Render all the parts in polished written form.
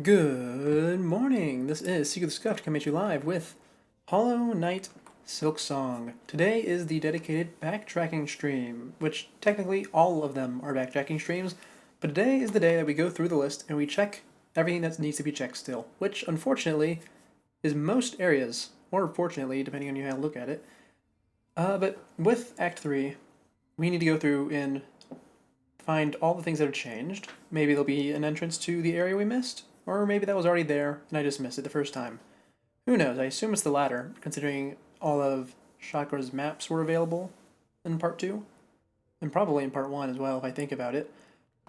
Good morning. This is Seek of the Scuffed coming at you live with Hollow Knight Silksong. Today is the dedicated backtracking stream, which technically all of them are backtracking streams, but today is the day that we go through the list and we check everything that needs to be checked still, which unfortunately is most areas, or fortunately, depending on how you look at it. But with Act 3, we need to go through and find all the things that have changed. Maybe there'll be an entrance to the area we missed, or maybe that was already there and I just missed it the first time. Who knows? I assume it's the latter, considering all of Chakra's maps were available in part 2, and probably in part 1 as well if I think about it.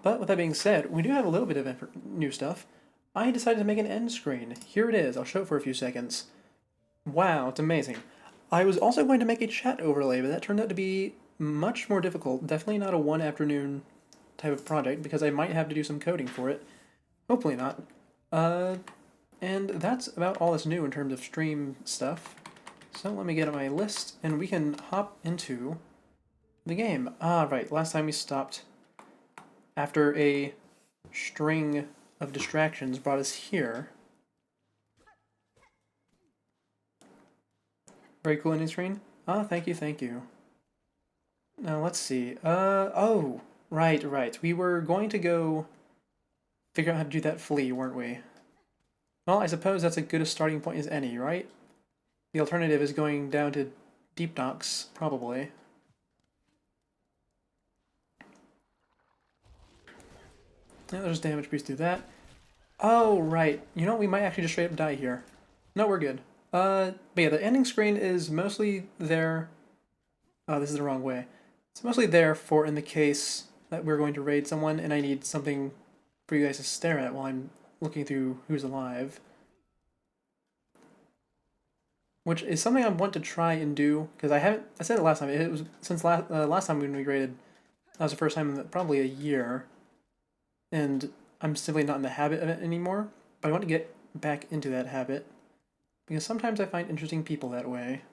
But with that being said, we do have a little bit of new stuff. I decided to make an end screen. Here it is. I'll show it for a few seconds. Wow, it's amazing. I was also going to make a chat overlay, but that turned out to be much more difficult. Definitely not a one afternoon type of project because I might have to do some coding for it. Hopefully not. And that's about all that's new in terms of stream stuff. So let me get on my list and we can hop into the game. Right, last time we stopped after a string of distractions brought us here. Very cool ending screen. Thank you, thank you. Now let's see. Oh, right. We were going to go figure out how to do that flea, weren't we? Well, I suppose that's as good a starting point as any, right? The alternative is going down to Deep Docks, probably. Yeah, there's damage boost through that. Oh, right. You know, we might actually just straight up die here. No, we're good. But yeah, the ending screen is mostly there. Oh, this is the wrong way. It's mostly there for in the case that we're going to raid someone and I need something for you guys to stare at while I'm looking through who's alive. Which is something I want to try and do, because I said it last time, it was since last time when we raided, that was the first time in probably a year, and I'm simply not in the habit of it anymore, but I want to get back into that habit, because sometimes I find interesting people that way.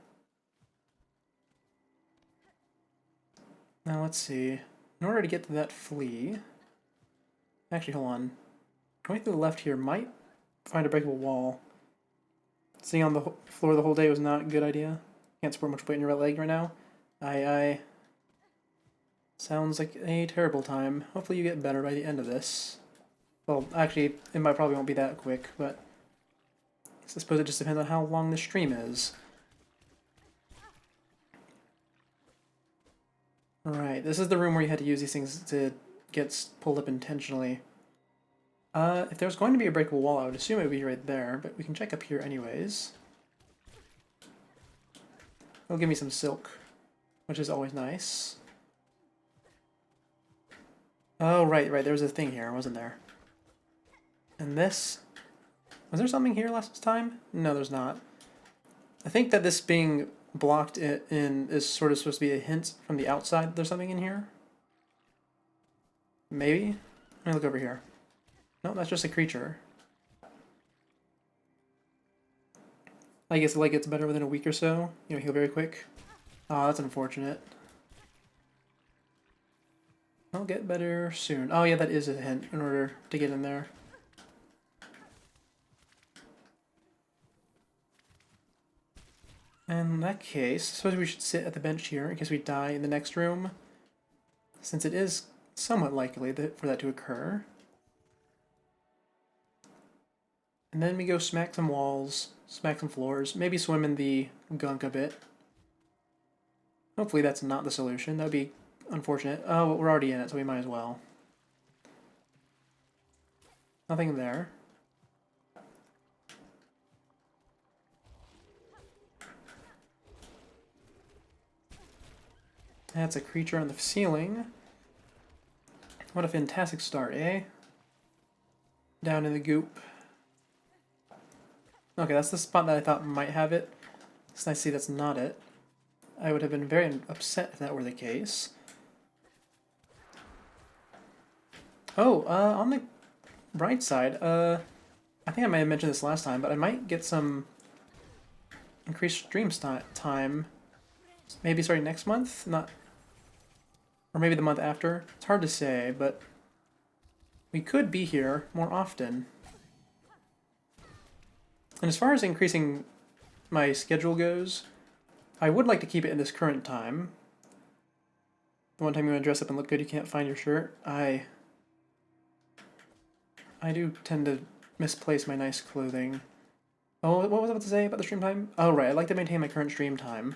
Now let's see, in order to get to that flea, actually hold on, going through the left here might find a breakable wall. Sitting on the floor the whole day was not a good idea. Can't support much weight in your right leg right now. Aye. Sounds like a terrible time. Hopefully you get better by the end of this. Well, actually, it probably won't be that quick, but I suppose it just depends on how long the stream is. Alright, this is the room where you had to use these things to get pulled up intentionally. If there was going to be a breakable wall, I would assume it would be right there, but we can check up here anyways. It'll give me some silk, which is always nice. Oh, right, there was a thing here, wasn't there? And this... Was there something here last time? No, there's not. I think that this being blocked in is sort of supposed to be a hint from the outside that there's something in here. Maybe? Let me look over here. No, that's just a creature. I guess like it's better within a week or so. You know, heal very quick. Oh, that's unfortunate. I'll get better soon. Oh yeah, that is a hint in order to get in there. In that case, I suppose we should sit at the bench here in case we die in the next room, since it is somewhat likely for that to occur. And then we go smack some walls, smack some floors, maybe swim in the gunk a bit. Hopefully that's not the solution. That would be unfortunate. Oh, well, we're already in it, so we might as well. Nothing there. That's a creature on the ceiling. What a fantastic start, eh? Down in the goop. Okay, that's the spot that I thought might have it. It's nice to see that's not it. I would have been very upset if that were the case. Oh, on the right side, I think I might have mentioned this last time, but I might get some increased stream time. Maybe starting next month? Not... Or maybe the month after. It's hard to say, but we could be here more often. And as far as increasing my schedule goes, I would like to keep it in this current time. The one time you want to dress up and look good, you can't find your shirt. I do tend to misplace my nice clothing. Oh, what was I about to say about the stream time? Oh, right, I'd like to maintain my current stream time.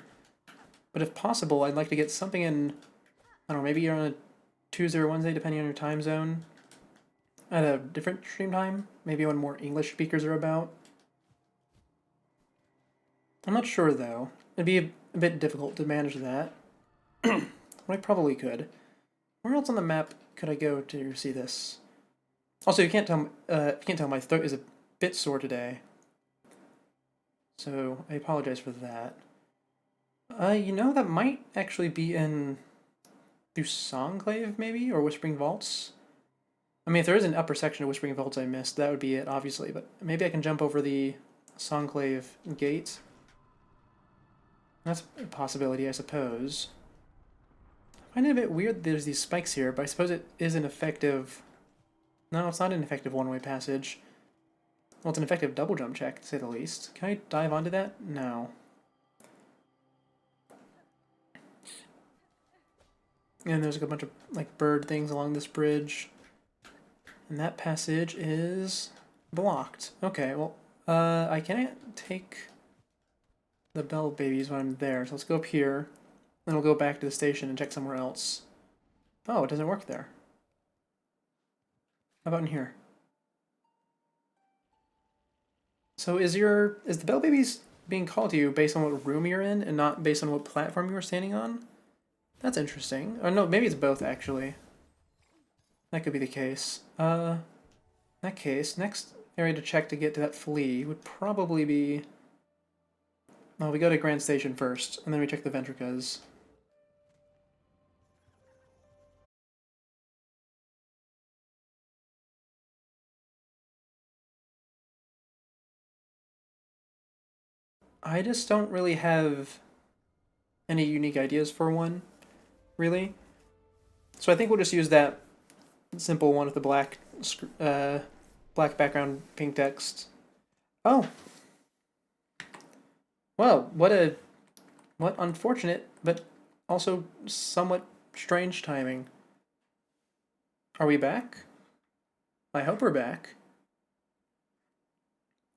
But if possible, I'd like to get something in, I don't know, maybe on a Tuesday or Wednesday, depending on your time zone, at a different stream time. Maybe when more English speakers are about. I'm not sure, though. It'd be a bit difficult to manage that. But I probably could. Where else on the map could I go to see this? Also, you can't tell my throat is a bit sore today. So I apologize for that. You know, that might actually be in Songclave, maybe? Or Whispering Vaults? I mean, if there is an upper section of Whispering Vaults I missed, that would be it, obviously. But maybe I can jump over the Songclave gate. That's a possibility, I suppose. I find it a bit weird that there's these spikes here, but I suppose it is an effective... No, it's not an effective one-way passage. Well, it's an effective double jump check, to say the least. Can I dive onto that? No. And there's like a bunch of like bird things along this bridge. And that passage is blocked. Okay, well, I can't take the bell babies when I'm there, so let's go up here. Then we'll go back to the station and check somewhere else. Oh, it doesn't work there. How about in here? So is the bell babies being called to you based on what room you're in and not based on what platform you were standing on? That's interesting. Or no, maybe it's both actually. That could be the case. In that case, next area to check to get to that flea would probably be... Well, we go to Grand Station first, and then we check the Ventricas. I just don't really have any unique ideas for one, really. So I think we'll just use that simple one with the black black background, pink text. Oh! Well, what unfortunate, but also somewhat strange timing. Are we back? I hope we're back.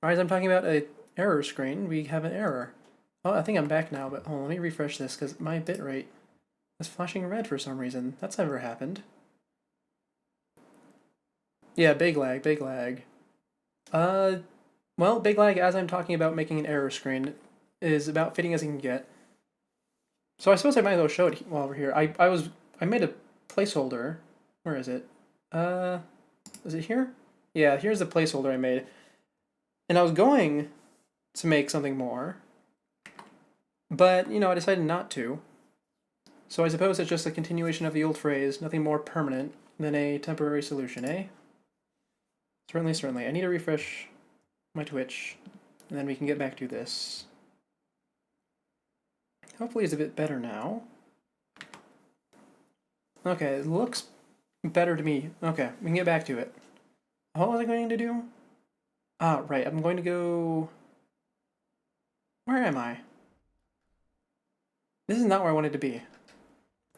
Alright, I'm talking about a error screen. We have an error. Oh, I think I'm back now, but hold on, let me refresh this because my bitrate is flashing red for some reason. That's never happened. Yeah, big lag, big lag. Well, big lag as I'm talking about making an error screen is about fitting as it can get. So I suppose I might as well show it while we're here. I made a placeholder. Where is it? Is it here? Yeah, here's the placeholder I made. And I was going to make something more, but, you know, I decided not to. So I suppose it's just a continuation of the old phrase, nothing more permanent than a temporary solution, eh? Certainly, certainly. I need to refresh my Twitch, and then we can get back to this. Hopefully it's a bit better now. Okay, it looks better to me. Okay, we can get back to it. What was I going to do? Ah, right, I'm going to go... Where am I? This is not where I wanted to be.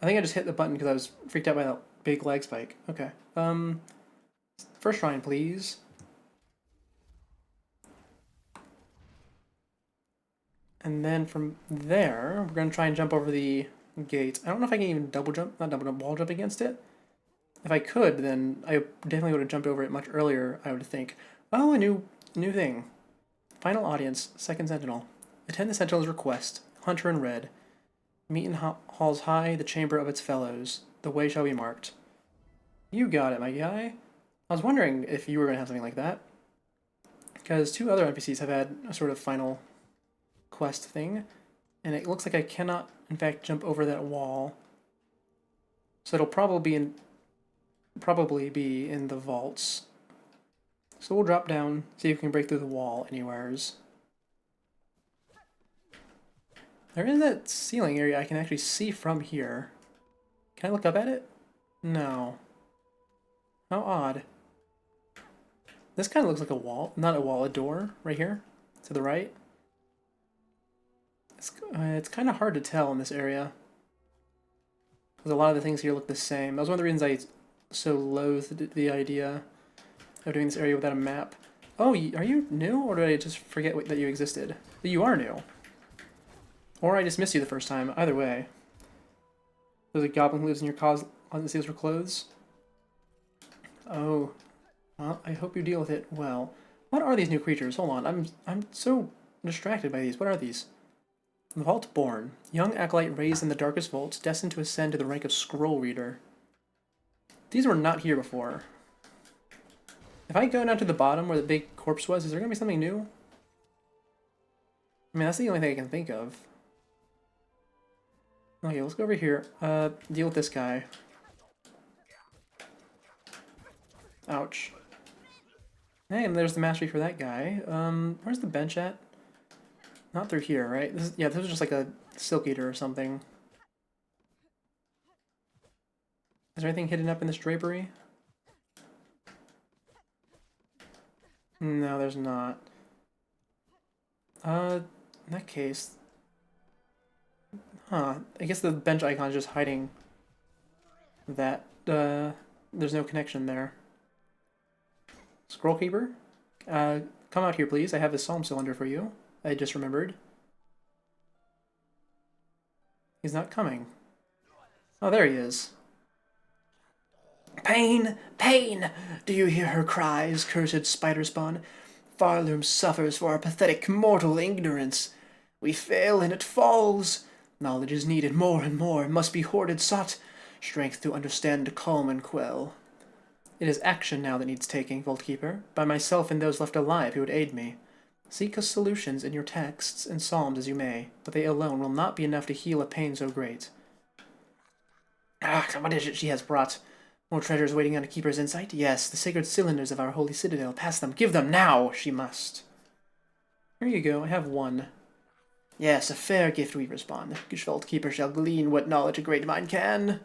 I think I just hit the button because I was freaked out by that big lag spike. Okay. First shrine, please. And then from there, we're going to try and jump over the gate. I don't know if I can even wall jump against it. If I could, then I definitely would have jumped over it much earlier, I would think. Oh, a new thing. Final audience, second sentinel. Attend the sentinel's request. Hunter in red. Meet in halls high, the chamber of its fellows. The way shall be marked. You got it, my guy. I was wondering if you were going to have something like that. Because two other NPCs have had a sort of final quest thing. And it looks like I cannot, in fact, jump over that wall. So it'll probably be in the vaults. So we'll drop down, see if we can break through the wall anywheres. There is that ceiling area I can actually see from here. Can I look up at it? No. How odd. This kind of looks like a wall. Not a wall, a door right here. To the right? It's kind of hard to tell in this area. Because a lot of the things here look the same. That was one of the reasons I so loathed the idea of doing this area without a map. Oh, are you new? Or did I just forget that you existed? You are new. Or I just missed you the first time. Either way. There's a goblin who lives in your closet and steals for clothes. Oh. Well, I hope you deal with it well. What are these new creatures? Hold on. I'm so distracted by these. What are these? The Vault Born. Young acolyte raised in the darkest vaults, destined to ascend to the rank of scroll reader. These were not here before. If I go down to the bottom where the big corpse was, is there going to be something new? I mean, that's the only thing I can think of. Okay, let's go over here. Deal with this guy. Ouch. Hey, and there's the mastery for that guy. Where's the bench at? Not through here, right? This was just like a Silk Eater or something. Is there anything hidden up in this drapery? No, there's not. In that case... Huh, I guess the bench icon is just hiding that, there's no connection there. Scroll Keeper? Come out here, please. I have the Psalm Cylinder for you. I just remembered. He's not coming. Oh, there he is. Pain! Pain! Do you hear her cries, cursed spider spawn? Farloom suffers for our pathetic mortal ignorance. We fail and it falls. Knowledge is needed more and more, must be hoarded, sought. Strength to understand, calm and quell. It is action now that needs taking, Vault Keeper, by myself and those left alive who would aid me. Seek us solutions in your texts and psalms as you may, but they alone will not be enough to heal a pain so great. Ah, what is it she has brought? More treasures waiting on a keeper's insight? Yes, the sacred cylinders of our holy citadel. Pass them. Give them now, she must. Here you go. I have one. Yes, a fair gift we respond. Vault Keeper shall glean what knowledge a great mind can.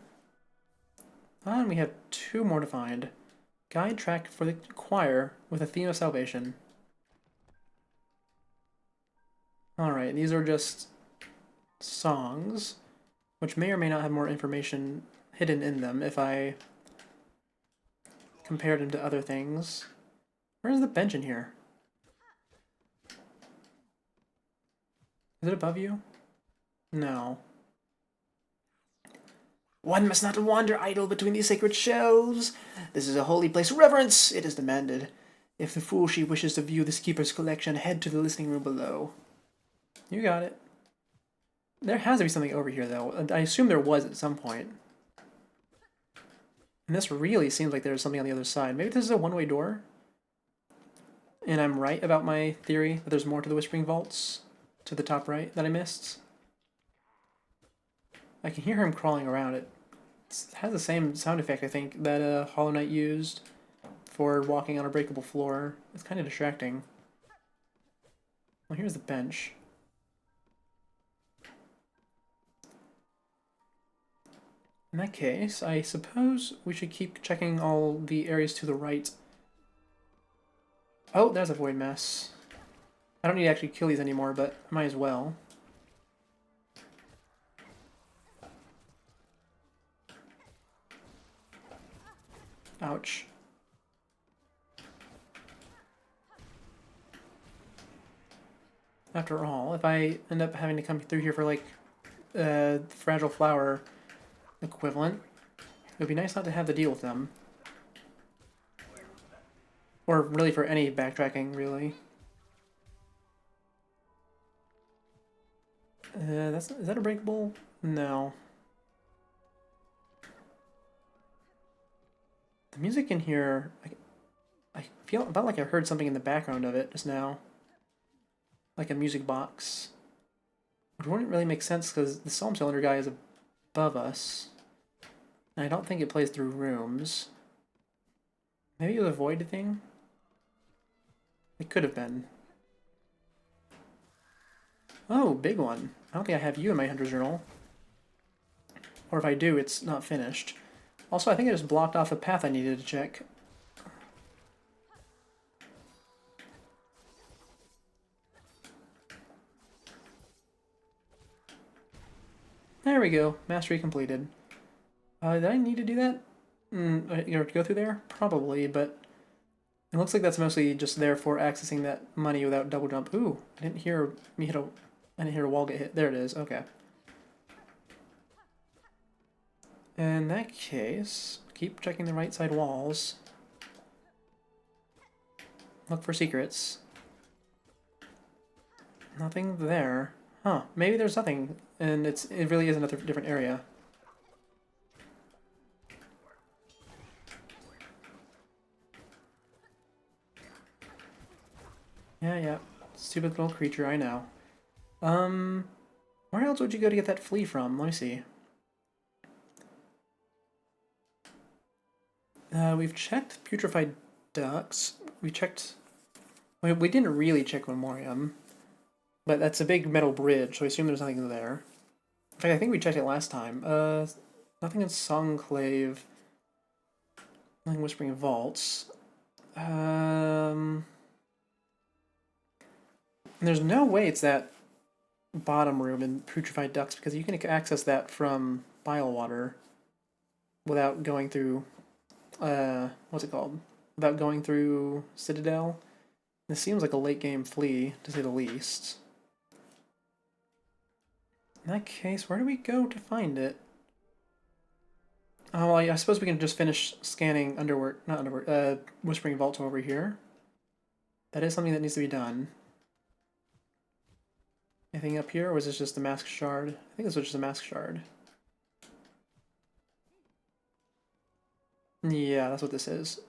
And we have two more to find. Guide track for the choir with a theme of salvation. Alright, these are just songs, which may or may not have more information hidden in them if I compared them to other things. Where's the bench in here? Is it above you? No. One must not wander idle between these sacred shelves. This is a holy place. Reverence, it is demanded. If the fool she wishes to view this keeper's collection, head to the listening room below. You got it. There has to be something over here, though. I assume there was at some point. And this really seems like there's something on the other side. Maybe this is a one-way door? And I'm right about my theory that there's more to the Whispering Vaults? To the top right that I missed? I can hear him crawling around. It has the same sound effect, I think, that Hollow Knight used for walking on a breakable floor. It's kind of distracting. Well, here's the bench. In that case, I suppose we should keep checking all the areas to the right. Oh, there's a Void Mess. I don't need to actually kill these anymore, but I might as well. Ouch. After all, if I end up having to come through here for, like, Fragile Flower equivalent, it would be nice not to have to deal with them. Or really for any backtracking, really. Is that a breakable? No. The music in here, I feel about like I heard something in the background of it just now. Like a music box. Which wouldn't really make sense because the Psalm Cylinder guy is above us. And I don't think it plays through rooms. Maybe it was a void thing? It could have been. Oh, big one. I don't think I have you in my Hunter's Journal. Or if I do, it's not finished. Also, I think I just blocked off a path I needed to check. There we go. Mastery completed. Did I need to do that? You have to go through there? Probably, but it looks like that's mostly just there for accessing that money without double jump. Ooh, I didn't hear me hit a... I didn't hear a wall get hit. There it is. Okay. In that case, keep checking the right side walls. Look for secrets. Nothing there. Huh. Maybe there's nothing, and it really is another different area. Yeah. Stupid little creature, I know. Where else would you go to get that flea from? Let me see. We've checked putrefied ducks. We checked... We didn't really check Memoriam, but that's a big metal bridge, so I assume there's nothing there. In fact, I think we checked it last time. Nothing in Songclave. Nothing Whispering Vaults. There's no way it's that bottom room in Putrefied Ducks, because you can access that from Bilewater without going through, what's it called? Without going through Citadel. This seems like a late game flea, to say the least. In that case, where do we go to find it? Oh, well, I suppose we can just finish scanning Whispering Vaults over here. That is something that needs to be done. Anything up here, or was this just a Mask Shard? I think this was just a Mask Shard. Yeah, that's what this is.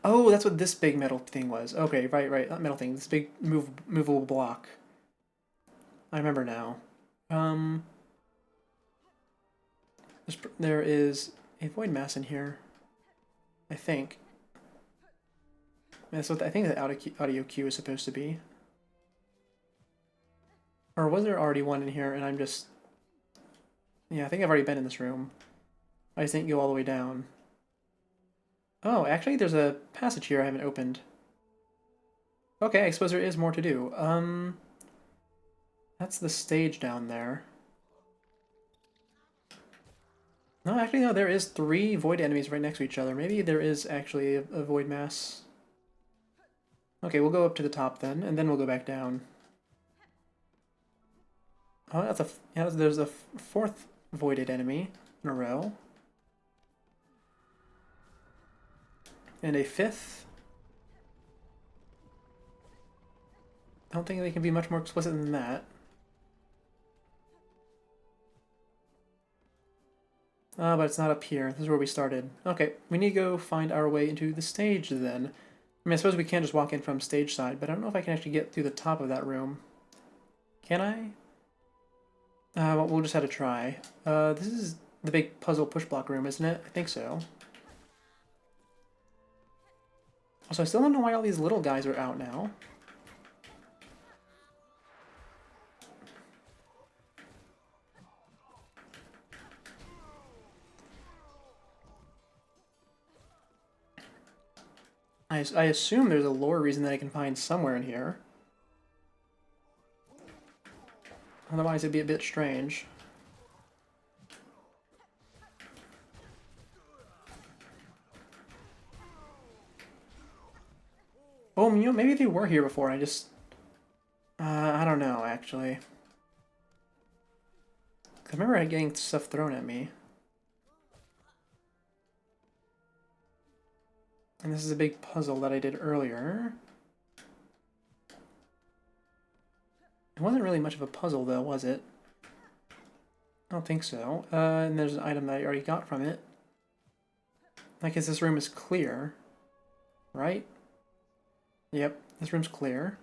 Oh, that's what this big metal thing was. Okay, right. That metal thing. This big movable block. I remember now. There is a Void Mass in here. I think. That's what I think the audio cue is supposed to be. Or was there already one in here and I'm just... Yeah, I think I've already been in this room. I just didn't go all the way down. Oh, actually there's a passage here I haven't opened. Okay, I suppose there is more to do. That's the stage down there. No, actually no, there is 3 void enemies right next to each other. Maybe there is actually a void mass. Okay, we'll go up to the top then, and then we'll go back down. Oh, that's there's a 4th voided enemy in a row. And a 5th. I don't think they can be much more explicit than that. But it's not up here. This is where we started. Okay, we need to go find our way into the stage then. I mean, I suppose we can just walk in from stage side, but I don't know if I can actually get through the top of that room. Can I? Well, we'll just have to try. This is the big puzzle push block room, isn't it? I think so. Also, I still don't know why all these little guys are out now. I assume there's a lore reason that I can find somewhere in here. Otherwise it'd be a bit strange. Oh, you know, maybe they were here before, I just... I don't know, actually. I remember getting stuff thrown at me. And this is a big puzzle that I did earlier. It wasn't really much of a puzzle, though, was it? I don't think so. And there's an item that I already got from it. I guess this room is clear. Right? Yep, this room's clear.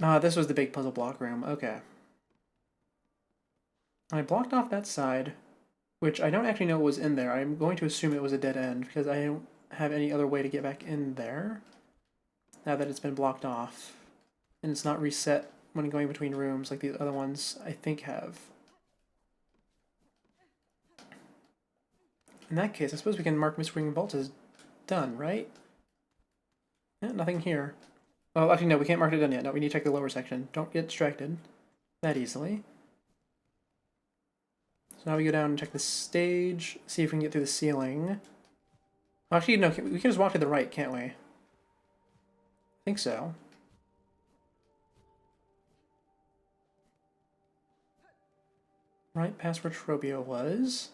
Ah, this was the big puzzle block room. Okay. I blocked off that side, which I don't actually know what was in there. I'm going to assume it was a dead end, because I don't have any other way to get back in there, now that it's been blocked off. And it's not reset when going between rooms like the other ones I think have. In that case, I suppose we can mark Whispering Vault as done, right? Yeah, nothing here. Oh, actually no, we can't mark it done yet. No, we need to check the lower section. Don't get distracted. that easily. So now we go down and check the stage, see if we can get through the ceiling. Well, actually, no, we can just walk to the right, can't we? I think so. Right past where Trobio was.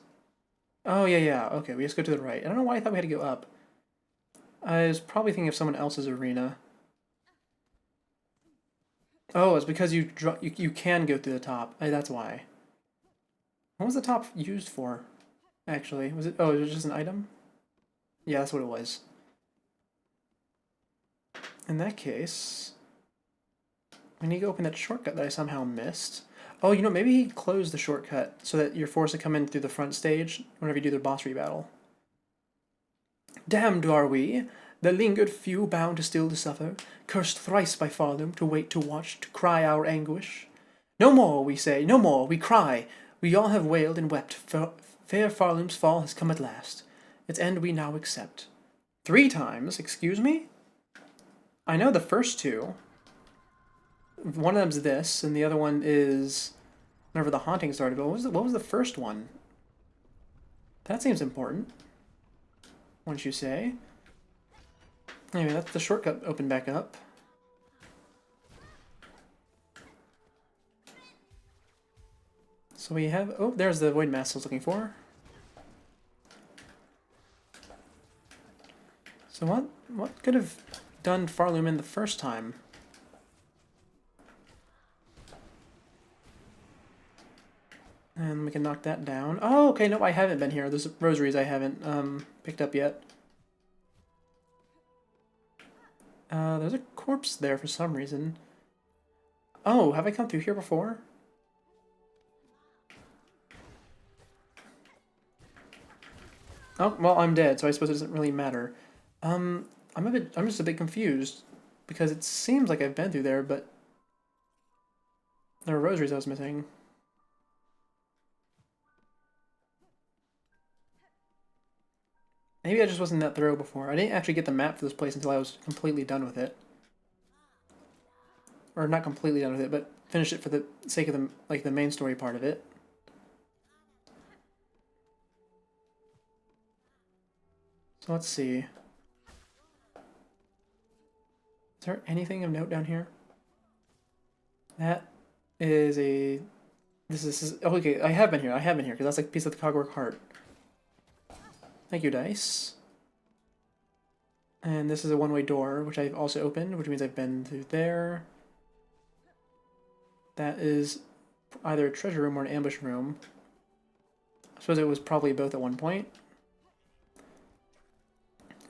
Oh, yeah, yeah. Okay, we just go to the right. I don't know why I thought we had to go up. I was probably thinking of someone else's arena. Oh, it's because you can go through the top. That's why. What was the top used for, actually? Was it... Oh, it was just an item? Yeah, that's what it was. In that case... we need to open that shortcut that I somehow missed. Oh, you know, maybe he closed the shortcut so that you're forced to come in through the front stage whenever you do the boss rebattle. Damned are we, the lingered few bound still to suffer, cursed thrice by Farlum, to wait, to watch, to cry our anguish. No more, we say, no more, we cry. We all have wailed and wept. Fair Farlum's fall has come at last. Its end we now accept. 3 times, excuse me? I know the first 2. One of them's this, and the other one is whenever the haunting started. But what was the first one? That seems important. Wouldn't you say? Anyway, that's the shortcut opened back up. So we have... oh, there's the Void Mask I was looking for. So what could have done Farlum in the first time? And we can knock that down. Oh, okay, no, I haven't been here. There's rosaries I haven't picked up yet. There's a corpse there for some reason. Oh, have I come through here before? Oh, well, I'm dead, so I suppose it doesn't really matter. I'm just a bit confused because it seems like I've been through there, but there are rosaries I was missing. Maybe I just wasn't that thorough before. I didn't actually get the map for this place until I was completely done with it. Or not completely done with it, but finish it for the sake of the main story part of it. So let's see. Is there anything of note down here? That is a... This is... Oh, okay, I have been here, because that's like a piece of the Cogwork heart. Thank you, dice. And this is a one-way door, which I've also opened, which means I've been through there. That is either a treasure room or an ambush room. I suppose it was probably both at one point.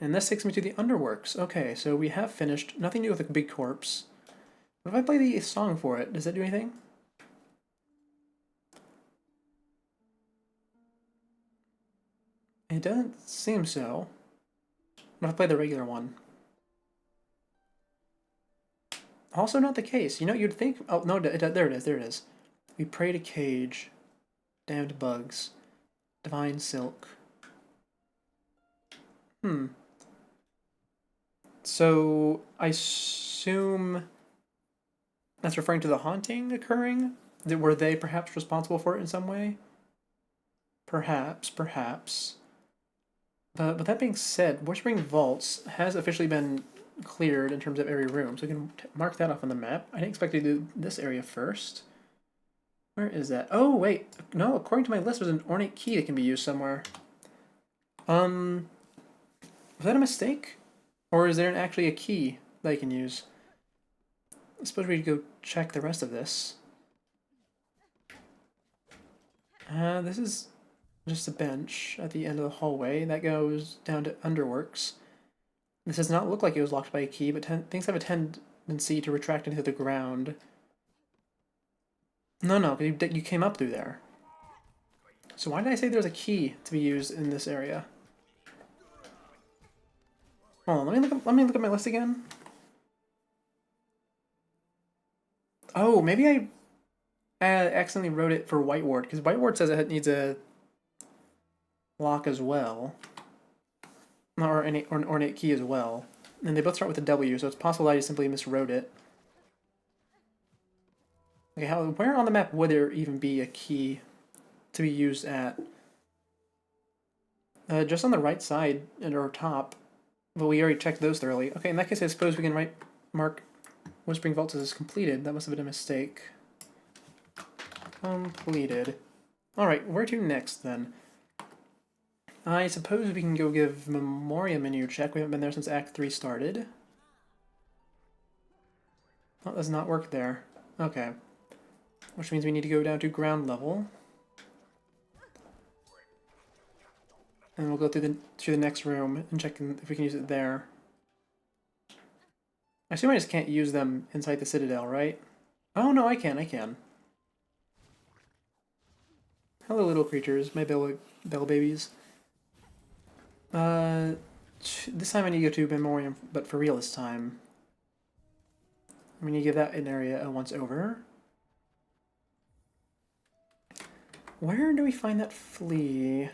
And this takes me to the Underworks. Okay, so we have finished. Nothing new with the big corpse. What if I play the song for it? Does that do anything? It doesn't seem so. What if I play the regular one? Also not the case. You know, you'd think... Oh, no, there it is, there it is. We pray to Cage. Damned bugs. Divine silk. So, I assume that's referring to the haunting occurring? Were they perhaps responsible for it in some way? Perhaps. But with that being said, Worshipping Vaults has officially been cleared in terms of every room, so we can mark that off on the map. I didn't expect to do this area first. Where is that? Oh, wait. No, according to my list, there's an ornate key that can be used somewhere. Was that a mistake? Or is there actually a key that I can use? I suppose we could go check the rest of this. This is just a bench at the end of the hallway. That goes down to Underworks. This does not look like it was locked by a key, but things have a tendency to retract into the ground. No, you came up through there. So why did I say there's a key to be used in this area? Hold on, let me look at my list again. Oh, maybe I accidentally wrote it for White Ward, because White Ward says it needs a lock as well. Or an ornate key as well. And they both start with a W, so it's possible I just simply miswrote it. Okay, where on the map would there even be a key to be used at? Just on the right side or top. But we already checked those thoroughly. Okay, in that case, I suppose we can mark Whispering Vaults as completed. That must have been a mistake. Completed. Alright, where to next then? I suppose we can go give Memoria menu a check. We haven't been there since Act 3 started. Oh, that does not work there. Okay. Which means we need to go down to ground level. And we'll go through the next room and check if we can use it there. I assume I just can't use them inside the Citadel, right? Oh no, I can. Hello, little creatures, my bell babies. This time I need to go to Memoriam, but for real this time. I'm gonna give that an area a once over. Where do we find that flea?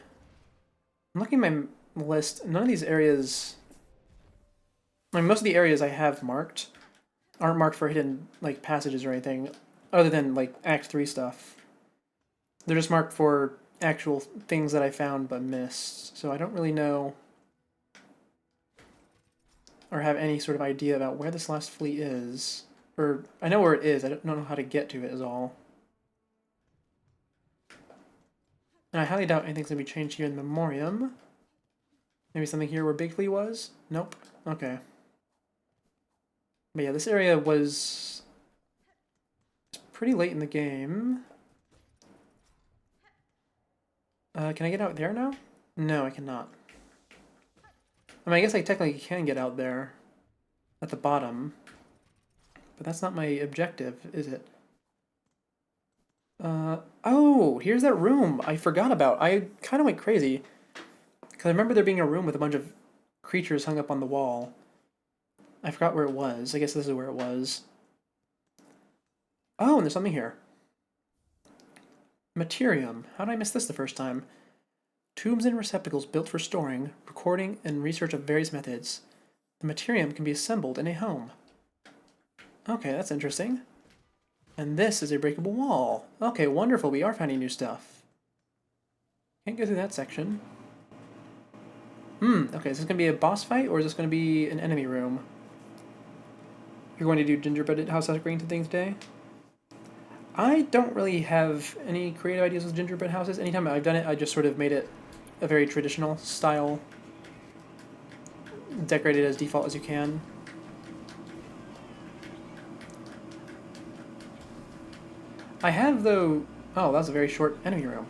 I'm looking at my list. None of these areas... I mean, most of the areas I have marked aren't marked for hidden like passages or anything, other than like Act 3 stuff. They're just marked for actual things that I found but missed, so I don't really know or have any sort of idea about where this last flea is. Or, I know where it is, I don't know how to get to it is all. And I highly doubt anything's going to be changed here in Memoriam. Maybe something here where Big Flea was? Nope. Okay. But yeah, this area was pretty late in the game. Can I get out there now? No, I cannot. I mean, I guess I technically can get out there at the bottom, but that's not my objective, is it? Oh, here's that room I forgot about. I kind of went crazy, because I remember there being a room with a bunch of creatures hung up on the wall. I forgot where it was. I guess this is where it was. Oh, and there's something here. Materium. How did I miss this the first time? Tubes and receptacles built for storing, recording, and research of various methods. The Materium can be assembled in a home. Okay, that's interesting. And this is a breakable wall. Okay, wonderful. We are finding new stuff. Can't go through that section. Okay, is this going to be a boss fight, or is this going to be an enemy room? You're going to do gingerbread house decorating thing today? I don't really have any creative ideas with gingerbread houses. Anytime I've done it, I just sort of made it a very traditional style. Decorated as default as you can. I have, though... Oh, that was a very short enemy room.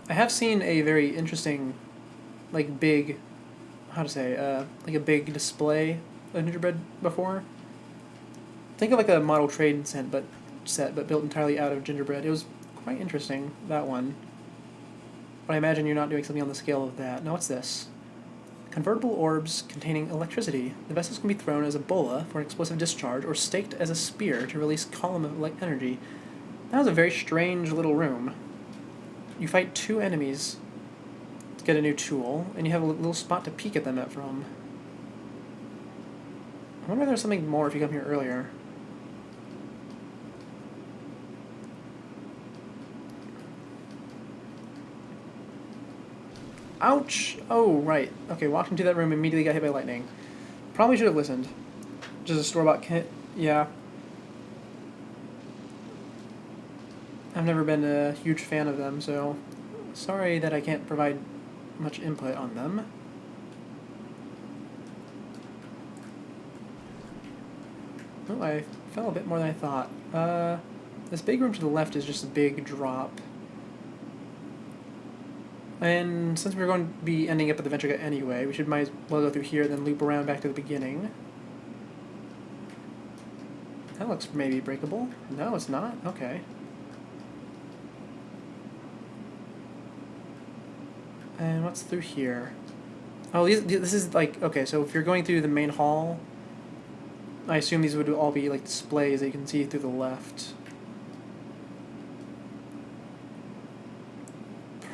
I have seen a very interesting, like, big... How to say? Like a big display of gingerbread before. Think of like a model train set, but built entirely out of gingerbread. It was quite interesting, that one. But I imagine you're not doing something on the scale of that. Now what's this? Convertible orbs containing electricity. The vessels can be thrown as a bola for an explosive discharge or staked as a spear to release column of energy. That was a very strange little room. You fight 2 enemies to get a new tool, and you have a little spot to peek at them from. I wonder if there's something more if you come here earlier. Ouch! Oh, right. Okay, walked into that room, immediately got hit by lightning. Probably should have listened. Just a store-bought kit. Yeah. I've never been a huge fan of them, so sorry that I can't provide much input on them. Oh, I fell a bit more than I thought. This big room to the left is just a big drop. And since we're going to be ending up at the Venture anyway, we might as well go through here, then loop around back to the beginning. That looks maybe breakable. No, it's not? Okay. And what's through here? Oh, this is like... Okay, so if you're going through the main hall, I assume these would all be like displays that you can see through the left.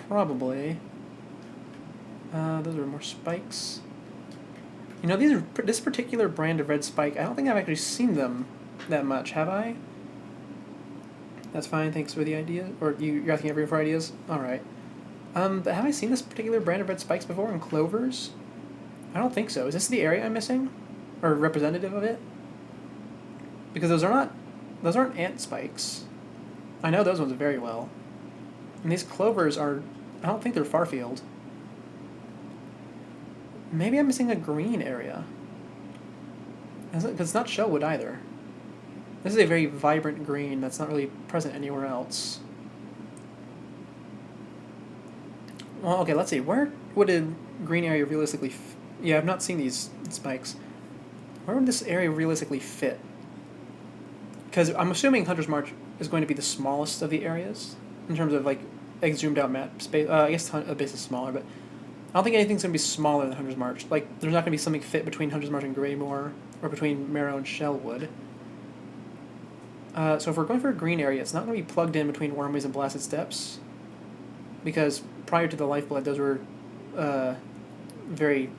Probably. Those are more spikes. You know, this particular brand of red spike, I don't think I've actually seen them that much, have I? That's fine, thanks for the idea. Or you're asking everyone for ideas? Alright. But have I seen this particular brand of red spikes before in clovers? I don't think so. Is this the area I'm missing? Or representative of it? Because those aren't ant spikes. I know those ones very well. And these clovers are, I don't think they're Farfield. Maybe I'm missing a green area. Because it's not Shellwood either. This is a very vibrant green that's not really present anywhere else. Well, okay, let's see. Where would a green area realistically... yeah, I've not seen these spikes. Where would this area realistically fit? Because I'm assuming Hunter's March is going to be the smallest of the areas in terms of, like zoomed out map space. I guess the base is smaller, but I don't think anything's going to be smaller than Hunter's March. Like, there's not going to be something fit between Hunter's March and Greymoor, or between Marrow and Shellwood. So if we're going for a green area, it's not going to be plugged in between Wormways and Blasted Steppes, because prior to the Lifeblood, those were very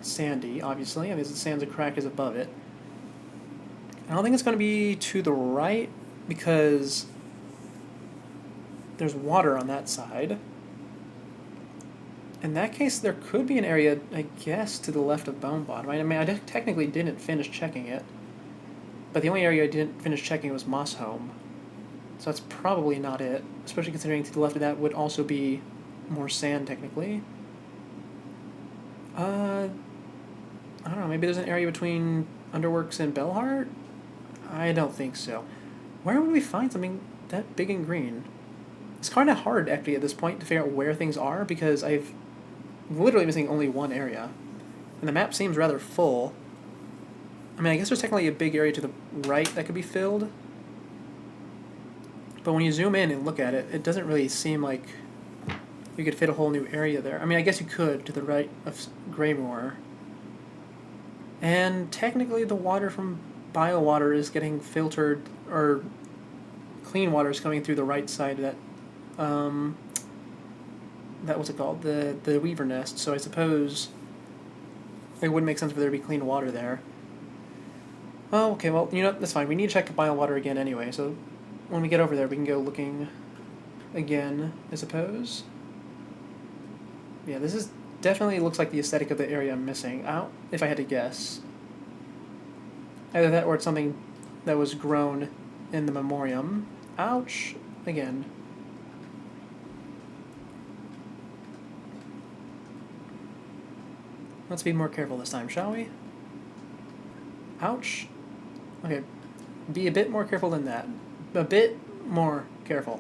sandy, obviously. I mean, the sands of Crack is above it. I don't think it's going to be to the right, because there's water on that side. In that case, there could be an area, I guess, to the left of Bone Bottom. I mean, I technically didn't finish checking it, but the only area I didn't finish checking was Mossholm. So that's probably not it, especially considering to the left of that would also be more sand, technically. I don't know, maybe there's an area between Underworks and Bellheart? I don't think so. Where would we find something that big and green? It's kind of hard, actually, at this point to figure out where things are, because I'm literally missing only one area. And the map seems rather full. I mean, I guess there's technically a big area to the right that could be filled. But when you zoom in and look at it, it doesn't really seem like you could fit a whole new area there. I mean, I guess you could to the right of Greymoor. And technically the water from Biowater is getting filtered, or clean water is coming through the right side of that what's it called? The Weaver Nest. So I suppose it wouldn't make sense for there to be clean water there. Oh, okay, well, you know, that's fine. We need to check Biowater again anyway, so when we get over there, we can go looking again, I suppose. Yeah, this is definitely looks like the aesthetic of the area I'm missing out, if I had to guess. Either that or it's something that was grown in the Memoriam. Ouch! Again. Let's be more careful this time, shall we? Ouch. Okay, be a bit more careful than that. A bit more careful.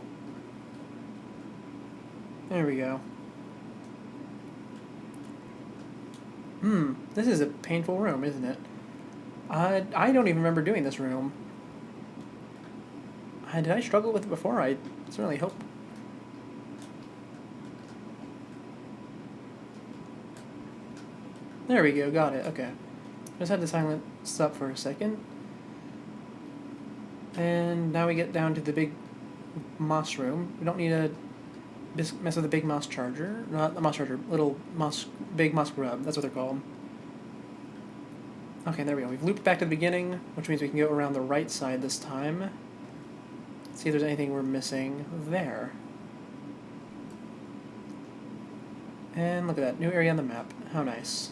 There we go. This is a painful room, isn't it? I don't even remember doing this room. Did I struggle with it before? I certainly hope. There we go, got it, okay. Just had to silence up for a second. And now we get down to the big moss room. We don't need to mess with the big moss charger. Not the moss charger, big moss grub, that's what they're called. Okay, there we go. We've looped back to the beginning, which means we can go around the right side this time. See if there's anything we're missing there. And look at that, new area on the map. How nice.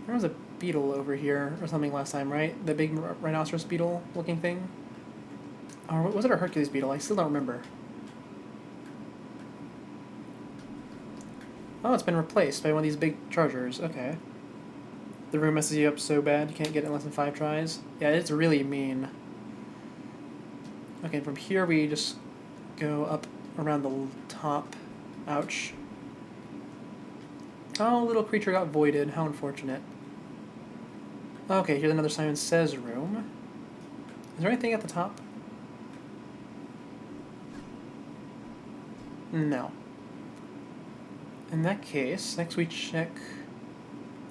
There was a beetle over here or something last time, right? The big rhinoceros beetle looking thing? Or was it a Hercules beetle? I still don't remember. Oh, it's been replaced by one of these big chargers. Okay. The room messes you up so bad you can't get it in less than 5 tries. Yeah, it's really mean. Okay, from here we just go up around the top. Ouch. Oh, little creature got voided. How unfortunate. Okay, here's another Simon Says room. Is there anything at the top? No. In that case, next we check...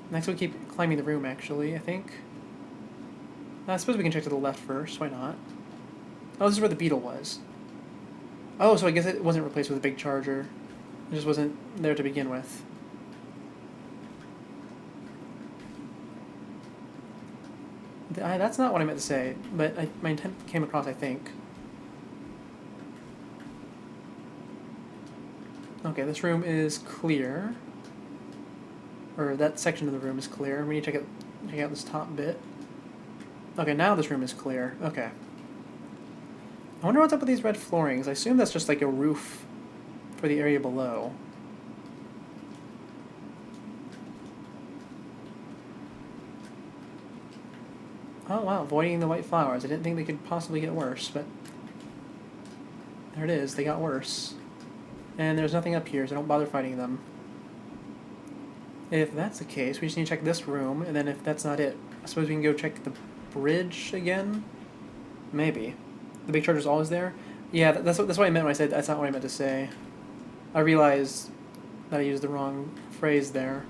Next we keep climbing the room, actually, I think. I suppose we can check to the left first, why not? Oh, this is where the beetle was. Oh, so I guess it wasn't replaced with a big charger. It just wasn't there to begin with. That's not what I meant to say, but my intent came across, I think. Okay, this room is clear. Or that section of the room is clear. We need to check out this top bit. Okay, now this room is clear. Okay. I wonder what's up with these red floorings. I assume that's just like a roof for the area below. Oh wow, avoiding the white flowers. I didn't think they could possibly get worse, but there it is. They got worse. And there's nothing up here, so don't bother fighting them. If that's the case, we just need to check this room, and then if that's not it, I suppose we can go check the bridge again? Maybe. The big charger's always there? Yeah, that's what I meant when I said that's not what I meant to say. I realized that I used the wrong phrase there.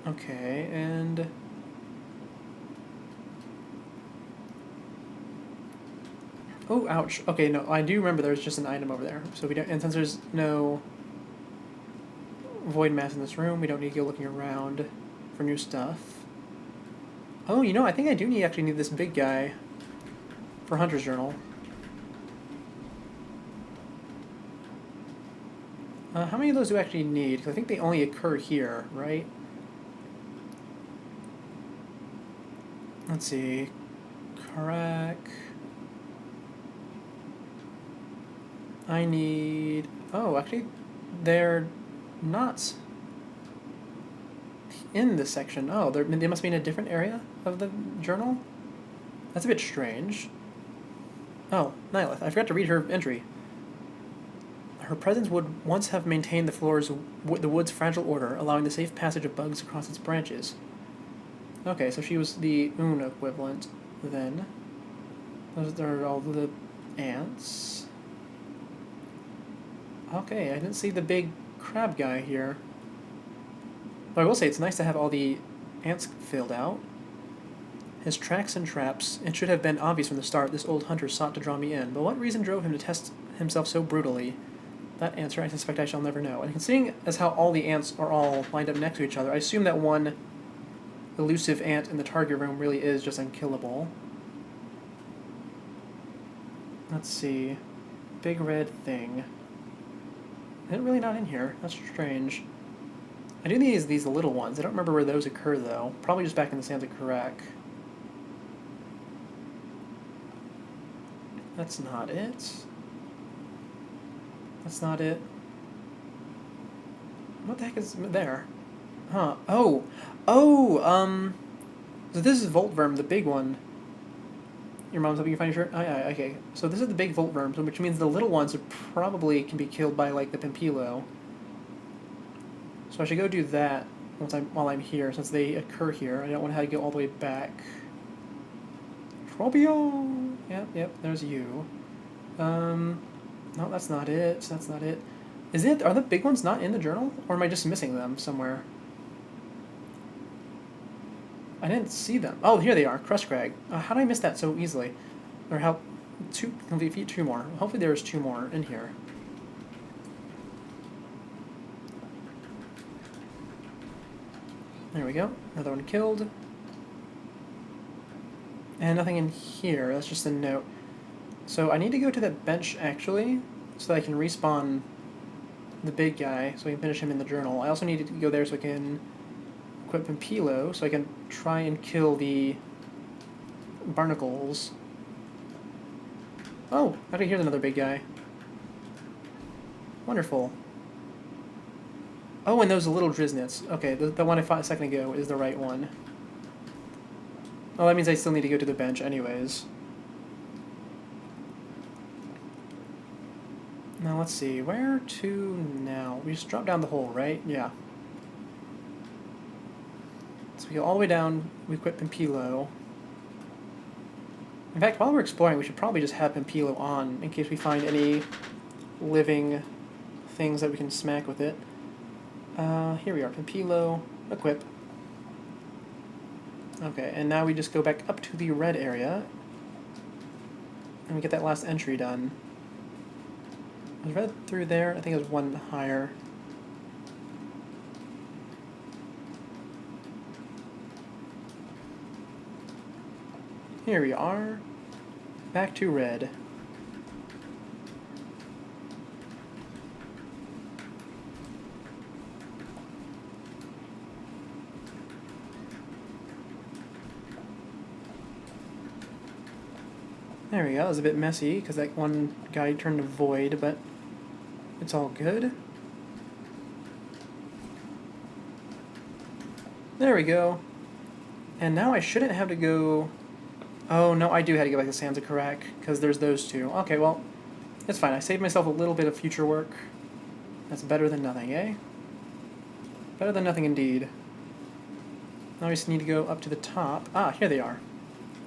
Okay, and... Oh, ouch. Okay, no, I do remember there's just an item over there. So we don't, and since there's no void mass in this room, we don't need to go looking around for new stuff. Oh, you know, I think I do actually need this big guy for Hunter's Journal. How many of those do I actually need? Because I think they only occur here, right? Let's see. Crack. I need... Oh, actually, they're not in this section. Oh, they must be in a different area of the journal? That's a bit strange. Oh, Nihilith. I forgot to read her entry. Her presence would once have maintained the wood's fragile order, allowing the safe passage of bugs across its branches. Okay, so she was the Un equivalent then. Those are all the ants. Okay, I didn't see the big crab guy here. But I will say it's nice to have all the ants filled out. His tracks and traps. It should have been obvious from the start this old hunter sought to draw me in, but what reason drove him to test himself so brutally? That answer I suspect I shall never know. And considering as how all the ants are all lined up next to each other, I assume that one elusive ant in the target room really is just unkillable. Let's see. Big red thing. Is it really not in here? That's strange. I do need these little ones. I don't remember where those occur, though. Probably just back in the Sands of Karak. That's not it. That's not it. What the heck is there? Huh. Oh! Oh! So this is Voltverm, the big one. Your mom's helping you find your shirt? Oh, yeah, okay. So this is the big Voltverm, which means the little ones probably can be killed by, like, the Pampilo. So I should go do that while I'm here, since they occur here. I don't want to have to go all the way back. Trobio! Yep, there's you. No, that's not it. That's not it. Are the big ones not in the journal? Or am I just missing them somewhere? I didn't see them. Oh, here they are. Crustcrag. How did I miss that so easily? Or how... Complete two more. Hopefully there's two more in here. There we go. Another one killed. And nothing in here. That's just a note. So I need to go to that bench, actually, so that I can respawn the big guy, so I can finish him in the journal. I also need to go there so I can equip Pampilo, so I can try and kill the barnacles. Oh, okay, here's another big guy. Wonderful. Oh, and those little Driznits. Okay, the one I fought a second ago is the right one. Oh, that means I still need to go to the bench anyways. Now, let's see. Where to now? We just drop down the hole, right? Yeah. So we go all the way down. We equip Pampilo. In fact, while we're exploring, we should probably just have Pampilo on in case we find any living things that we can smack with it. Here we are. Pampilo. Equip. Okay, and now we just go back up to the red area. And we get that last entry done. Was red through there? I think it was one higher. Here we are. Back to red. There we go. It was a bit messy because that one guy turned to void, but it's all good. There we go. And now I shouldn't have to go... Oh, no, I do have to go back to Sands of Karak, because there's those two. Okay, well, it's fine. I saved myself a little bit of future work. That's better than nothing, eh? Better than nothing indeed. Now we just need to go up to the top. Ah, here they are.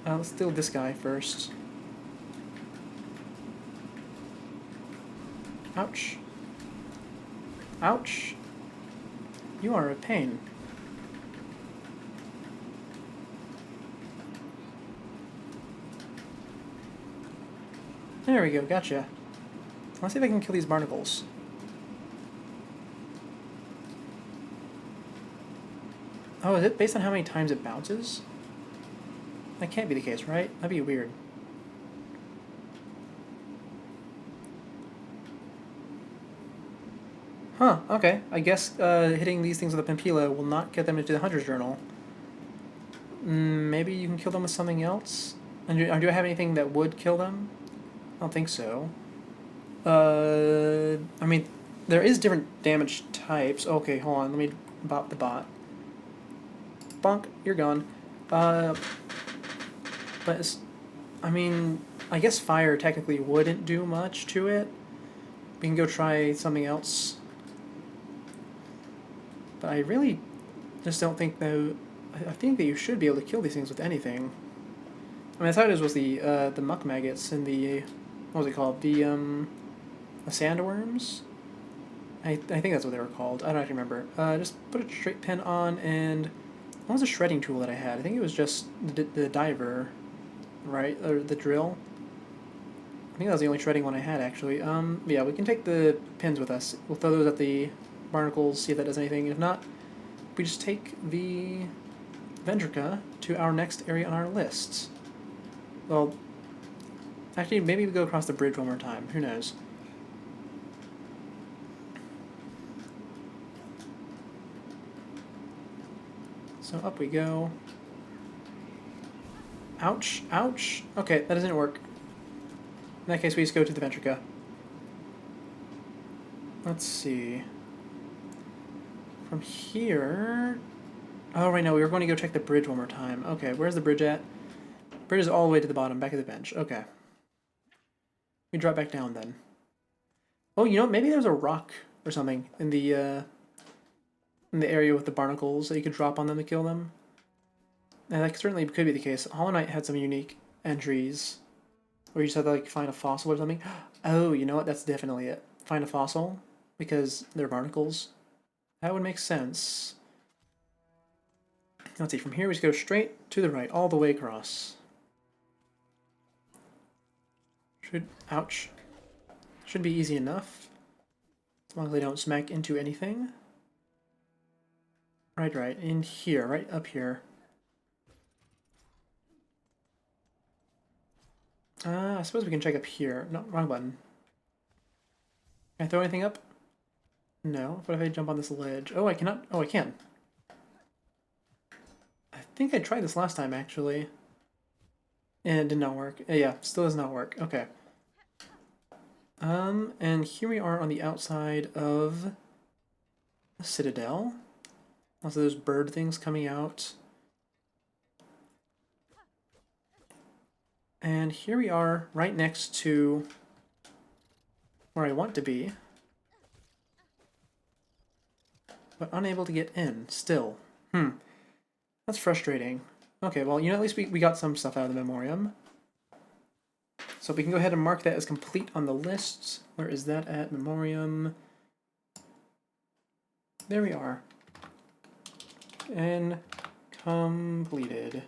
Let's deal with this guy first. Ouch. Ouch. You are a pain. There we go, gotcha. Let's see if I can kill these barnacles. Oh, is it based on how many times it bounces? That can't be the case, right? That'd be weird. Huh, okay. I guess hitting these things with a Pampila will not get them into the Hunter's Journal. Maybe you can kill them with something else? And do I have anything that would kill them? I don't think so. I mean, there is different damage types. Okay, hold on. Let me bop the bot. Bonk, you're gone. But it's, I mean, I guess fire technically wouldn't do much to it. We can go try something else. But I really just don't think though. I think that you should be able to kill these things with anything. I mean, I thought it was the muck maggots and the what was it called? The sandworms. I think that's what they were called. I don't actually remember. Just put a straight pin on, and what was the shredding tool that I had? I think it was just the diver, right? Or the drill. I think that was the only shredding one I had actually. Yeah, we can take the pins with us. We'll throw those at the barnacles, see if that does anything. If not, we just take the Vendrica to our next area on our list. Well, actually, maybe we go across the bridge one more time. Who knows? So up we go. Ouch, ouch. Okay, that doesn't work. In that case, we just go to the Ventrica. Let's see. From here... Oh, right, no, we were going to go check the bridge one more time. Okay, where's the bridge at? Bridge is all the way to the bottom, back of the bench. Okay. We drop back down then. Oh, you know, maybe there's a rock or something in the area with the barnacles that you could drop on them to kill them. And that certainly could be the case. Hollow Knight had some unique entries where you just had to like find a fossil or something. Oh, you know what? That's definitely it. Find a fossil because they're barnacles. That would make sense. Let's see, from here we just go straight to the right, all the way across. Ouch. Should be easy enough. As long as they don't smack into anything. Right, in here, right up here. I suppose we can check up here. No, wrong button. Can I throw anything up? No. What if I jump on this ledge? Oh, I cannot. Oh, I can. I think I tried this last time, actually. And it did not work. Yeah, still does not work. Okay. And here we are on the outside of the Citadel. Lots of those bird things coming out. And here we are right next to where I want to be. But unable to get in, still. That's frustrating. Okay, well, you know, at least we got some stuff out of the Memoriam. So we can go ahead and mark that as complete on the list. Where is that at? Memoriam. There we are. And completed.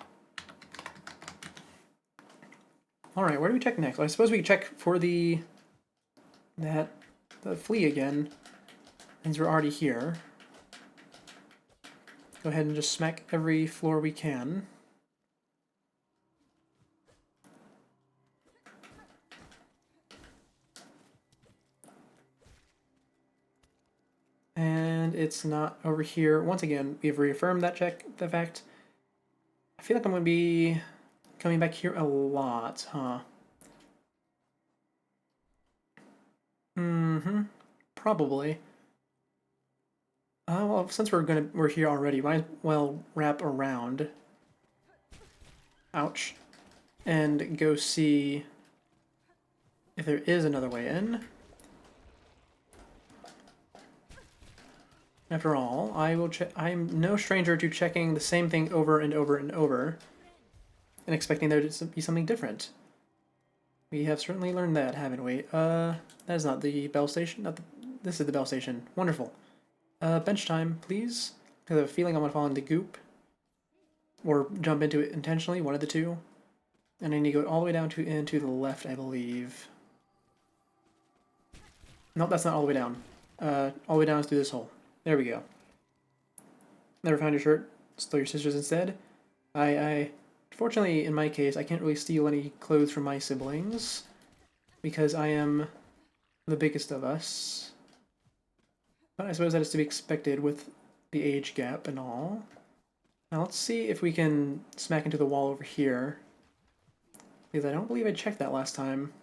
Alright, where do we check next? Well, I suppose we can check for the flea again, since we're already here. Go ahead and just smack every floor we can. it's not over here. Once again, we've reaffirmed that the fact. I feel like I'm going to be coming back here a lot, huh? Mm-hmm. Probably. Well, since we're here already, might as well wrap around. Ouch. And go see if there is another way in. After all, I'm no stranger to checking the same thing over and over and over, and expecting there to be something different. We have certainly learned that, haven't we? That is not the bell station. This is the bell station. Wonderful. Bench time, please. Because I have a feeling I'm gonna fall into goop, or jump into it intentionally. One of the two. And I need to go all the way down into the left, I believe. Nope, that's not all the way down. All the way down is through this hole. There we go. Never found your shirt. Stole your sister's instead. Fortunately, in my case, I can't really steal any clothes from my siblings because I am the biggest of us. But I suppose that is to be expected with the age gap and all. Now let's see if we can smack into the wall over here. Because I don't believe I checked that last time.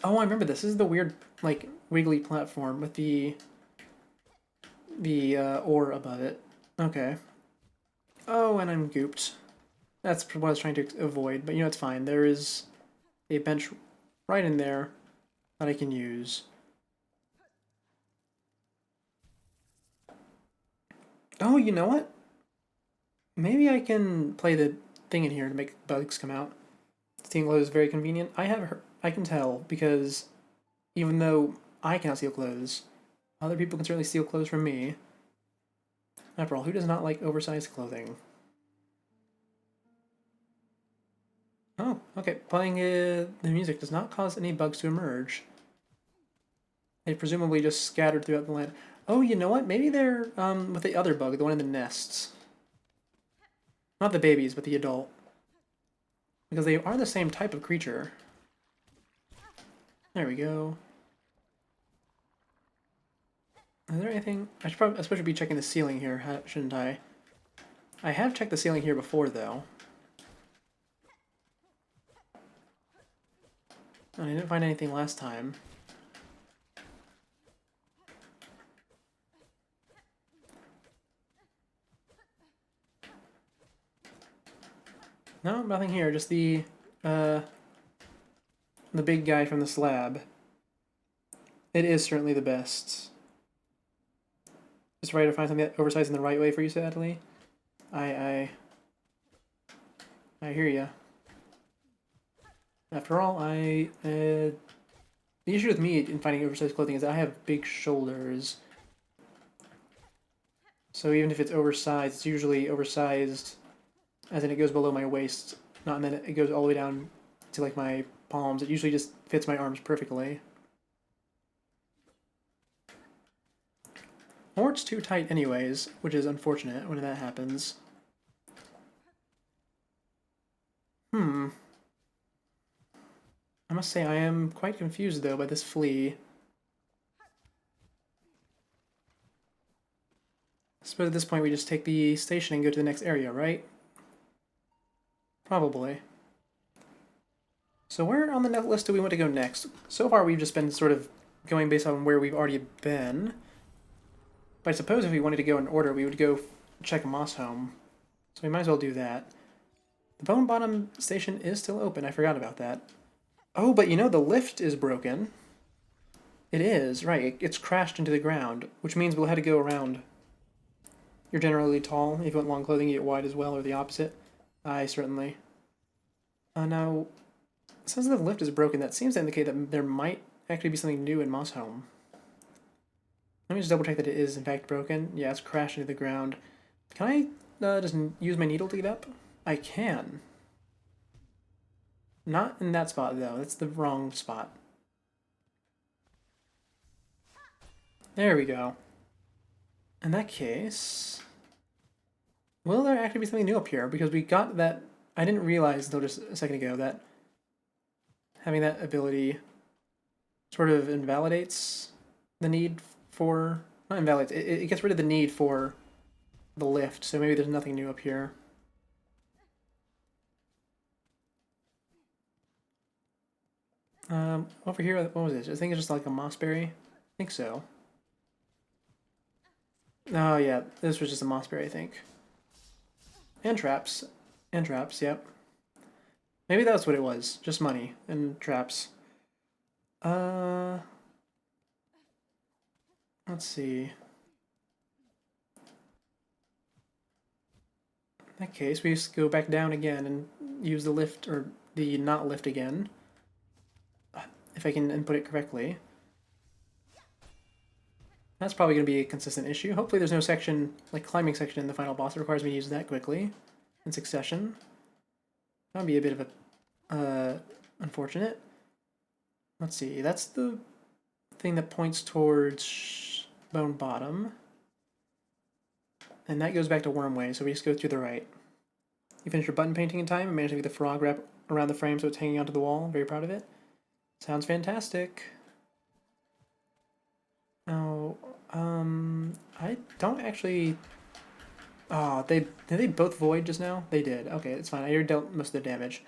Oh, I remember this. This is the weird, like, wiggly platform with the ore above it. Okay. Oh, and I'm gooped. That's what I was trying to avoid, but you know, it's fine. There is a bench right in there that I can use. Oh, you know what? Maybe I can play the thing in here to make bugs come out. Stealing clothes is very convenient. I can tell because even though I cannot steal clothes, other people can certainly steal clothes from me. After all, who does not like oversized clothing? Oh, okay. Playing the music does not cause any bugs to emerge. They presumably just scattered throughout the land. Oh, you know what? Maybe they're with the other bug, the one in the nests. Not the babies, but the adult. Because they are the same type of creature. There we go. Is there anything? I suppose be checking the ceiling here, shouldn't I? I have checked the ceiling here before, though. And I didn't find anything last time. No, nothing here. Just the big guy from the slab. It is certainly the best. Just right to find something that oversized in the right way for you, sadly. I hear ya. After all, the issue with me in finding oversized clothing is that I have big shoulders. So even if it's oversized, it's usually oversized as in it goes below my waist, not in that it goes all the way down to like my palms. It usually just fits my arms perfectly. Or it's too tight anyways, which is unfortunate when that happens. I must say I am quite confused though by this flea. I suppose at this point we just take the station and go to the next area, right? Probably. So where on the list do we want to go next? So far we've just been sort of going based on where we've already been. But I suppose if we wanted to go in order, we would go check Mossholm. So we might as well do that. The Bone Bottom station is still open. I forgot about that. Oh, but you know, the lift is broken. It is, right. It's crashed into the ground, which means we'll have to go around. You're generally tall. If you want long clothing, you get wide as well, or the opposite. I certainly. Now, since the lift is broken, that seems to indicate that there might actually be something new in Mossholm. Let me just double check that it is in fact broken. Yeah, it's crashed into the ground. Can I just use my needle to get up? I can. Not in that spot though. That's the wrong spot. There we go. In that case, will there actually be something new up here? Because we got that. I didn't realize until just a second ago that having that ability sort of invalidates the need for Not invalidates. It gets rid of the need for the lift, so maybe there's nothing new up here. Over here, what was this? I think it's just like a mossberry. I think so. Oh yeah, this was just a mossberry, I think. And traps. And traps, yep. Maybe that's what it was. Just money and traps. Uh, let's see. In that case, we just go back down again and use the lift, or the not lift again. If I can input it correctly. That's probably going to be a consistent issue. Hopefully there's no section, like climbing section in the final boss that requires me to use that quickly in succession. That would be a bit of a unfortunate. Let's see, that's the thing that points towards Bone Bottom. And that goes back to Wormway, so we just go to the right. You finish your button painting in time and managed to get the frog wrap around the frame so it's hanging onto the wall. Very proud of it. Sounds fantastic. Oh, I don't actually... Oh, did they both void just now? They did. Okay, it's fine. I already dealt most of the damage.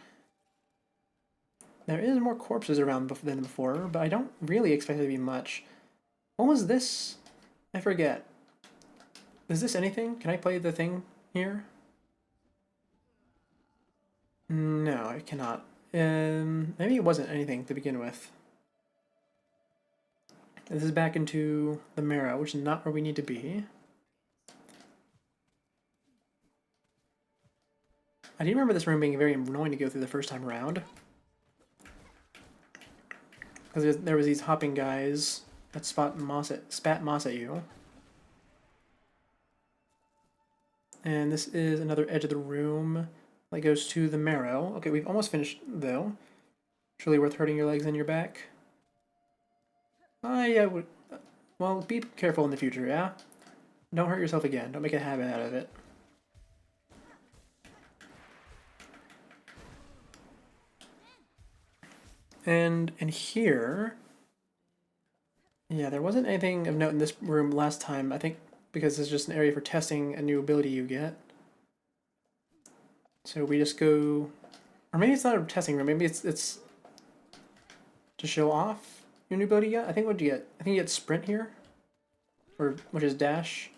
There is more corpses around than before, but I don't really expect it to be much. What was this? I forget. Is this anything? Can I play the thing here? No, I cannot. Maybe it wasn't anything to begin with. This is back into the Marrow, which is not where we need to be. I do remember this room being very annoying to go through the first time around. Because there was these hopping guys that spat moss at you. And this is another edge of the room that goes to the Marrow. Okay, we've almost finished, though. Truly worth hurting your legs and your back. I would... Well, be careful in the future, yeah? Don't hurt yourself again. Don't make a habit out of it. And in here... Yeah, there wasn't anything of note in this room last time. I think because it's just an area for testing a new ability you get. So we just go... Or maybe it's not a testing room. Maybe it's to show off your new ability yet? I think what you get? I think you get sprint here, or which is dash.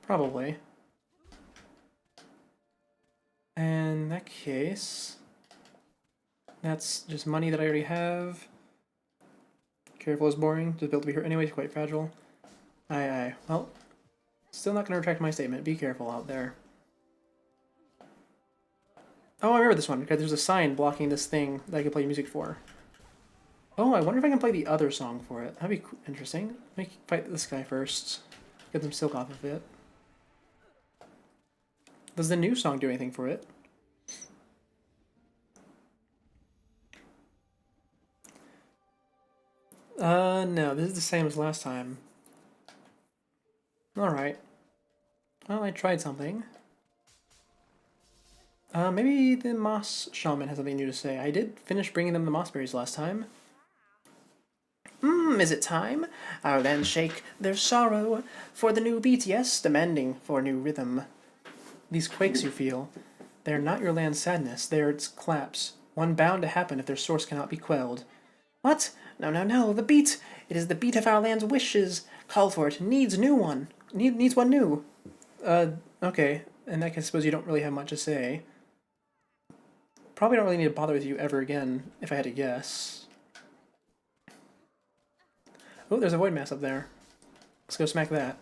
Probably. In that case, that's just money that I already have. Careful is boring. Just built to be hurt anyway. Quite fragile. Aye. Well, still not going to retract my statement. Be careful out there. Oh, I remember this one because there's a sign blocking this thing that I can play music for. Oh, I wonder if I can play the other song for it. That'd be interesting. Let me fight this guy first. Get some silk off of it. Does the new song do anything for it? No, this is the same as last time. Alright. Well, I tried something. Maybe the Moss Shaman has something new to say. I did finish bringing them the moss berries last time. Is it time? Our lands shake their sorrow for the new beat, yes, demanding for new rhythm. These quakes you feel, they are not your land's sadness, they are its collapse, one bound to happen if their source cannot be quelled. What? No, the beat! It is the beat of our land's wishes. Call for it, needs new one. Needs one new. Okay. In that case, I suppose you don't really have much to say. Probably don't really need to bother with you ever again, if I had to guess. Oh, there's a void mass up there. Let's go smack that.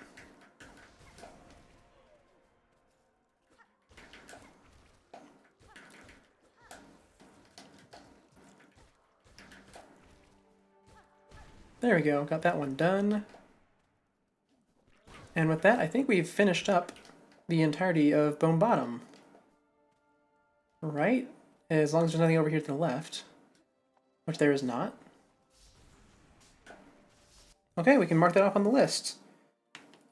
There we go, got that one done. And with that, I think we've finished up the entirety of Bone Bottom. Right? As long as there's nothing over here to the left. Which there is not. Okay, we can mark that off on the list.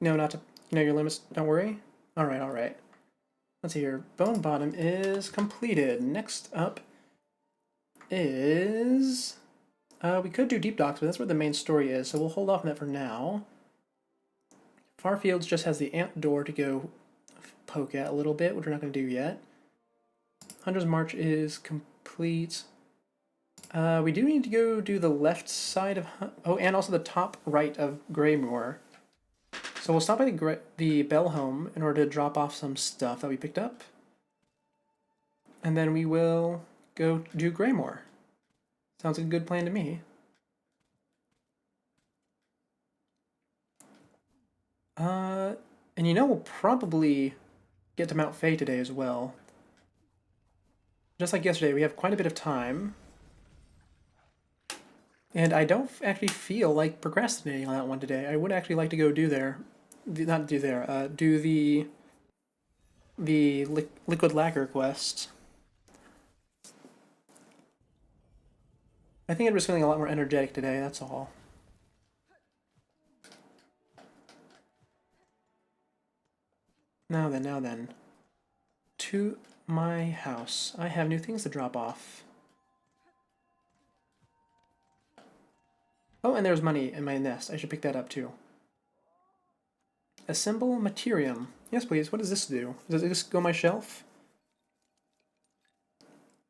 No, not to... You know your limits, don't worry. Alright. Let's see here. Bone Bottom is completed. Next up is... we could do Deep Docks, but that's where the main story is, so we'll hold off on that for now. Farfields just has the Ant Door to go poke at a little bit, which we're not going to do yet. Hunter's March is complete. We do need to go do the left side of... Oh, and also the top right of Greymoor. So we'll stop by the Bell Home in order to drop off some stuff that we picked up. And then we will go do Greymoor. Sounds like a good plan to me. And you know we'll probably get to Mount Fae today as well. Just like yesterday, we have quite a bit of time. And I don't actually feel like procrastinating on that one today. I would actually like to go do the Liquid Lacquer quest. I think I'm just feeling a lot more energetic today, that's all. Now then. To my house. I have new things to drop off. Oh, and there's money in my nest. I should pick that up too. Assemble Materium. Yes, please. What does this do? Does this go on my shelf?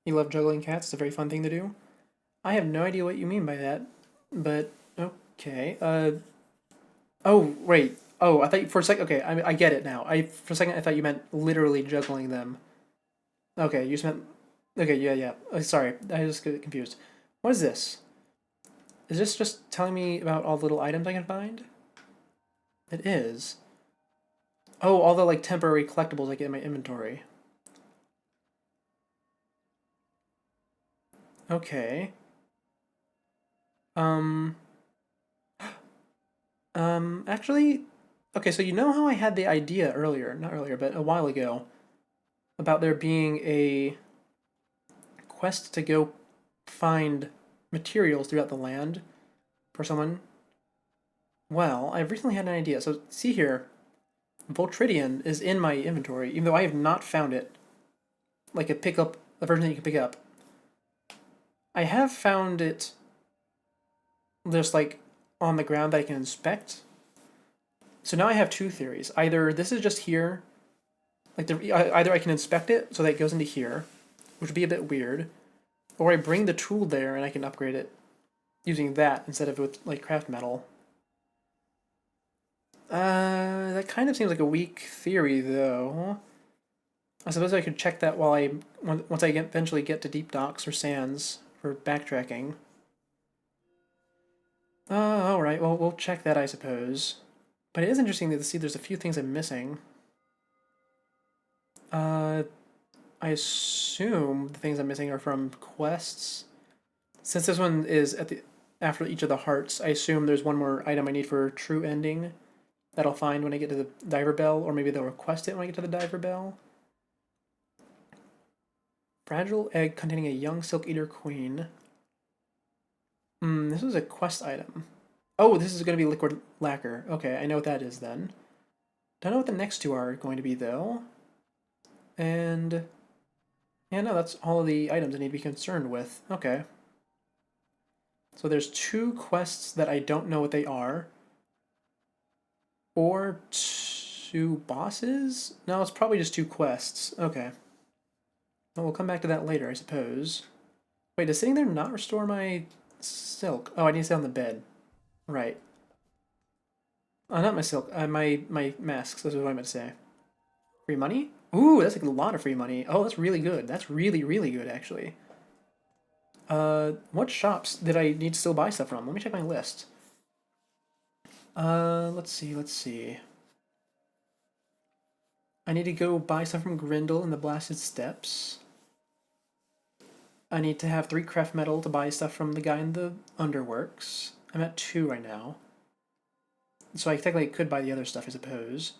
You love juggling cats. It's a very fun thing to do. I have no idea what you mean by that, but okay. Oh, wait. Oh, I thought for a second. Okay, I get it now. For a second I thought you meant literally juggling them. Okay, you just meant. Okay, yeah. Oh, sorry, I just get confused. What is this? Is this just telling me about all the little items I can find? It is. Oh, all the like temporary collectibles I get in my inventory. Okay. Actually, okay, so you know how I had the idea earlier, not earlier, but a while ago, about there being a quest to go find materials throughout the land for someone? Well, I've recently had an idea. So see here, Voltridian is in my inventory, even though I have not found it. Like a version that you can pick up. I have found it just like on the ground that I can inspect. So now I have two theories. Either this is just here, like either I can inspect it so that it goes into here, which would be a bit weird, or I bring the tool there and I can upgrade it using that instead of with like craft metal. That kind of seems like a weak theory though. I suppose I could check that once I eventually get to deep docks or sands for backtracking. Alright, well, we'll check that, I suppose. But it is interesting to see there's a few things I'm missing. I assume the things I'm missing are from quests. Since this one is after each of the hearts, I assume there's one more item I need for true ending that I'll find when I get to the Diver Bell, or maybe they'll request it when I get to the Diver Bell. Fragile egg containing a young Silk Eater queen. This is a quest item. Oh, this is going to be Liquid Lacquer. Okay, I know what that is then. Don't know what the next two are going to be though. And yeah, no, that's all of the items I need to be concerned with. Okay. So there's two quests that I don't know what they are. Or two bosses? No, it's probably just two quests. Okay. Well, we'll come back to that later, I suppose. Wait, does sitting there not restore my silk? Oh, I need to sit on the bed. Right. Not my silk. My masks. That's what I meant to say. Free money? Ooh, that's like a lot of free money. Oh, that's really good. That's really, really good, actually. What shops did I need to still buy stuff from? Let me check my list. Let's see. I need to go buy stuff from Grindel in the Blasted Steppes. I need to have 3 craft metal to buy stuff from the guy in the Underworks. I'm at 2 right now. So I technically could buy the other stuff, I suppose.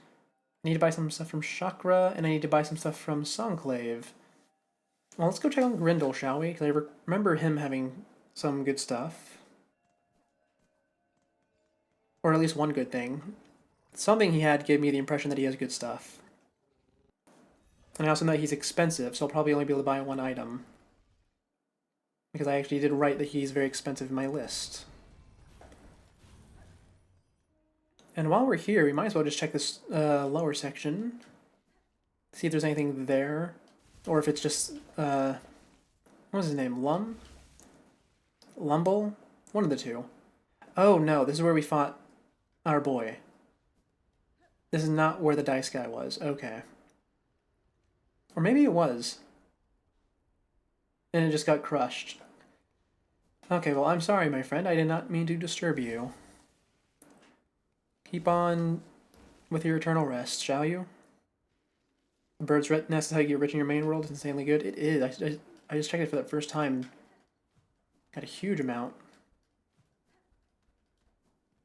I need to buy some stuff from Chakra, and I need to buy some stuff from Songclave. Well, let's go check on Grindel, shall we? Because I remember him having some good stuff. Or at least one good thing. Something he had gave me the impression that he has good stuff. And I also know he's expensive, so I'll probably only be able to buy one item. Because I actually did write that he's very expensive in my list. And while we're here, we might as well just check this lower section. See if there's anything there. Or if it's just, what was his name? Lumble? One of the two. Oh no, this is where we fought our boy. This is not where the dice guy was. Okay. Or maybe it was. And it just got crushed. Okay, well, I'm sorry, my friend. I did not mean to disturb you. Keep on with your eternal rest, shall you? The bird's nest is how you get rich in your main world. It's insanely good. It is. I just checked it for the first time. Got a huge amount.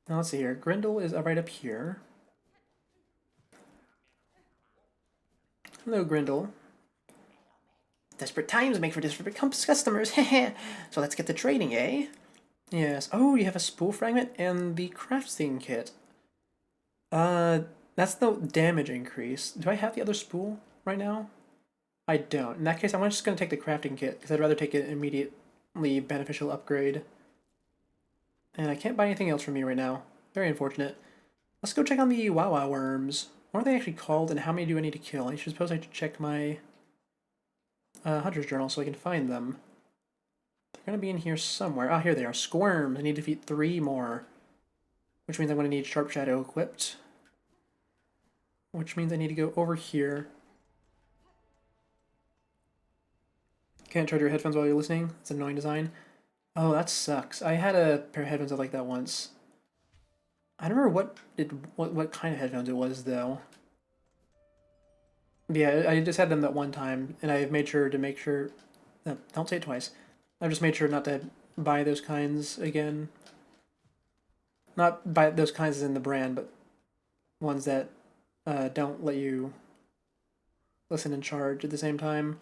Now let's see here. Grendel is right up here. Hello, Grendel. Desperate times make for desperate customers. So let's get to trading, eh? Yes. Oh, you have a spool fragment and the crafting kit. That's the damage increase. Do I have the other spool right now? I don't. In that case, I'm just going to take the crafting kit, because I'd rather take an immediately beneficial upgrade. And I can't buy anything else from you right now. Very unfortunate. Let's go check on the Wawa worms. What are they actually called, and how many do I need to kill? I suppose I should check my Hunter's Journal so I can find them. They're going to be in here somewhere. Ah, here they are. Squirms. I need to defeat 3 more. Which means I'm going to need Sharp Shadow equipped. Which means I need to go over here. Can't charge your headphones while you're listening. It's an annoying design. Oh, that sucks. I had a pair of headphones like that once. I don't remember what kind of headphones it was though. But yeah, I just had them that one time, and I've made sure to no, don't say it twice. I've just made sure not to buy those kinds again. Not buy those kinds as in the brand, but ones that don't let you listen and charge at the same time.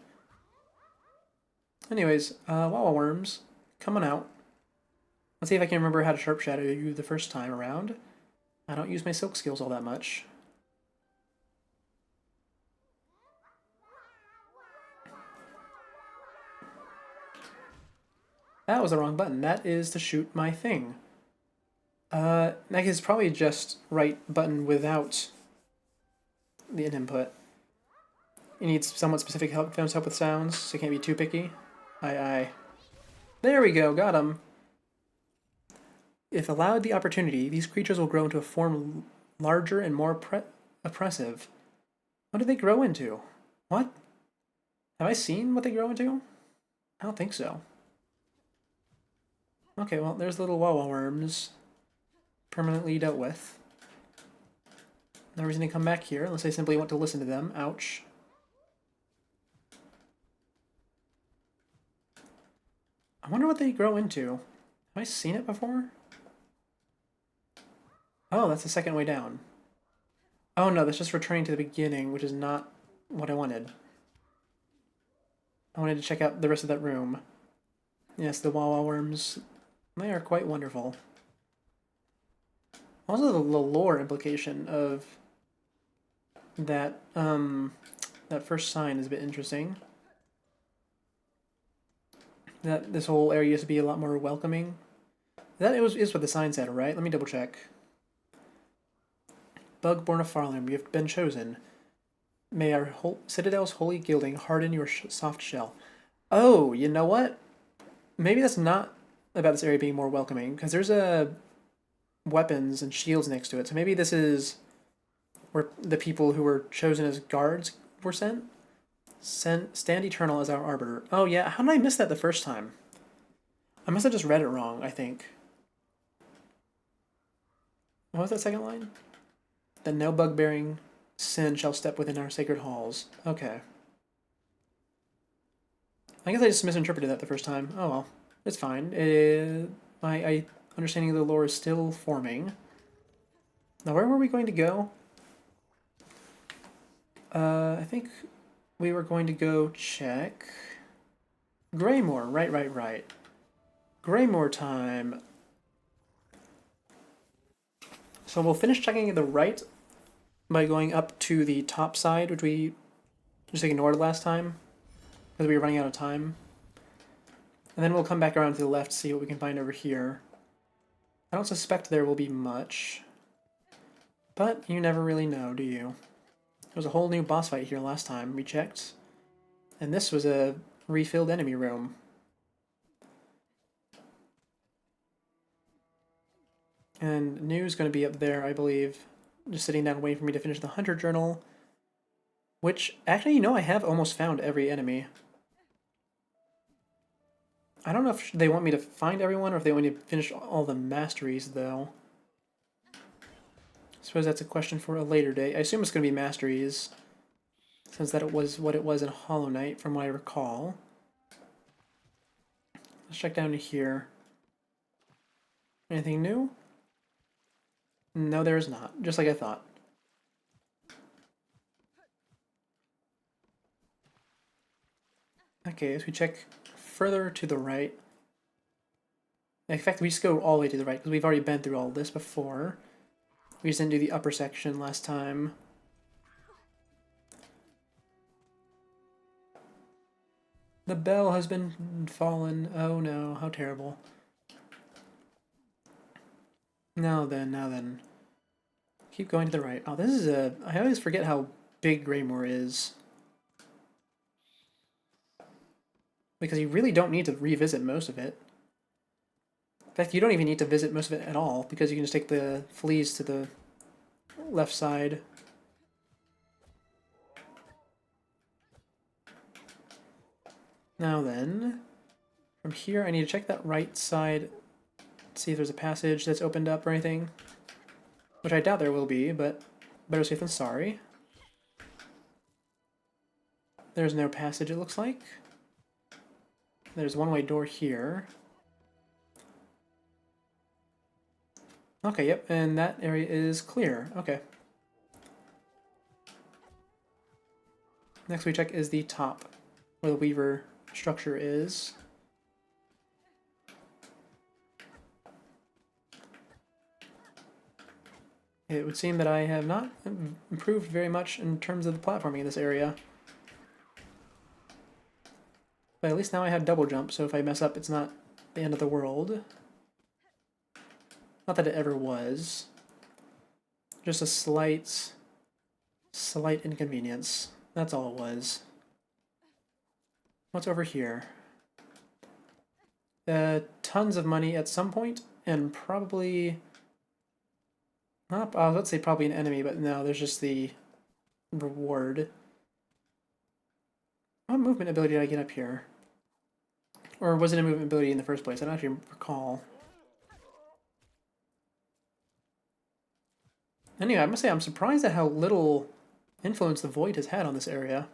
Anyways, Wawa worms, come on out. Let's see if I can remember how to Sharp Shadow you the first time around. I don't use my silk skills all that much. That was the wrong button. That is to shoot my thing. That is probably just right button without the input. It needs somewhat specific headphones help with sounds, so it can't be too picky. Aye. There we go, got him. If allowed the opportunity, these creatures will grow into a form larger and more oppressive. What do they grow into? What? Have I seen what they grow into? I don't think so. Okay, well, there's little Wawa worms. Permanently dealt with. No reason to come back here unless I simply want to listen to them. Ouch. I wonder what they grow into. Have I seen it before? Oh, that's the second way down. Oh no, that's just returning to the beginning, which is not what I wanted. I wanted to check out the rest of that room. Yes, the Wawa worms. They are quite wonderful. Also, the lore implication of that that first sign is a bit interesting. That this whole area used to be a lot more welcoming. That is what the sign said, right? Let me double check. Bug born of Farlam, you have been chosen. May our citadel's holy gilding harden your soft shell. Oh, you know what? Maybe that's not about this area being more welcoming, because there's weapons and shields next to it. So maybe this is where the people who were chosen as guards were sent? Stand eternal as our arbiter. Oh yeah, how did I miss that the first time? I must have just read it wrong, I think. What was that second line? That no bug-bearing sin shall step within our sacred halls. Okay. I guess I just misinterpreted that the first time. Oh well, it's fine. My understanding of the lore is still forming. Now, where were we going to go? I think we were going to go check Greymoor. Right. Greymoor time. So we'll finish checking the right by going up to the top side, which we just ignored last time because we were running out of time. And then we'll come back around to the left to see what we can find over here. I don't suspect there will be much. But you never really know, do you? There was a whole new boss fight here last time we checked. And this was a refilled enemy room. And New's going to be up there, I believe, just sitting down waiting for me to finish the Hunter Journal. Which, actually, you know, I have almost found every enemy. I don't know if they want me to find everyone or if they want me to finish all the masteries, though. I suppose that's a question for a later day. I assume it's going to be masteries, since that it was what it was in Hollow Knight, from what I recall. Let's check down to here. Anything new? No, there is not. Just like I thought. Okay, as we check further to the right. In fact, we just go all the way to the right, because we've already been through all this before. We just didn't do the upper section last time. The bell has been fallen. Oh no, how terrible. Now then. Keep going to the right. Oh, this is a... I always forget how big Greymoor is. Because you really don't need to revisit most of it. In fact, you don't even need to visit most of it at all, because you can just take the fleas to the left side. Now then, from here I need to check that right side, see if there's a passage that's opened up or anything. Which I doubt there will be, but better safe than sorry. There's no passage, it looks like. There's a one-way door here. Okay, yep, and that area is clear. Okay. Next we check is the top, where the Weaver structure is. It would seem that I have not improved very much in terms of the platforming in this area. But at least now I have double jump, so if I mess up, it's not the end of the world. Not that it ever was. Just a slight inconvenience. That's all it was. What's over here? Tons of money at some point, and probably... I was about to say probably an enemy, but no, there's just the reward. What movement ability did I get up here? Or was it a movement ability in the first place? I don't actually recall. Anyway, I must say I'm surprised at how little influence the Void has had on this area.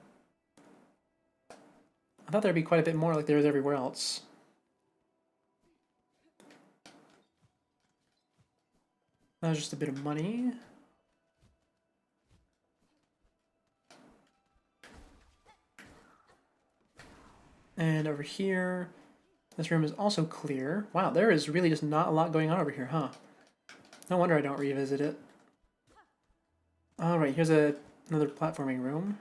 I thought there'd be quite a bit more like there is everywhere else. That was just a bit of money. And over here, this room is also clear. Wow, there is really just not a lot going on over here, huh? No wonder I don't revisit it. Alright, here's another platforming room.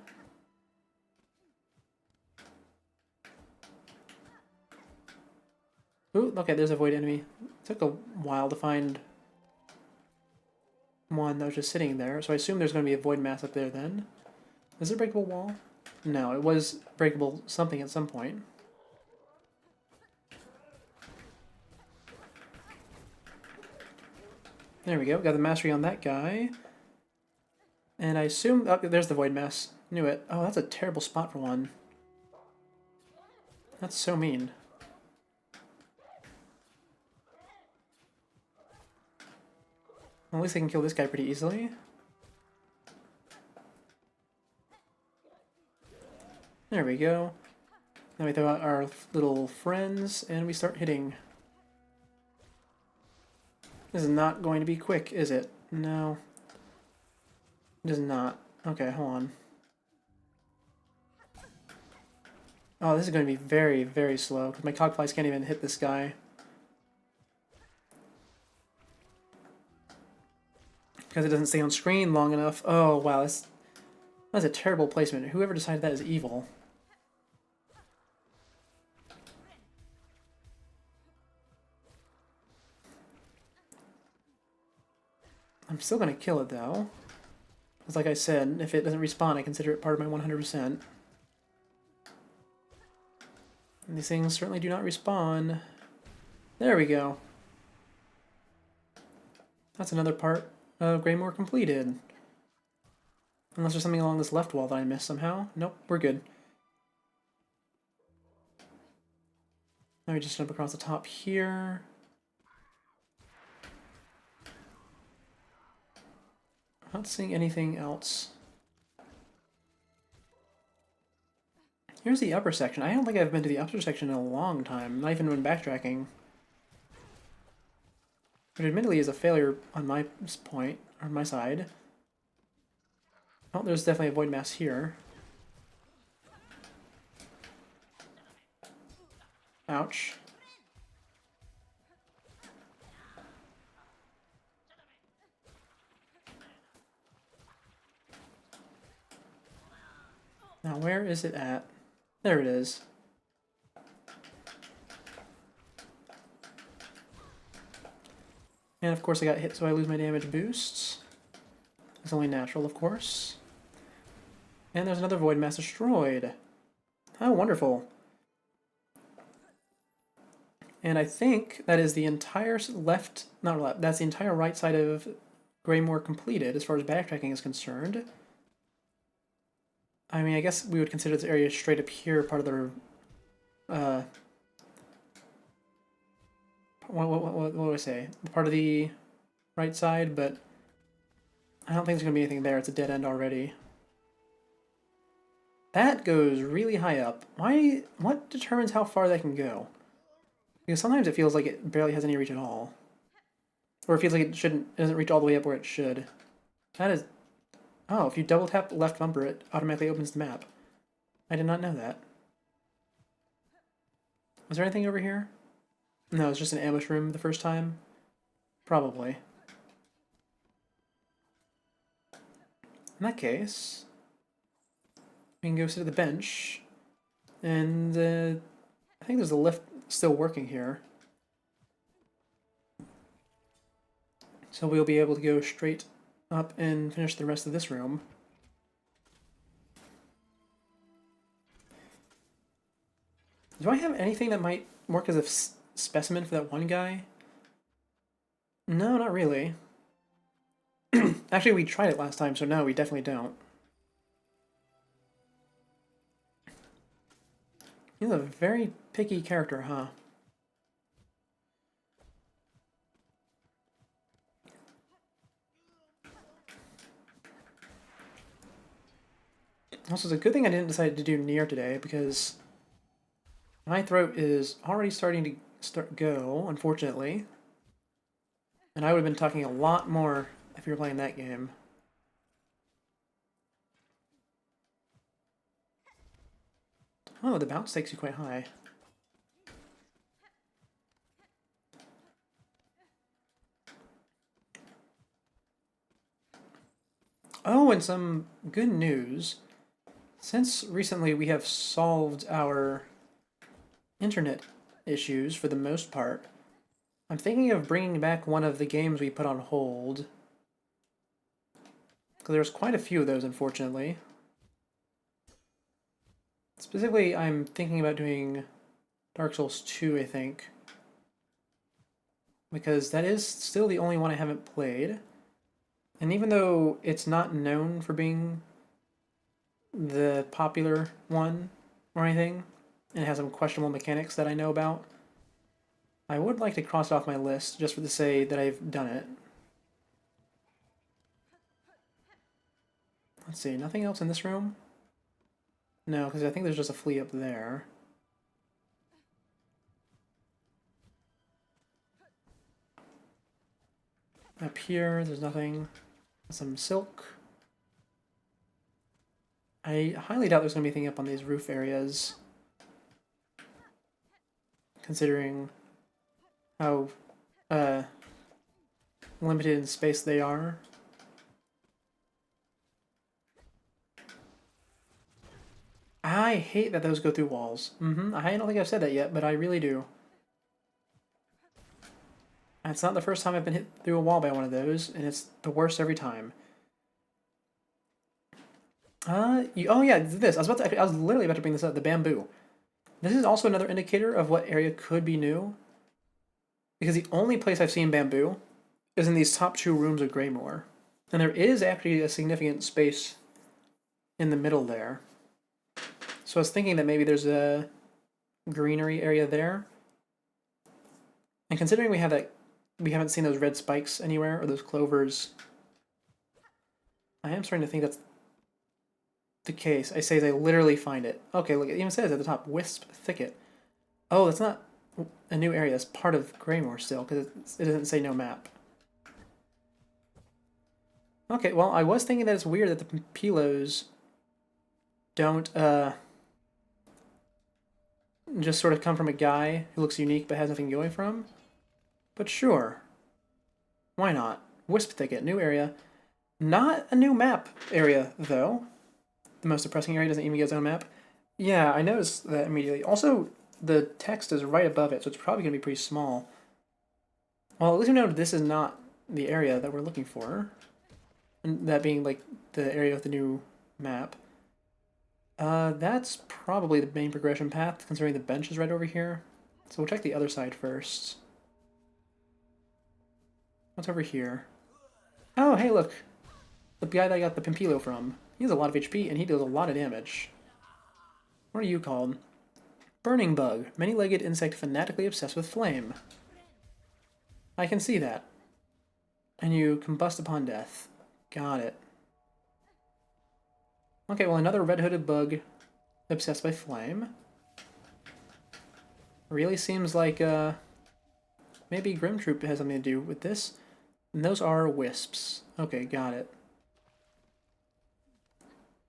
Ooh, okay, there's a void enemy. It took a while to find one that was just sitting there, so I assume there's going to be a void mass up there then. Is it a breakable wall? No, it was breakable something at some point. There we go, got the mastery on that guy. And I assume... Oh, there's the void mass. Knew it. Oh, that's a terrible spot for one. That's so mean. Well, at least I can kill this guy pretty easily. There we go. Then we throw out our little friends, and we start hitting. This is not going to be quick, is it? No. It is not. Okay, hold on. Oh, this is going to be very, very slow, because my cogflies can't even hit this guy. Because it doesn't stay on screen long enough. Oh, wow, that's a terrible placement. Whoever decided that is evil. I'm I'm still going to kill it, though. Because like I said, if it doesn't respawn, I consider it part of my 100%. And these things certainly do not respawn. There we go. That's another part of Greymoor completed. Unless there's something along this left wall that I missed somehow. Nope, we're good. Now we just jump across the top here. Not seeing anything else. Here's the upper section. I don't think I've been to the upper section in a long time, not even when backtracking. Which admittedly is a failure on my point, or my side. Oh, there's definitely a void mass here. Ouch. Now where is it at? There it is. And of course I got hit so I lose my damage boosts. It's only natural, of course. And there's another void mass destroyed. How wonderful. And I think that is the entire left, not left, that's the entire right side of Greymoor completed as far as backtracking is concerned. I mean, I guess we would consider this area straight up here part of the, what do I say? Part of the right side, but I don't think there's going to be anything there. It's a dead end already. That goes really high up. Why? What determines how far that can go? Because sometimes it feels like it barely has any reach at all. Or it feels like it doesn't reach all the way up where it should. That is... Oh, if you double tap left bumper, it automatically opens the map. I did not know that. Was there anything over here? No, it's just an ambush room the first time. Probably. In that case, we can go sit at the bench. And I think there's a lift still working here. So we'll be able to go straight up and finish the rest of this room. Do I have anything that might work as a specimen for that one guy? No, not really. Actually, we tried it last time, so no, we definitely don't. He's a very picky character, huh? Also, it's a good thing I didn't decide to do Nier today, because my throat is already starting to go, unfortunately. And I would have been talking a lot more if you were playing that game. Oh, the bounce takes you quite high. Oh, and some good news. Since recently we have solved our internet issues for the most part, I'm thinking of bringing back one of the games we put on hold. Because there's quite a few of those, unfortunately. Specifically, I'm thinking about doing Dark Souls 2, I think. Because that is still the only one I haven't played. And even though it's not known for being the popular one or anything, and it has some questionable mechanics that I know about, I would like to cross it off my list just for the say that I've done it. Let's see, nothing else in this room? No, because I think there's just a flea up there. Up here, there's nothing. Some silk. I highly doubt there's going to be anything up on these roof areas, considering how limited in space they are. I hate that those go through walls. I don't think I've said that yet, but I really do. It's not the first time I've been hit through a wall by one of those, and it's the worst every time. Oh yeah, this. I was literally about to bring this up. The bamboo. This is also another indicator of what area could be new. Because the only place I've seen bamboo is in these top two rooms of Greymoor. And there is actually a significant space in the middle there. So I was thinking that maybe there's a greenery area there. And considering we haven't seen those red spikes anywhere, or those clovers, I am starting to think that's the case. I say as I literally find it. Okay, look, it even says at the top, Wisp Thicket. Oh, that's not a new area. That's part of Greymoor still, because it doesn't say no map. Okay, well, I was thinking that it's weird that the Pilos don't, just sort of come from a guy who looks unique but has nothing going for him. But sure. Why not? Wisp Thicket, new area. Not a new map area, though. The most depressing area doesn't even get its own map. Yeah, I noticed that immediately. Also, the text is right above it, so it's probably going to be pretty small. Well, at least we know this is not the area that we're looking for. And that being, like, the area with the new map. That's probably the main progression path, considering the bench is right over here. So we'll check the other side first. What's over here? Oh, hey, look. The guy that I got the Pimpilo from. He has a lot of HP, and he deals a lot of damage. What are you called? Burning Bug. Many-legged insect fanatically obsessed with flame. I can see that. And you combust upon death. Got it. Okay, well, another red-hooded bug obsessed by flame. Really seems like, maybe Grimtroop has something to do with this. And those are wisps. Okay, got it.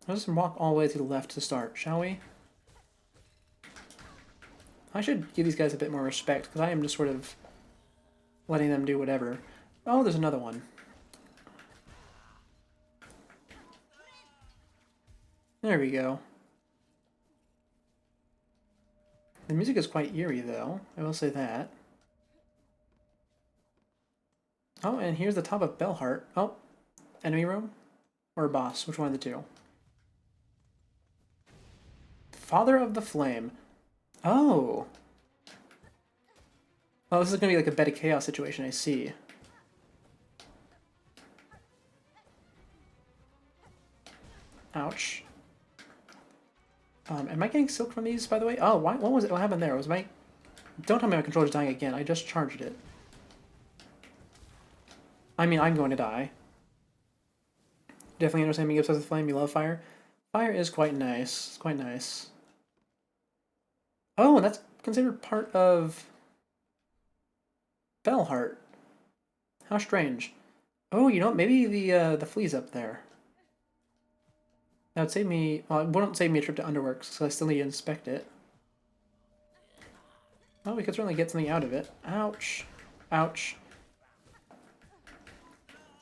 Let's just walk all the way to the left to start, shall we? I should give these guys a bit more respect, because I am just sort of letting them do whatever. Oh, there's another one. There we go. The music is quite eerie, though. I will say that. Oh, and here's the top of Bellheart. Oh, enemy room? Or boss? Which one of the two? Father of the Flame. Oh. Oh, this is going to be like a Bed of Chaos situation, I see. Ouch. Am I getting silk from these, by the way? Oh, what was it? What happened there? Was my... Don't tell me my controller's dying again. I just charged it. I mean, I'm going to die. Definitely understand being obsessed with flame. You love fire. Fire is quite nice. It's quite nice. Oh, and that's considered part of Bellheart. How strange. Oh, you know what? Maybe the flea's up there. That would save me... Well, it wouldn't save me a trip to Underworks, so I still need to inspect it. Well, we could certainly get something out of it. Ouch. Ouch.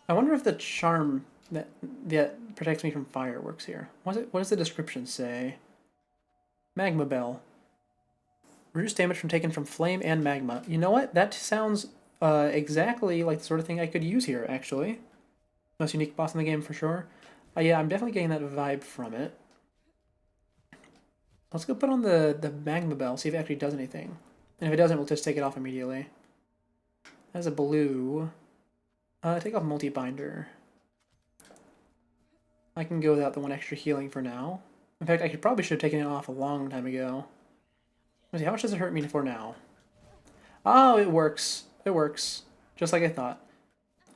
I wonder if the charm that protects me from fire works here. What does the description say? Magma Bell. Reduce damage taken from flame and magma. You know what? That sounds exactly like the sort of thing I could use here, actually. Most unique boss in the game, for sure. Yeah, I'm definitely getting that vibe from it. Let's go put on the Magma Bell, see if it actually does anything. And if it doesn't, we'll just take it off immediately. That's a blue. Take off Multi-Binder. I can go without the one extra healing for now. In fact, I probably should have taken it off a long time ago. Let's see, how much does it hurt me for now? Oh, it works. It works. Just like I thought.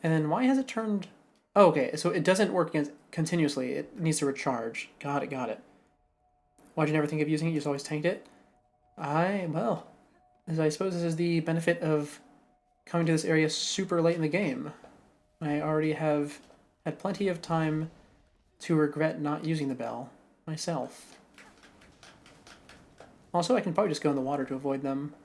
And then why has it turned... Oh, okay, so it doesn't work continuously. It needs to recharge. Got it, got it. Why'd you never think of using it? You just always tanked it? Well, I suppose this is the benefit of coming to this area super late in the game. I already have had plenty of time to regret not using the bell myself. Also, I can probably just go in the water to avoid them.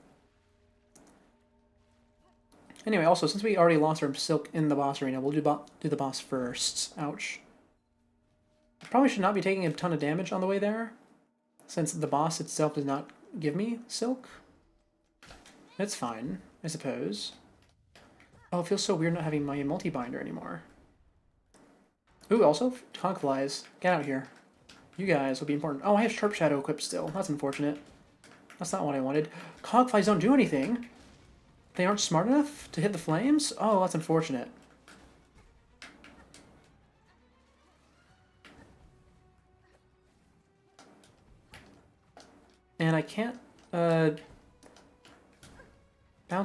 Anyway, also, since we already lost our silk in the boss arena, we'll do the boss first. Ouch. I probably should not be taking a ton of damage on the way there, since the boss itself does not give me silk. It's fine, I suppose. Oh, it feels so weird not having my multi-binder anymore. Ooh, also, Conchflies. Get out here. You guys will be important. Oh, I have Sharp Shadow equipped still. That's unfortunate. That's not what I wanted. Conchflies don't do anything. They aren't smart enough to hit the flames? Oh, that's unfortunate. And I can't bounce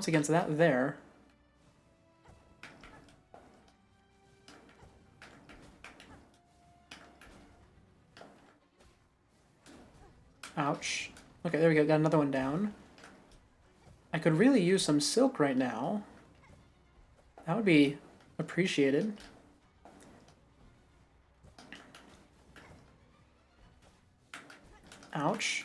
against that there. Ouch. Okay, there we go. Got another one down. I could really use some silk right now. That would be appreciated. Ouch.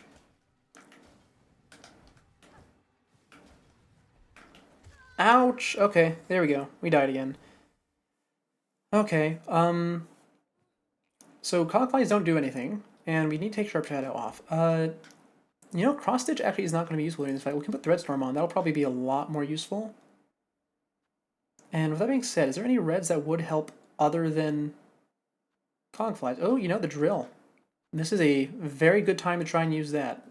Ouch! Okay, there we go. We died again. Okay, so Conchflies don't do anything, and we need to take Sharp Shadow off. You know, Cross Stitch actually is not going to be useful during this fight. We can put Threadstorm on. That'll probably be a lot more useful. And with that being said, is there any reds that would help other than Conchflies? Oh, you know, the Drill. This is a very good time to try and use that.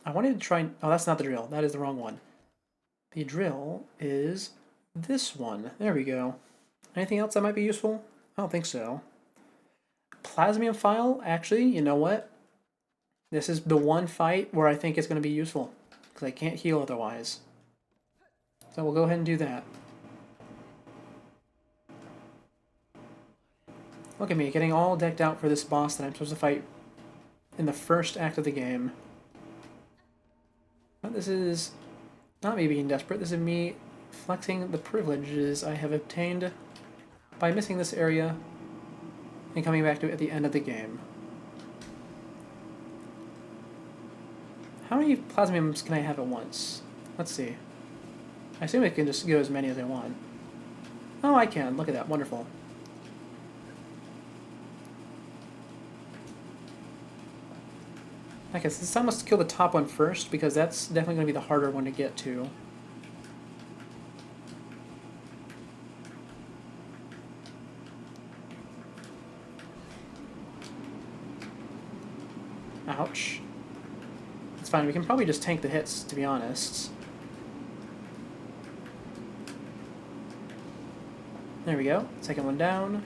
I wanted to try and... Oh, that's not the Drill. That is the wrong one. The Drill is this one. There we go. Anything else that might be useful? I don't think so. Plasmium File, actually, you know what? This is the one fight where I think it's going to be useful, because I can't heal otherwise. So we'll go ahead and do that. Look at me, getting all decked out for this boss that I'm supposed to fight in the first act of the game. But this is not me being desperate, this is me flexing the privileges I have obtained by missing this area and coming back to it at the end of the game. How many plasmiums can I have at once? Let's see. I assume I can just go as many as I want. Oh, I can. Look at that. Wonderful. I guess this time let's kill the top one first, because that's definitely going to be the harder one to get to. Ouch. It's fine, we can probably just tank the hits, to be honest. There we go. Second one down.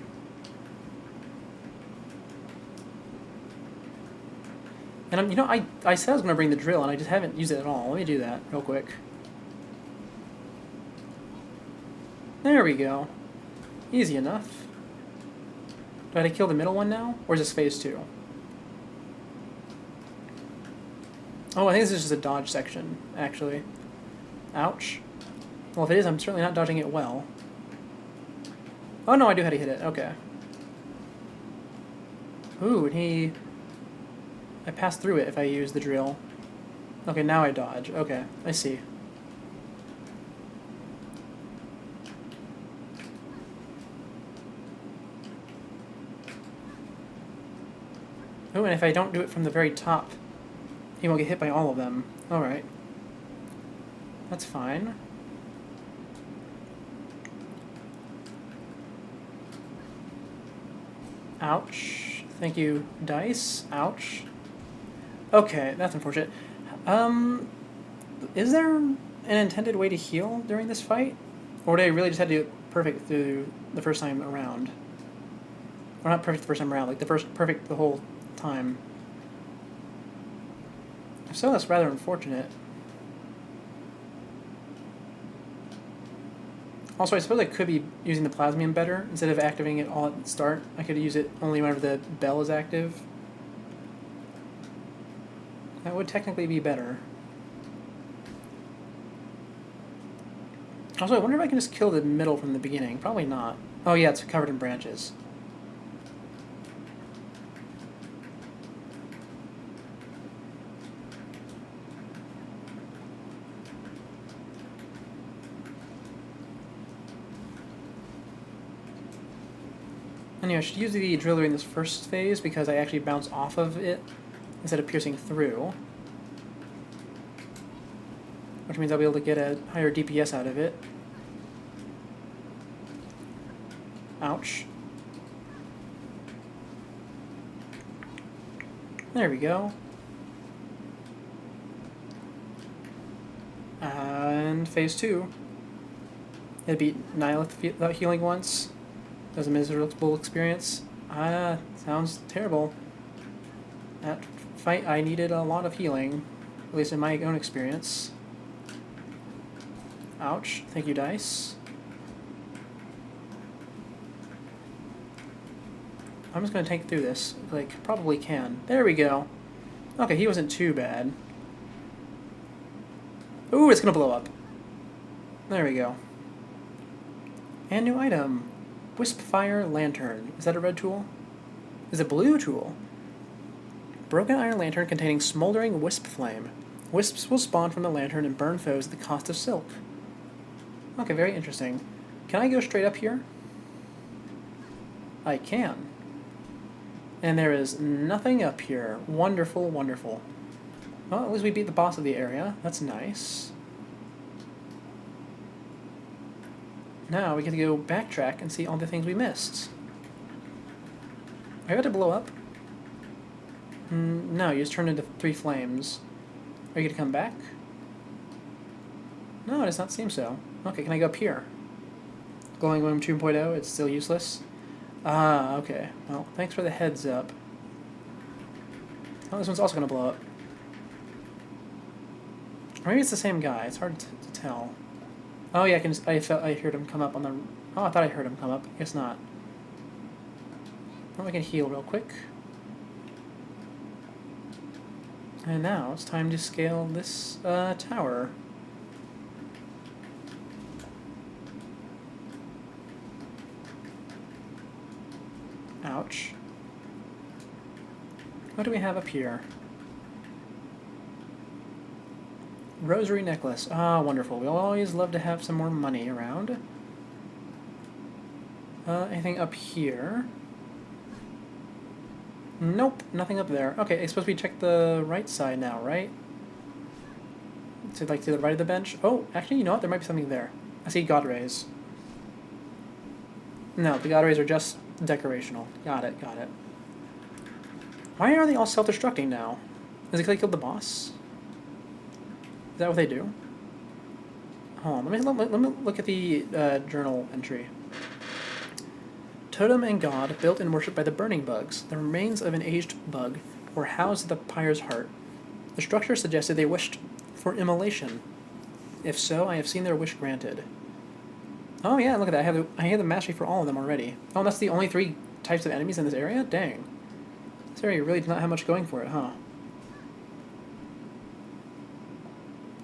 And you know, I said I was going to bring the Drill, and I just haven't used it at all. Let me do that real quick. There we go. Easy enough. Do I have to kill the middle one now? Or is this phase 2? Oh, I think this is just a dodge section, actually. Ouch. Well, if it is, I'm certainly not dodging it well. Oh no, I do have to hit it. Okay. Ooh, and I pass through it if I use the Drill. Okay, now I dodge. Okay, I see. Oh, and if I don't do it from the very top, he won't get hit by all of them. Alright. That's fine. Ouch. Thank you, dice. Ouch. Okay, that's unfortunate. Is there an intended way to heal during this fight? Or did I really just have to do it perfect through the first time around? Or not perfect the first time around, like the first perfect the whole time. If so, that's rather unfortunate. Also, I suppose I could be using the Plasmium better. Instead of activating it all at the start, I could use it only whenever the bell is active. That would technically be better. Also, I wonder if I can just kill the middle from the beginning. Probably not. Oh yeah, it's covered in branches. Anyway, I should use the Drill during this first phase because I actually bounce off of it instead of piercing through. Which means I'll be able to get a higher DPS out of it. Ouch. There we go. And phase 2. It beat Nihilith without healing once. That was a miserable experience. Sounds terrible. That fight, I needed a lot of healing, at least in my own experience. Ouch. Thank you, dice. I'm just gonna tank through this, like, probably can. There we go. Okay, he wasn't too bad. Ooh, it's gonna blow up. There we go. And new item. Wispfire Lantern. Is that a red tool? Is it a blue tool? Broken iron lantern containing smoldering wisp flame. Wisps will spawn from the lantern and burn foes at the cost of silk. Okay, very interesting. Can I go straight up here? I can. And there is nothing up here. Wonderful, wonderful. Well, at least we beat the boss of the area. That's nice. Now we get to go backtrack and see all the things we missed. Are you about to blow up? No, you just turned into 3 flames. Are you going to come back? No, it does not seem so. Okay, can I go up here? Glowing Worm 2.0, it's still useless? Ah, okay. Well, thanks for the heads up. Oh, this one's also going to blow up. Or maybe it's the same guy. It's hard to tell. Oh yeah, I heard him come up on the... Oh, I thought I heard him come up. Guess not. Well, we can heal real quick. And now it's time to scale this tower. Ouch. What do we have up here? Rosary necklace. Ah, wonderful. We'll always love to have some more money around. Anything up here? Nope, nothing up there. Okay, it's supposed to be check the right side now, right? So, like, to the right of the bench? Oh, actually, you know what? There might be something there. I see God Rays. No, the God Rays are just decorational. Got it, got it. Why are they all self-destructing now? Is it because they killed the boss? Is that what they do? Hold on, let me look at the journal entry. Totem and god, built and worshipped by the burning bugs. The remains of an aged bug were housed at the pyre's heart. The structure suggested they wished for immolation. If so, I have seen their wish granted. Oh yeah, look at that. I have the mastery for all of them already. Oh, and that's the only 3 types of enemies in this area? Dang. This area really does not have much going for it, huh?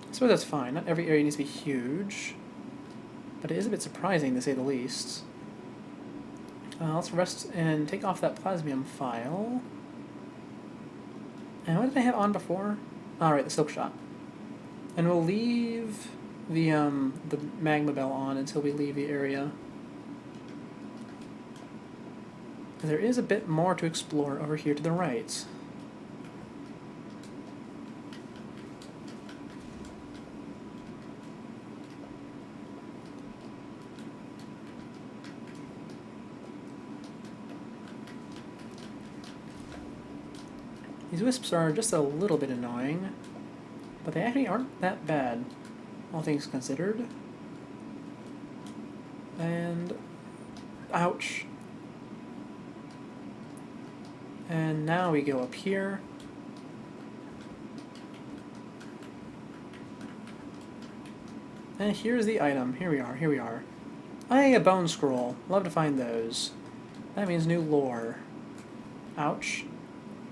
I suppose that's fine. Not every area needs to be huge. But it is a bit surprising, to say the least. Let's rest and take off that plasmium file. And what did I have on before? Alright, the silk shot. And we'll leave the magma bell on until we leave the area. There is a bit more to explore over here to the right. These wisps are just a little bit annoying, but they actually aren't that bad, all things considered. And... ouch. And now we go up here. And here's the item. Here we are, here we are. Hey, a bone scroll. Love to find those. That means new lore. Ouch.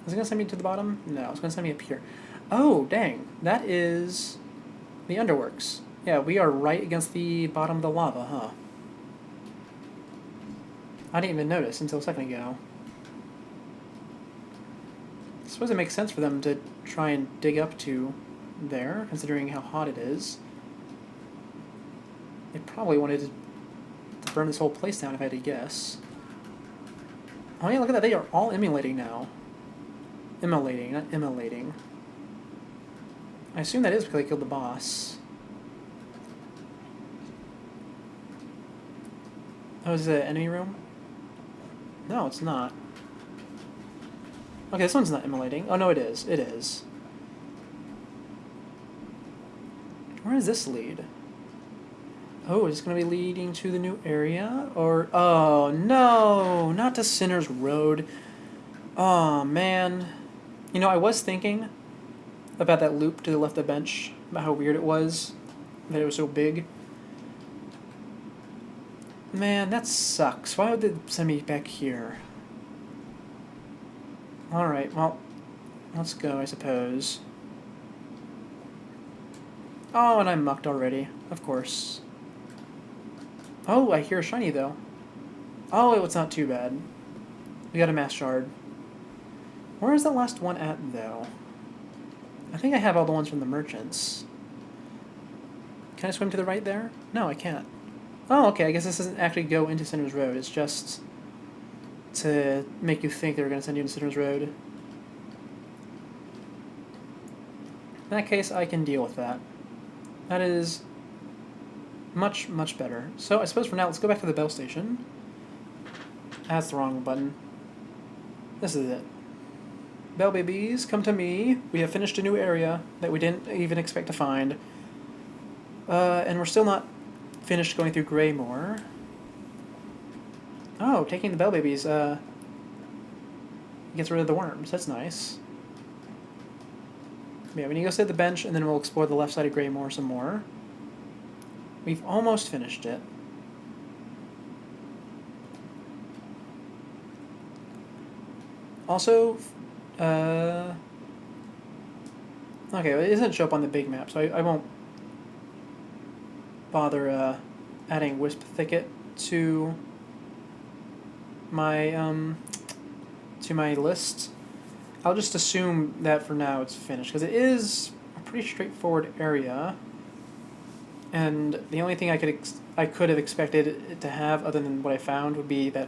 Is it going to send me to the bottom? No, it's going to send me up here. Oh, dang. That is the Underworks. Yeah, we are right against the bottom of the lava, huh? I didn't even notice until a second ago. I suppose it makes sense for them to try and dig up to there, considering how hot it is. They probably wanted to burn this whole place down if I had to guess. Oh yeah, look at that. They are all emulating now. Immolating, not immolating. I assume that is because they killed the boss. Oh, is it the enemy room? No, it's not. Okay, this one's not immolating. Oh, no, it is. It is. Where does this lead? Oh, is this going to be leading to the new area? Or, oh, no, not to Sinner's Road. Oh, man. You know, I was thinking about that loop to the left of the bench, about how weird it was, that it was so big. Man, that sucks. Why would they send me back here? Alright, well, let's go, I suppose. Oh, and I'm mucked already. Of course. Oh, I hear a shiny, though. Oh, it's not too bad. We got a mass shard. Where is the last one at, though? I think I have all the ones from the merchants. Can I swim to the right there? No, I can't. Oh, okay, I guess this doesn't actually go into Sinner's Road. It's just to make you think they were going to send you into Sinner's Road. In that case, I can deal with that. That is much, much better. So I suppose for now, let's go back to the bell station. That's the wrong button. This is it. Bell babies, come to me. We have finished a new area that we didn't even expect to find. And we're still not finished going through Greymoor. Oh, taking the bell babies, gets rid of the worms. That's nice. Yeah, we need to go sit at the bench, and then we'll explore the left side of Greymoor some more. We've almost finished it. Also, okay, well, it doesn't show up on the big map, so I won't bother adding Wisp Thicket to my list. I'll just assume that for now it's finished, because it is a pretty straightforward area, and the only thing I could have expected it to have, other than what I found, would be that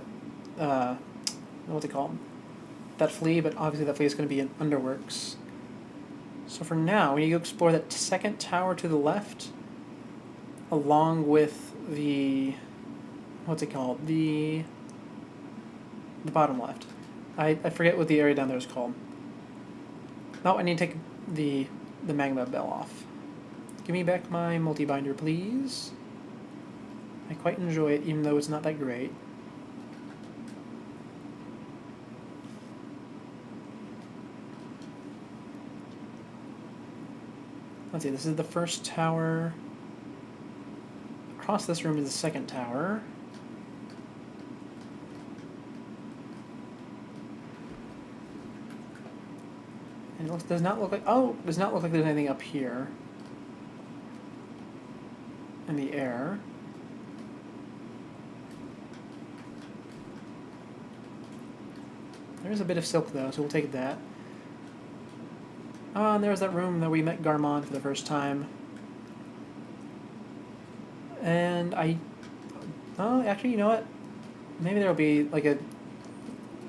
what's it called? That flea, but obviously that flea is going to be in Underworks. So for now, we need to explore that second tower to the left, along with the, what's it called? The bottom left. I forget what the area down there is called. Oh, I need to take the magma bell off. Give me back my multi-binder, please. I quite enjoy it, even though it's not that great. Let's see, this is the first tower. Across this room is the second tower. And it does not look like, oh, does not look like there's anything up here in the air. There's a bit of silk though, so we'll take that. Oh, and there's that room that we met Garmon for the first time. And oh, actually, you know what? Maybe there'll be like a,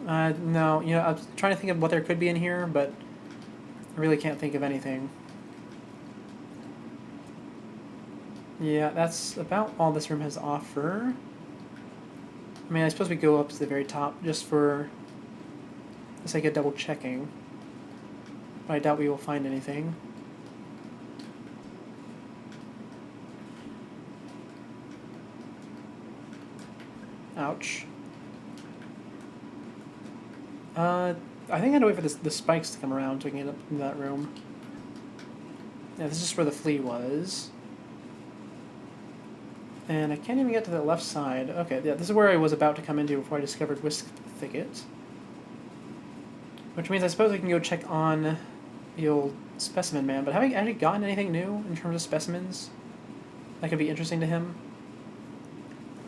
no, you know, I was trying to think of what there could be in here, but I really can't think of anything. Yeah, that's about all this room has to offer. I mean, I suppose we go up to the very top just for the sake of double checking. But I doubt we will find anything. Ouch. I think I had to wait for the spikes to come around so we can get up into that room. Yeah, this is where the flea was. And I can't even get to the left side. Okay, yeah, this is where I was about to come into before I discovered Wisp Thicket. Which means I suppose I can go check on the old Specimen Man, but have I actually gotten anything new in terms of specimens that could be interesting to him?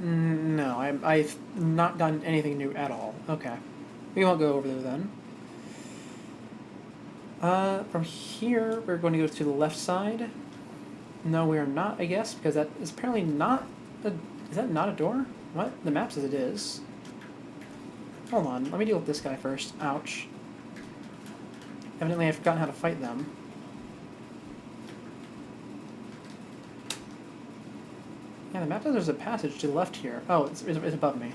No, I've not gotten anything new at all. Okay. We won't go over there then. From here, we're going to go to the left side. No, we are not, I guess, because that is apparently not a... Is that not a door? What? The map says it is. Hold on, let me deal with this guy first. Ouch. Evidently I've forgotten how to fight them. Yeah, the map says there's a passage to the left here. Oh, it's above me.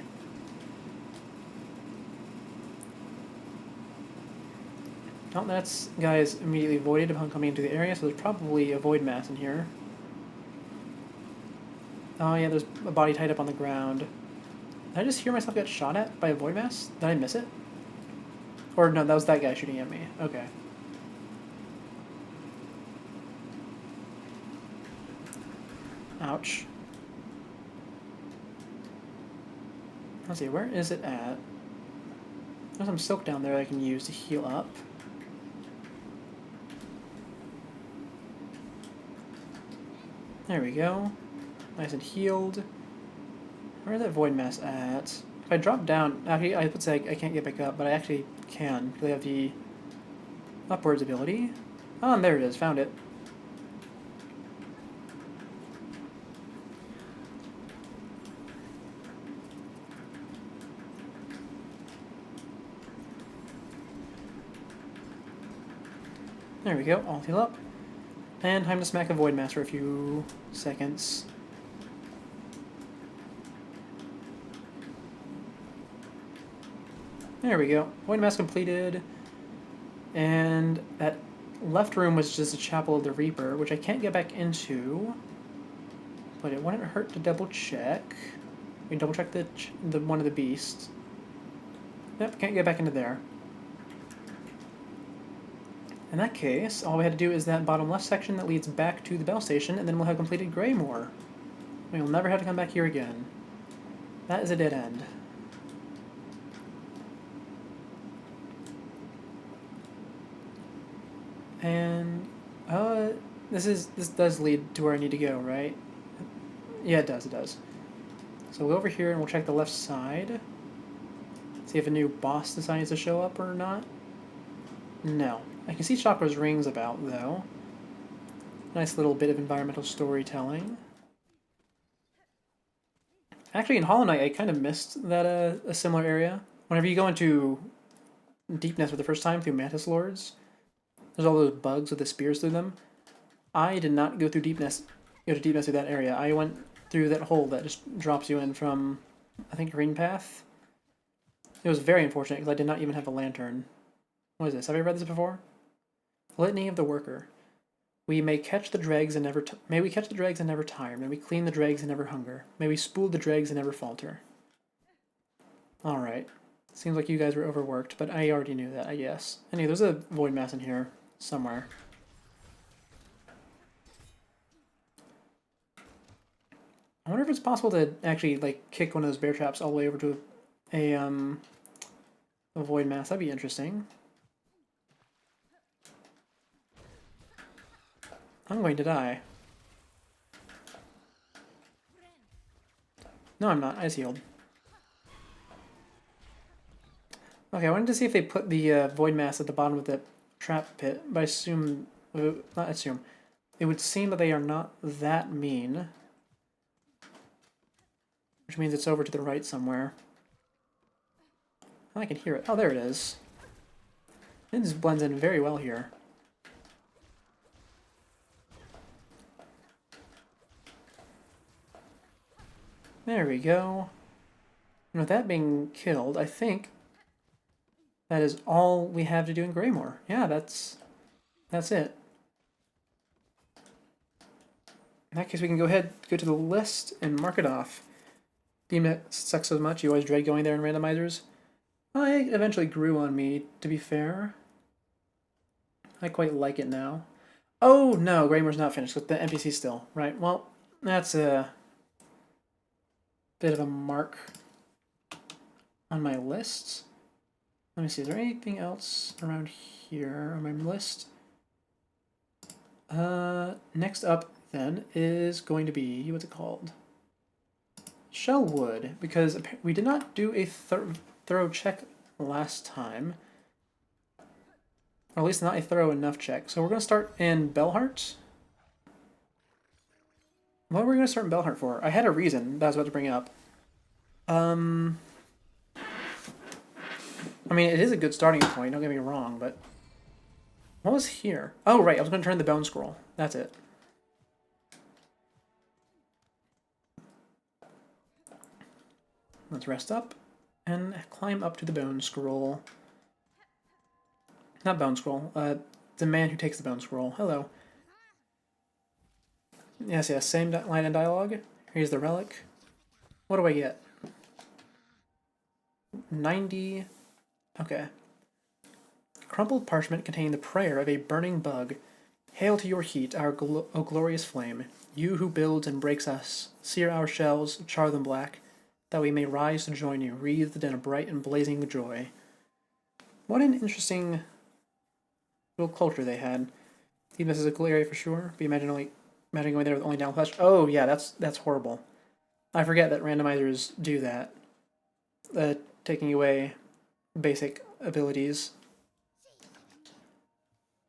Oh, that's guys immediately voided upon coming into the area, so there's probably a void mass in here. Oh yeah, there's a body tied up on the ground. Did I just hear myself get shot at by a void mass? Did I miss it? Or no, that was that guy shooting at me. Okay. Ouch. Let's see, where is it at? There's some silk down there I can use to heal up. There we go. Nice and healed. Where's that void mass at? If I drop down, actually I would say I can't get back up, but I actually can, because I have the upwards ability. Oh, and there it is, found it. There we go, I'll heal up. And time to smack a void mass for a few seconds. There we go. Void mass completed. And that left room was just a Chapel of the Reaper, which I can't get back into. But it wouldn't hurt to double check. We double check the one of the beasts. Yep, can't get back into there. In that case, all we had to do is that bottom left section that leads back to the bell station, and then we'll have completed Greymoor. We will never have to come back here again. That is a dead end. And this does lead to where I need to go, right? Yeah, it does. So we'll go over here and we'll check the left side. See if a new boss decides to show up or not. No. I can see Chakra's rings about, though. Nice little bit of environmental storytelling. Actually, in Hollow Knight, I kind of missed that a similar area. Whenever you go into Deepness for the first time through Mantis Lords, there's all those bugs with the spears through them. I did not go to Deepness through that area. I went through that hole that just drops you in from, I think, Green Path. It was very unfortunate because I did not even have a lantern. What is this? Have I read this before? Litany of the Worker. We may catch the dregs and never may we catch the dregs and never tire. May we clean the dregs and never hunger. May we spool the dregs and never falter. All right. Seems like you guys were overworked, but I already knew that, I guess. Anyway, there's a void mass in here somewhere. I wonder if it's possible to actually like kick one of those bear traps all the way over to a void mass. That'd be interesting. I'm going to die. No, I'm not. I just healed. Okay, I wanted to see if they put the void mass at the bottom of the trap pit, but I assume... not assume. It would seem that they are not that mean. Which means it's over to the right somewhere. Oh, I can hear it. Oh, there it is. It just blends in very well here. There we go. And with that being killed, I think that is all we have to do in Greymoor. Yeah, that's it. In that case, we can go ahead, go to the list, and mark it off. Beam sucks so much, you always dread going there in randomizers. Well, it eventually grew on me, to be fair. I quite like it now. Oh, no, Greymoor's not finished, with the NPC still. Right, well, that's a bit of a mark on my list. Let me see, is there anything else around here on my list? Next up, then, is going to be, what's it called? Shellwood, because we did not do a thorough check last time. Or at least not a thorough enough check. So we're going to start in Bellheart. What were we going to start in Bellheart for? I had a reason that I was about to bring up. I mean, it is a good starting point, don't get me wrong, but... What was here? Oh, right, I was going to turn the Bone Scroll. That's it. Let's rest up and climb up to the Bone Scroll. Not Bone Scroll. The man who takes the Bone Scroll. Hello. Yes, yes, same line of dialogue. Here's the relic. What do I get? 90. Okay. Crumpled parchment containing the prayer of a burning bug. Hail to your heat, our O glorious flame. You who builds and breaks us, sear our shells, char them black, that we may rise to join you, wreathed in a bright and blazing joy. What an interesting little culture they had. Even this is a cool area for sure. But imagine going there with only down flash. Oh yeah, that's horrible. I forget that randomizers do that. Taking away basic abilities.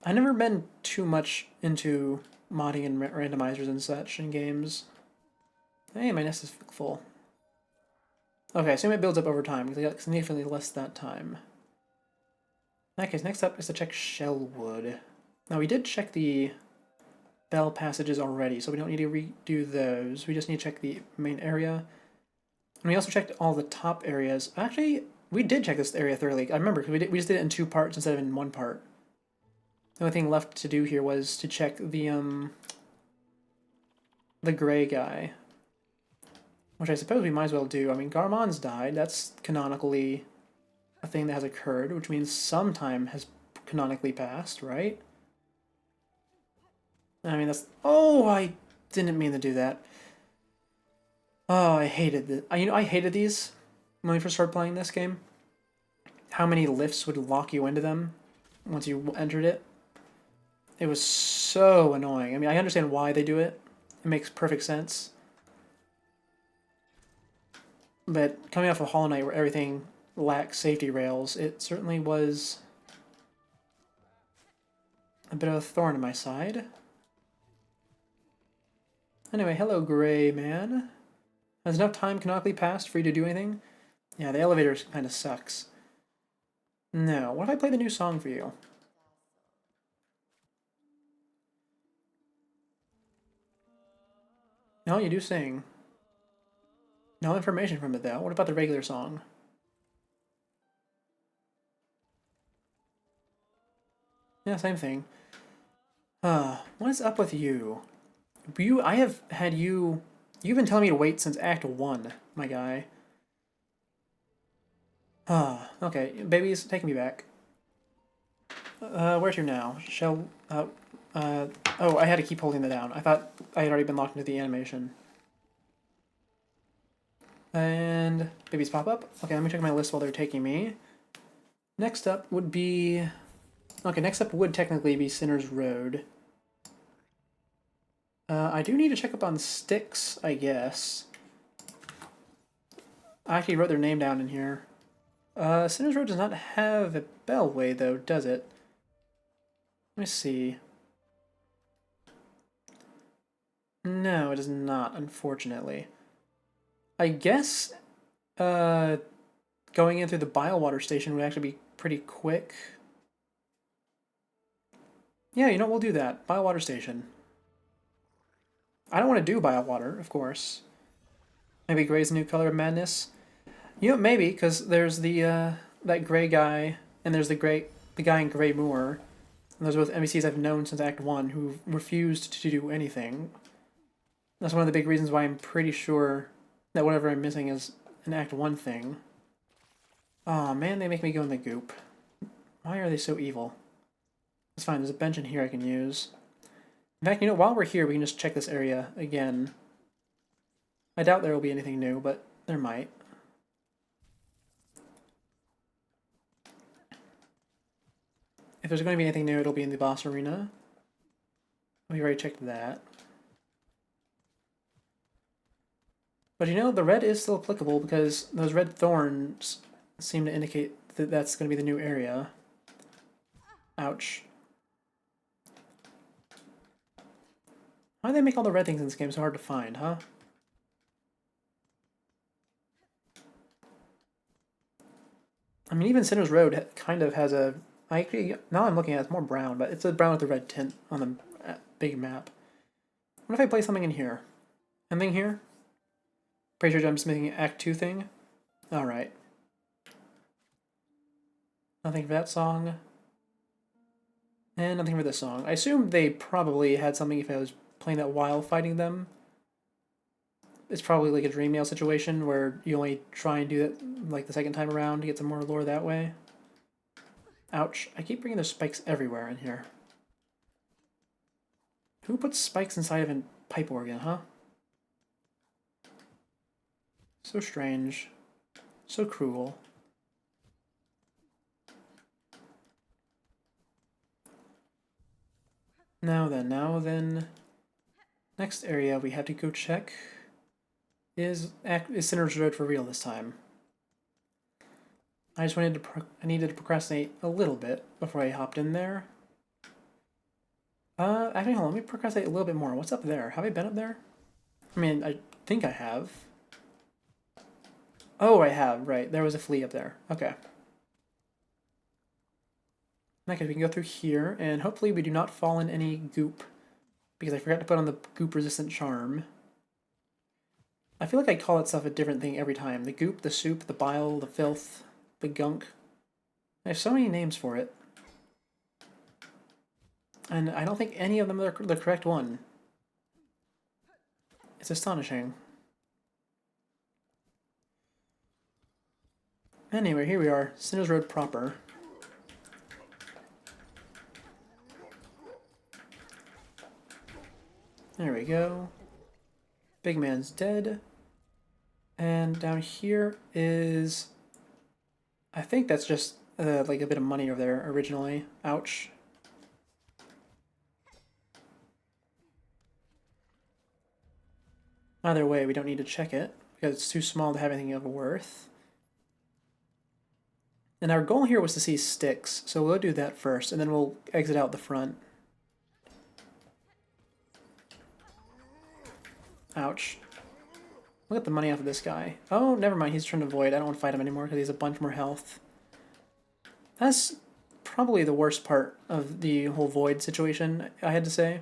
I've never been too much into modding and randomizers and such in games. Hey, my nest is full. Okay, so it builds up over time, because I got significantly less that time. In that case, next up is to check Shellwood. Now, we did check the bell passages already, so we don't need to redo those. We just need to check the main area. And we also checked all the top areas. Actually, we did check this area thoroughly. I remember, because we just did it in 2 parts instead of in 1 part. The only thing left to do here was to check the gray guy. Which I suppose we might as well do. I mean, Garmon's died. That's canonically a thing that has occurred, which means some time has canonically passed, right? I mean, that's... Oh, I didn't mean to do that. Oh, I hated this. I hated these when we first started playing this game. How many lifts would lock you into them once you entered it. It was so annoying. I mean, I understand why they do it. It makes perfect sense. But coming off of Hollow Knight where everything lacks safety rails, it certainly was a bit of a thorn in my side. Anyway, hello, Gray Man. Has enough time canonically passed for you to do anything? Yeah, the elevator kind of sucks. No, what if I play the new song for you? No, you do sing. No information from it, though. What about the regular song? Yeah, same thing. What is up with you? I have had you... You've been telling me to wait since Act 1, my guy. Okay. Baby's taking me back. Where to now? Oh, I had to keep holding that down. I thought I had already been locked into the animation. And babies pop up. Okay, let me check my list while they're taking me. Next up would be... Okay, next up would technically be Sinner's Road. I do need to check up on Styx, I guess. I actually wrote their name down in here. Sinner's Road does not have a bellway, though, does it? Let me see. No, it does not, unfortunately. I guess going in through the Biowater station would actually be pretty quick. Yeah, you know, we'll do that. Biowater station. I don't want to do Biowater, of course. Maybe gray's the new color of madness. You know, maybe, because there's the that gray guy, and there's the guy in Grey Moor. And those are both NPCs I've known since Act 1 who refused to do anything. That's one of the big reasons why I'm pretty sure that whatever I'm missing is an Act 1 thing. Aw, man, they make me go in the goop. Why are they so evil? It's fine, there's a bench in here I can use. In fact, you know, while we're here, we can just check this area again. I doubt there will be anything new, but there might. If there's going to be anything new, it'll be in the boss arena. We already checked that. But you know, the red is still applicable because those red thorns seem to indicate that that's going to be the new area. Ouch. Why do they make all the red things in this game so hard to find, huh? I mean, even Sinner's Road kind of has a... now I'm looking at it, it's more brown, but it's a brown with a red tint on the big map. What if I play something in here? Anything here? Pretty sure I'm just making an Act 2 thing? Alright. Nothing for that song. And nothing for this song. I assume they probably had something if I was playing that while fighting them. It's probably like a dream nail situation where you only try and do it like the second time around to get some more lore that way. Ouch. I keep bringing those spikes everywhere in here. Who puts spikes inside of a pipe organ, huh? So strange. So cruel. Now then. Next area we have to go check is Sinner's Road for real this time. I needed to procrastinate a little bit before I hopped in there. Actually, hold on, let me procrastinate a little bit more. What's up there? Have I been up there? I mean, I think I have. Oh, I have, right. There was a flea up there. Okay. Okay, we can go through here, and hopefully we do not fall in any goop, because I forgot to put on the goop-resistant charm. I feel like I call it stuff a different thing every time. The goop, the soup, the bile, the filth, the gunk. I have so many names for it. And I don't think any of them are the correct one. It's astonishing. Anyway, here we are, Sinner's Road proper. There we go. Big man's dead. And down here is... I think that's just like a bit of money over there originally. Ouch. Either way, we don't need to check it, because it's too small to have anything of worth. And our goal here was to see sticks, so we'll do that first, and then we'll exit out the front. Ouch. Look at the money off of this guy. Oh, never mind, he's turned to void. I don't want to fight him anymore because he has a bunch more health. That's probably the worst part of the whole void situation, I had to say.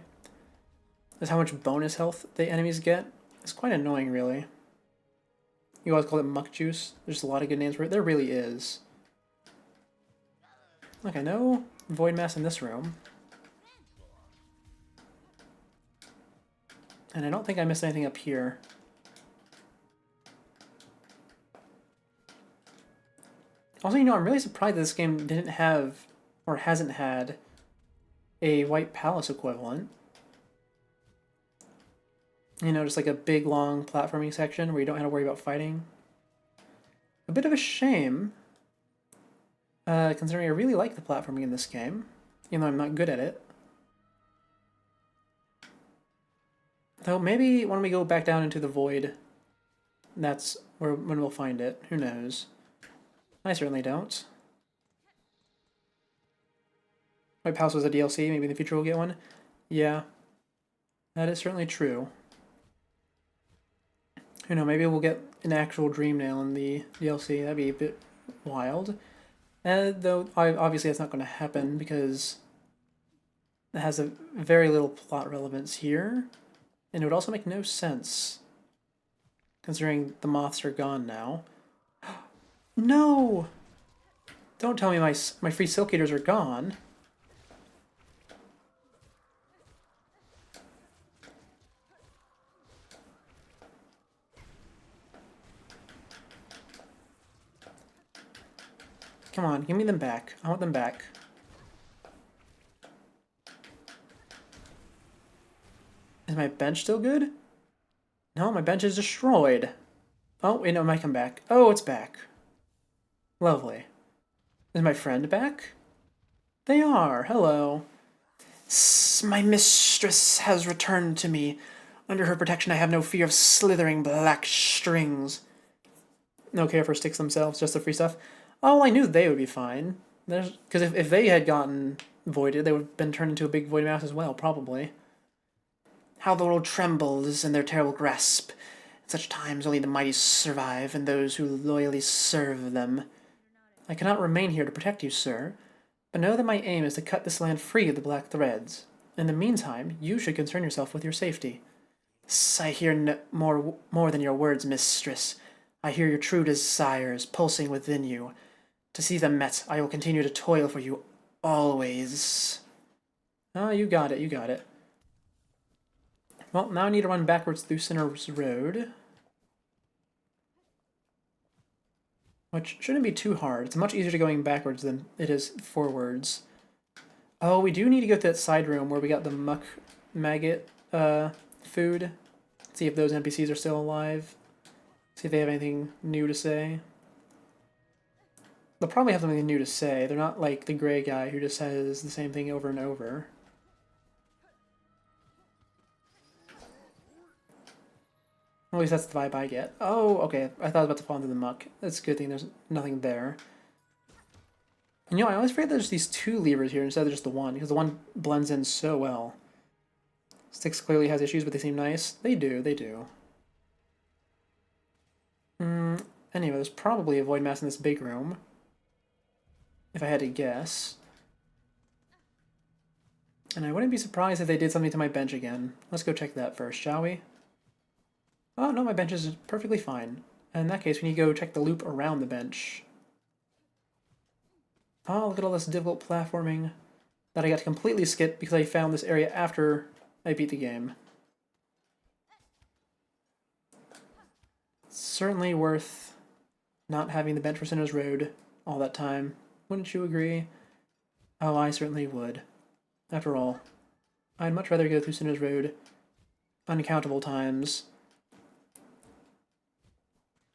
Is how much bonus health the enemies get. It's quite annoying, really. You always call it muck juice. There's a lot of good names for it. There really is. Okay, no void mass in this room. And I don't think I missed anything up here. Also, you know, I'm really surprised that this game didn't have, or hasn't had, a White Palace equivalent. You know, just like a big, long platforming section where you don't have to worry about fighting. A bit of a shame, considering I really like the platforming in this game, even though I'm not good at it. Though maybe when we go back down into the void, that's when we'll find it. Who knows? I certainly don't. White Palace was a DLC, maybe in the future we'll get one. Yeah, that is certainly true. Who knows, maybe we'll get an actual Dream Nail in the DLC. That'd be a bit wild. Though, obviously that's not going to happen because it has a very little plot relevance here. And it would also make no sense, considering the moths are gone now. No! Don't tell me my free Silk Eaters are gone. Come on, give me them back. I want them back. Is my bench still good? No, my bench is destroyed. Oh, wait, no, it might come back. Oh, it's back. Lovely. Is my friend back? They are. Hello. My mistress has returned to me. Under her protection, I have no fear of slithering black strings. No care for sticks themselves, just the free stuff. Oh, I knew they would be fine. Because if they had gotten voided, they would have been turned into a big void mass as well, probably. How the world trembles in their terrible grasp. In such times, only the mighty survive, and those who loyally serve them. I cannot remain here to protect you, sir, but know that my aim is to cut this land free of the black threads. In the meantime, you should concern yourself with your safety. I hear more than your words, mistress. I hear your true desires pulsing within you. To see them met, I will continue to toil for you always. Oh, you got it, you got it. Well, now I need to run backwards through Sinner's Road. Which shouldn't be too hard. It's much easier to going backwards than it is forwards. Oh, we do need to go to that side room where we got the muck maggot food. See if those NPCs are still alive. See if they have anything new to say. They'll probably have something new to say. They're not like the gray guy who just says the same thing over and over. At least that's the vibe I get. Oh, okay. I thought I was about to fall into the muck. That's a good thing there's nothing there. And I always forget there's these two levers here instead of just the one, because the one blends in so well. Styx clearly has issues, but they seem nice. They do, they do. Anyway, there's probably a void mass in this big room. If I had to guess. And I wouldn't be surprised if they did something to my bench again. Let's go check that first, shall we? Oh, no, my bench is perfectly fine. And in that case, we need to go check the loop around the bench. Oh, look at all this difficult platforming that I got to completely skip because I found this area after I beat the game. Certainly worth not having the bench for Sinner's Road all that time. Wouldn't you agree? Oh, I certainly would. After all, I'd much rather go through Sinner's Road uncountable times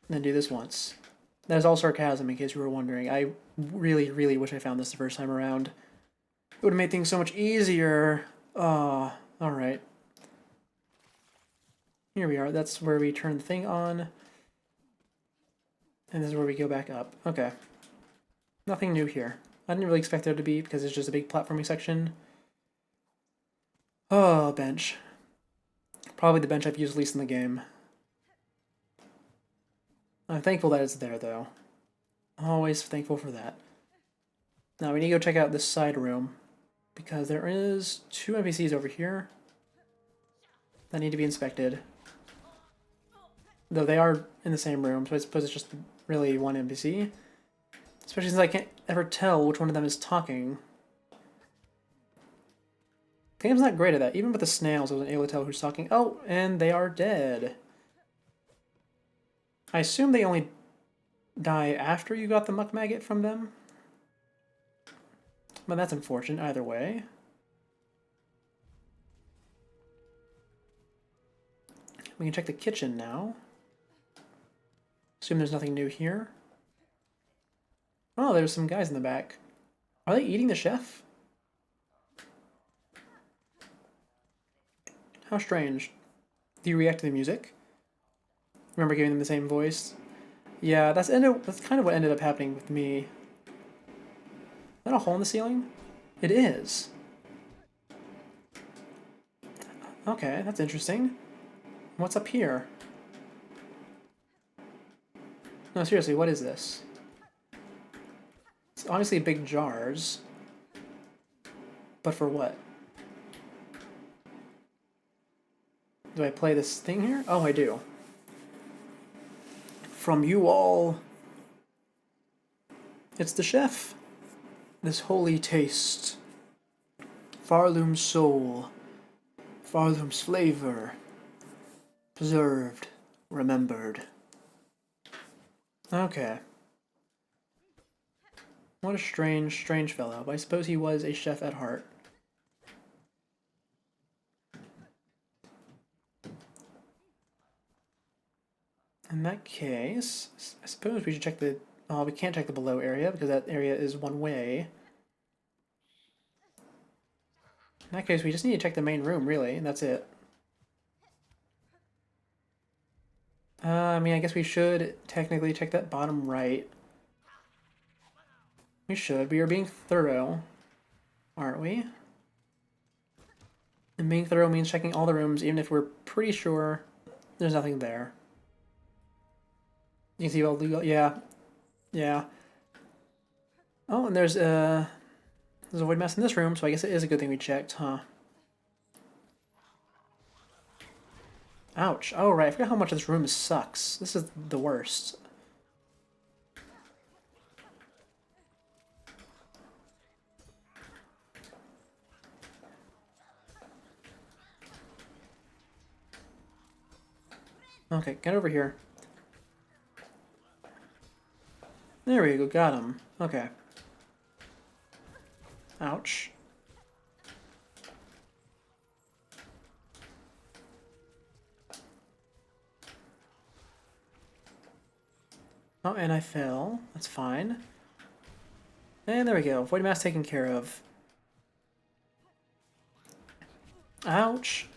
than do this once. That is all sarcasm, in case you were wondering. I really, really wish I found this the first time around. It would have made things so much easier. Oh, alright. Here we are. That's where we turn the thing on. And this is where we go back up. Okay. Nothing new here. I didn't really expect there to be, because it's just a big platforming section. Oh, bench. Probably the bench I've used least in the game. I'm thankful that it's there, though. Always thankful for that. Now we need to go check out this side room, because there is 2 NPCs over here that need to be inspected. Though they are in the same room, so I suppose it's just really one NPC. Especially since I can't ever tell which one of them is talking. The game's not great at that. Even with the snails, I wasn't able to tell who's talking. Oh, and they are dead. I assume they only die after you got the muck maggot from them. But that's unfortunate either way. We can check the kitchen now. Assume there's nothing new here. Oh, there's some guys in the back. Are they eating the chef? How strange. Do you react to the music? Remember giving them the same voice? Yeah, that's kind of what ended up happening with me. Is that a hole in the ceiling? It is. Okay, that's interesting. What's up here? No, seriously, what is this? It's obviously big jars. But for what? Do I play this thing here? Oh, I do. From you all, it's the chef. This holy taste. Farloom's soul. Farloom's flavor. Preserved. Remembered. Okay. What a strange, strange fellow. But I suppose he was a chef at heart. In that case, I suppose we should check the... Oh, we can't check the below area because that area is one way. In that case, we just need to check the main room, really, and that's it. I mean, I guess we should technically check that bottom right. We should. We are being thorough, aren't we? And being thorough means checking all the rooms, even if we're pretty sure there's nothing there. You can see all the... Yeah. Yeah. Oh, and there's a void mass in this room, so I guess it is a good thing we checked, huh? Ouch. Oh, right. I forgot how much this room sucks. This is the worst. Okay, get over here. There we go, got him. Okay. Ouch. Oh, and I fell. That's fine. And there we go. Void Mass taken care of. Ouch.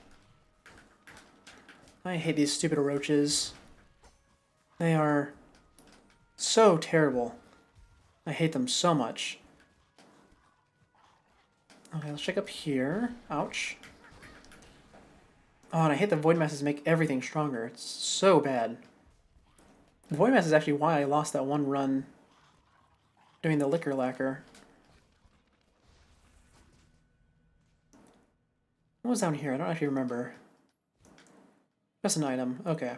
I hate these stupid roaches. They are so terrible. I hate them so much. Okay, let's check up here. Ouch. Oh, and I hate the Void Masses make everything stronger. It's so bad. The Void Mass is actually why I lost that one run doing the Liquor Lacquer. What was down here? I don't actually remember. Just an item. Okay.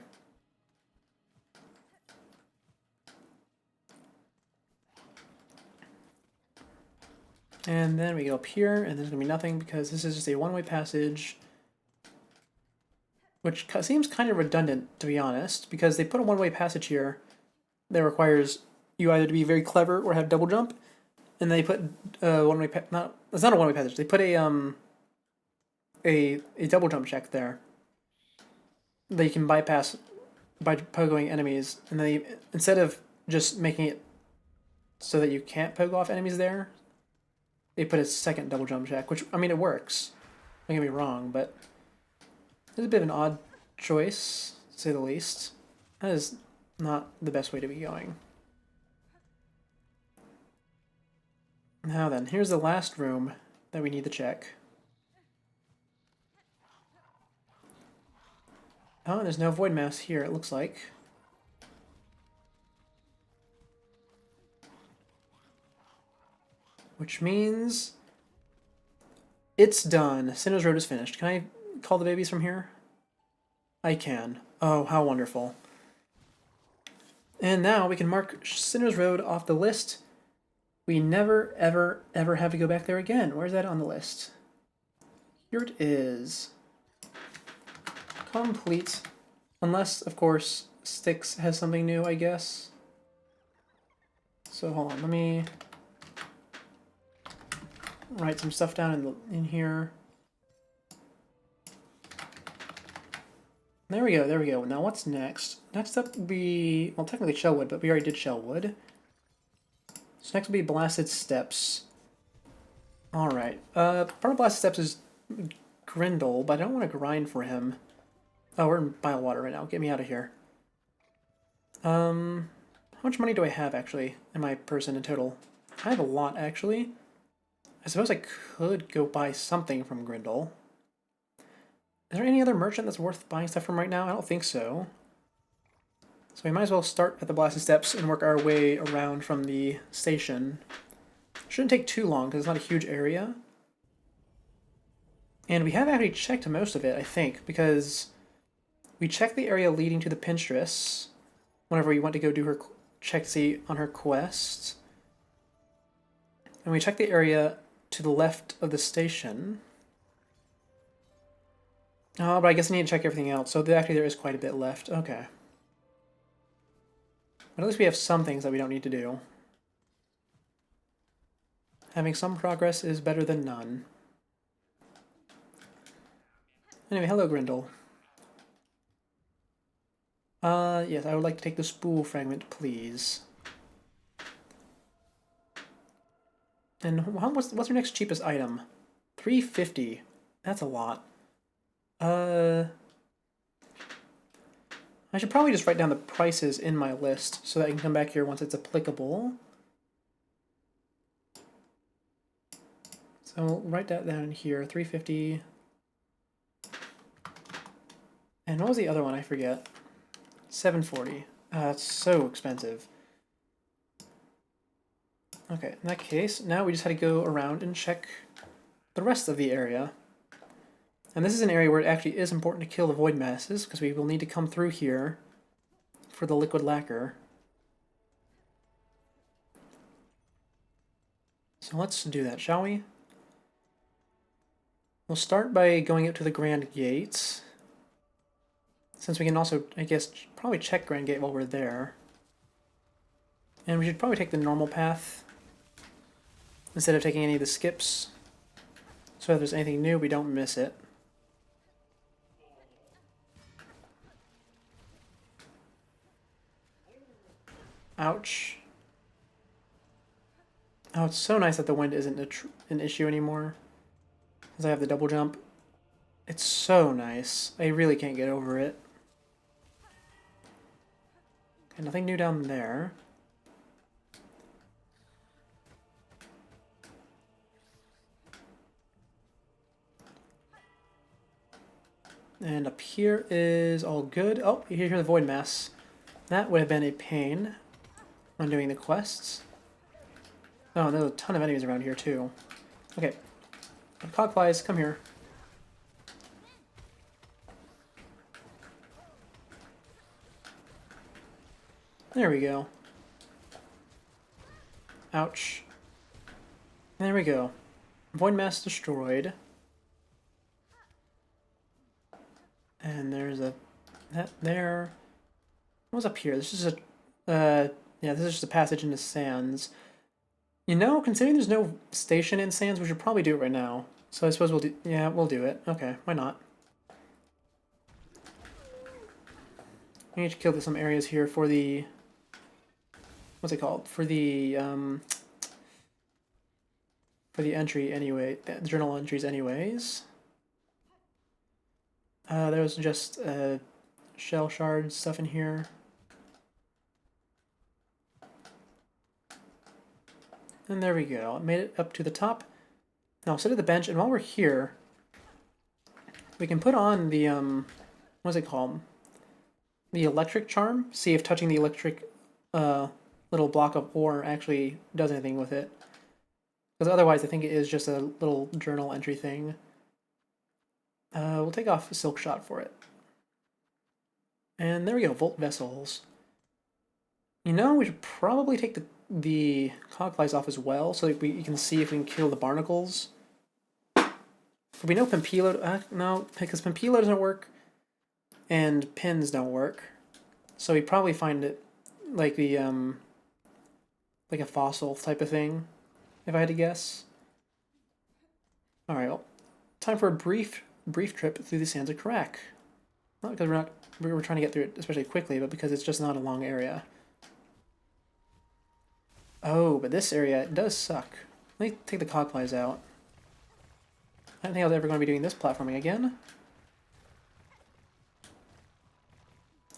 And then we go up here, and there's going to be nothing because this is just a one-way passage. Which seems kind of redundant, to be honest, because they put a one-way passage here that requires you either to be very clever or have double jump, and they put one-way it's not a one-way passage. They put a double jump check there that you can bypass by pogoing enemies, and they instead of just making it so that you can't pogo off enemies there, they put a second double jump check, which I mean it works. Don't get me wrong, but it's a bit of an odd choice, to say the least. That is not the best way to be going. Now then, here's the last room that we need to check. Oh, there's no Void Mass here, it looks like. Which means it's done. Sinnoh's Road is finished. Can I call the babies from here? I can. Oh, how wonderful. And now we can mark Sinnoh's Road off the list. We never, ever, ever have to go back there again. Where's that on the list? Here it is. Complete. Unless, of course, Styx has something new, I guess. So hold on, let me write some stuff down in here. There we go, there we go. Now what's next? Next up will be, well, technically Shellwood, but we already did Shellwood. So next will be Blasted Steppes. Alright, part of Blasted Steppes is Grindel, but I don't want to grind for him. Oh, we're in Bylewater right now. Get me out of here. How much money do I have, actually, in my person in total? I have a lot, actually. I suppose I could go buy something from Grindel. Is there any other merchant that's worth buying stuff from right now? I don't think so. So we might as well start at the Blasted Steppes and work our way around from the station. Shouldn't take too long because it's not a huge area. And we have actually checked most of it, I think, because we checked the area leading to the Pinstress whenever we went to go do her check to see on her quest. And we checked the area to the left of the station. Oh, but I guess I need to check everything else. So actually there is quite a bit left. Okay. But at least we have some things that we don't need to do. Having some progress is better than none. Anyway, hello Grindel. Yes, I would like to take the spool fragment, please. And what's our next cheapest item? 350. That's a lot. I should probably just write down the prices in my list so that I can come back here once it's applicable. So we'll write that down here, 350. And what was the other one? I forget. 740. That's so expensive. Okay, in that case, now we just had to go around and check the rest of the area. And this is an area where it actually is important to kill the Void Masses, because we will need to come through here for the Liquid Lacquer. So let's do that, shall we? We'll start by going up to the Grand Gates. Since we can also, I guess, probably check Grand Gate while we're there. And we should probably take the normal path instead of taking any of the skips. So if there's anything new, we don't miss it. Ouch. Oh, it's so nice that the wind isn't an issue anymore. Because I have the double jump. It's so nice. I really can't get over it. Okay, nothing new down there. And up here is all good. Oh, you hear the Void Mass. That would have been a pain when doing the quests. Oh, there's a ton of enemies around here too. Okay. Cogflies, come here. There we go. Ouch. There we go. Void Mass destroyed. And there's a... that there... What was up here? This is a... yeah, this is just a passage into Sands. You know, considering there's no station in Sands, we should probably do it right now. So I suppose we'll do... yeah, we'll do it. Okay, why not? We need to kill some areas here for the... what's it called? For the entry anyway, the journal entries anyways. There's just shell shard stuff in here. And there we go. Made it up to the top. Now I'll sit at the bench, and while we're here, we can put on the what's it called? The electric charm. See if touching the electric little block of ore actually does anything with it. Because otherwise, I think it is just a little journal entry thing. We'll take off Silk Shot for it. And there we go, Volt Vessels. You know, we should probably take the Cogflies off as well, so that you can see if we can kill the barnacles. We know Pampilo... no, because Pampilo doesn't work, and pins don't work. So we probably find it like the, like a fossil type of thing, if I had to guess. Alright, well, time for a brief trip through the Sands of Karak. Not because we're trying to get through it especially quickly, but because it's just not a long area. Oh, but this area does suck. Let me take the Cogflies out. I don't think I was ever going to be doing this platforming again.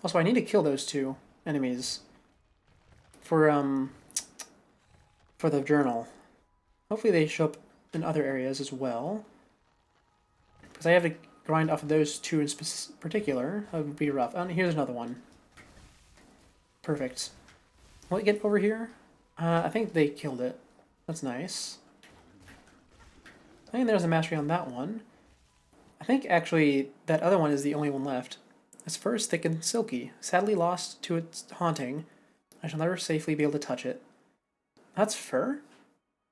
Also, I need to kill those two enemies for the journal. Hopefully they show up in other areas as well. Because I have to grind off of those two in particular. That would be rough. Oh, and here's another one. Perfect. Will it get over here? I think they killed it. That's nice. I think there's a mastery on that one. I think actually that other one is the only one left. Its fur is thick and silky. Sadly lost to its haunting, I shall never safely be able to touch it. That's fur?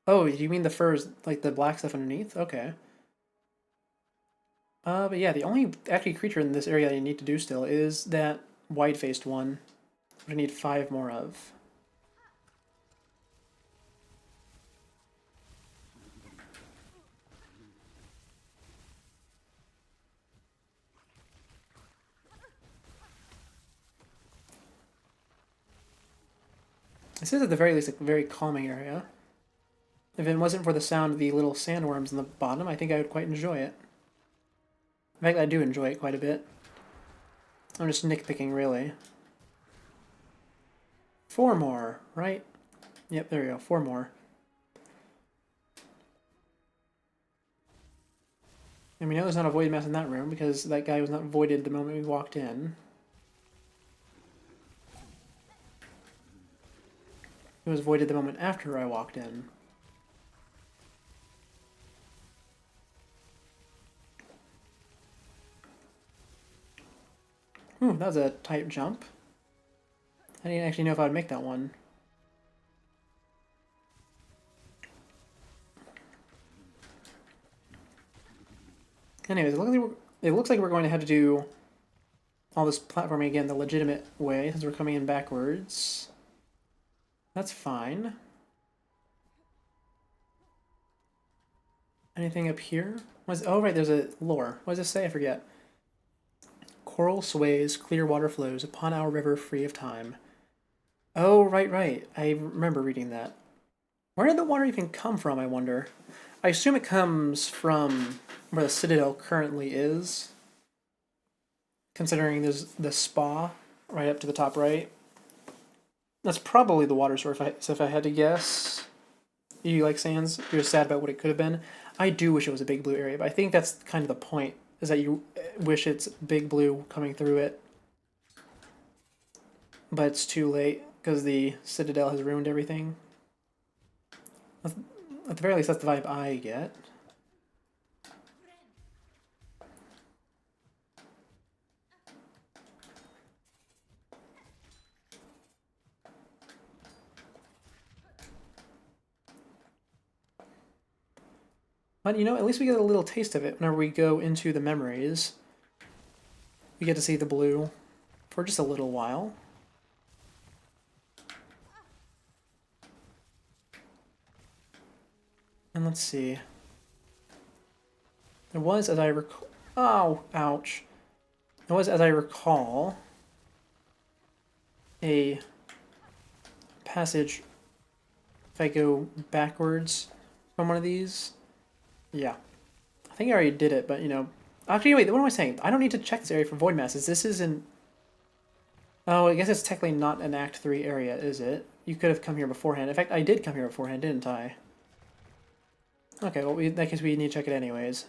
Oh, you mean the fur is like the black stuff underneath? Okay. But yeah, the only actually creature in this area that you need to do still is that wide-faced one, which I need 5 more of. This is at the very least a very calming area. If it wasn't for the sound of the little sandworms in the bottom, I think I would quite enjoy it. In fact, I do enjoy it quite a bit. I'm just nitpicking, really. 4 more, right? Yep, there we go, 4 more. And we know there's not a void mass in that room because that guy was not voided the moment we walked in. It was voided the moment after I walked in. Ooh, that was a tight jump. I didn't actually know if I would make that one. Anyways, it looks like we're going to have to do all this platforming again the legitimate way, since we're coming in backwards. That's fine. Anything up here? Oh, right, there's a lore. What does it say? I forget. Coral sways, clear water flows upon our river free of time. Oh, right, right. I remember reading that. Where did the water even come from, I wonder? I assume it comes from where the Citadel currently is, considering there's the spa right up to the top right. That's probably the water source, if I had to guess. You like Sans? You're sad about what it could have been. I do wish it was a big blue area, but I think that's kind of the point, is that you wish it's big blue coming through it. But it's too late, because the Citadel has ruined everything. At the very least, that's the vibe I get. But, you know, at least we get a little taste of it whenever we go into the memories. We get to see the blue for just a little while. And let's see. There was, as I recall... Oh, ouch. There was, as I recall, a passage, if I go backwards from one of these. Yeah. I think I already did it, but, you know... Actually, wait, what am I saying? I don't need to check this area for void masses. This isn't... Oh, I guess it's technically not an Act 3 area, is it? You could have come here beforehand. In fact, I did come here beforehand, didn't I? Okay, well, in that case, we need to check it anyways.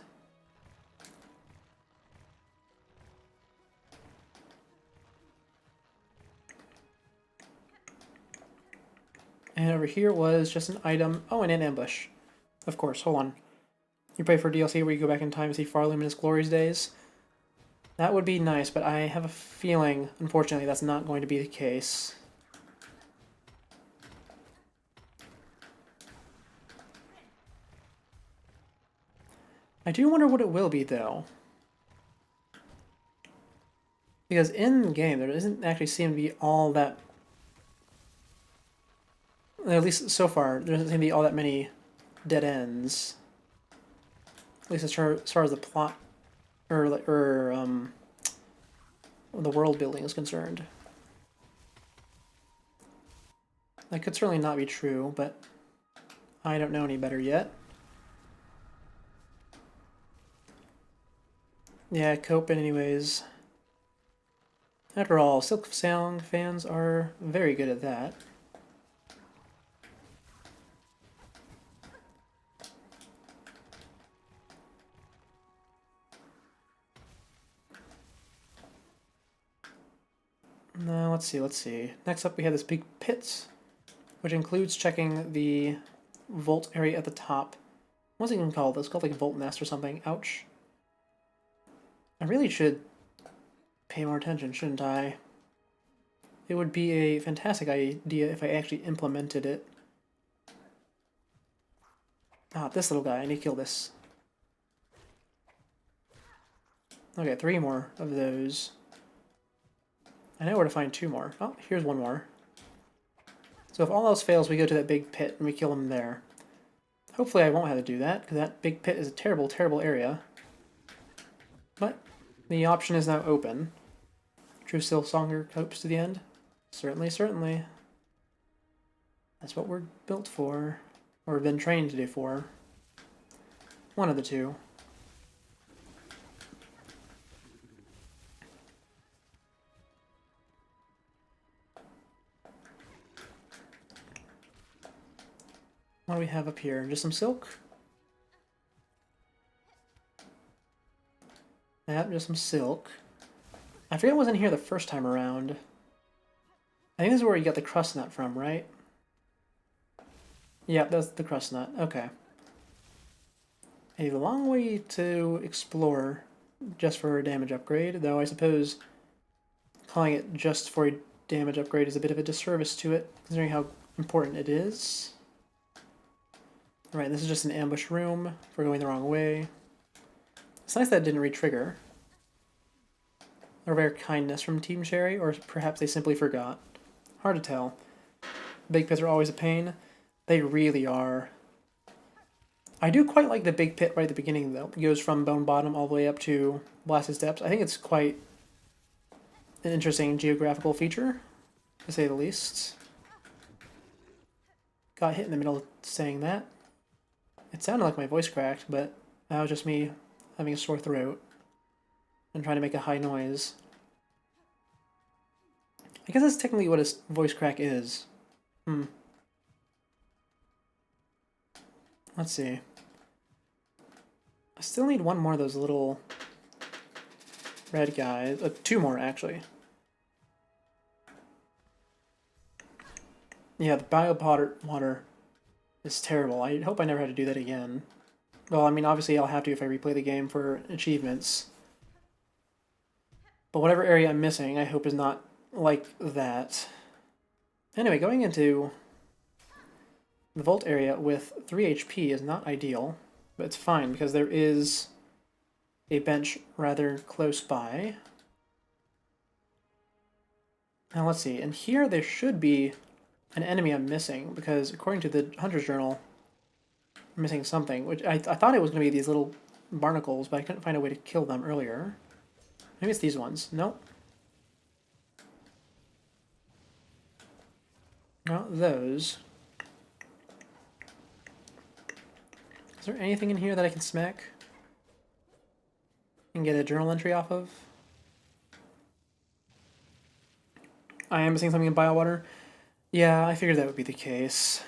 And over here was just an item. Oh, and an ambush. Of course, hold on. You pray for DLC where you go back in time and see Far Luminous Glory's days? That would be nice, but I have a feeling, unfortunately, that's not going to be the case. I do wonder what it will be, though. Because in-game, there doesn't actually seem to be all that... At least so far, there doesn't seem to be all that many dead ends. At least as far as the plot, or the world building is concerned. That could certainly not be true, but I don't know any better yet. Yeah, coping anyways. After all, Silk Song fans are very good at that. Now, let's see. Next up we have this big pit, which includes checking the vault area at the top. What's it even called? It's called like Vault Nest or something. Ouch. I really should pay more attention, shouldn't I? It would be a fantastic idea if I actually implemented it. Ah, this little guy. I need to kill this. Okay, 3 more of those. I know where to find 2 more. Oh, here's 1 more. So if all else fails, we go to that big pit and we kill him there. Hopefully I won't have to do that, because that big pit is a terrible, terrible area. But the option is now open. True Silksonger copes to the end? Certainly, certainly. That's what we're built for. Or been trained to do for. One of the two. What do we have up here? Just some silk? Yep, just some silk. I forget it wasn't here the first time around. I think this is where you got the crust nut from, right? Yep, that's the crust nut. Okay. A long way to explore just for a damage upgrade, though I suppose calling it just for a damage upgrade is a bit of a disservice to it, considering how important it is. Alright, this is just an ambush room if we're going the wrong way. It's nice that it didn't re-trigger. a rare kindness from Team Cherry, or perhaps they simply forgot. Hard to tell. Big pits are always a pain. They really are. I do quite like the big pit right at the beginning, though. It goes from Bone Bottom all the way up to Blasted Steps. I think it's quite an interesting geographical feature, to say the least. Got hit in the middle of saying that. It sounded like my voice cracked, but that was just me having a sore throat and trying to make a high noise. I guess that's technically what a voice crack is. Let's see. I still need one more of those little red guys. Two more, actually. Yeah, the biopod water is terrible. I hope I never have to do that again. Well, I mean, obviously I'll have to if I replay the game for achievements. But whatever area I'm missing, I hope is not like that. Anyway, going into the vault area with 3 HP is not ideal, but it's fine because there is a bench rather close by. Now let's see, and here there should be an enemy I'm missing, because according to the Hunter's Journal, I'm missing something, which I thought it was going to be these little barnacles, but I couldn't find a way to kill them earlier. Maybe it's these ones. Nope. Not those. Is there anything in here that I can smack and get a journal entry off of? I am missing something in Biowater. Yeah, I figured that would be the case.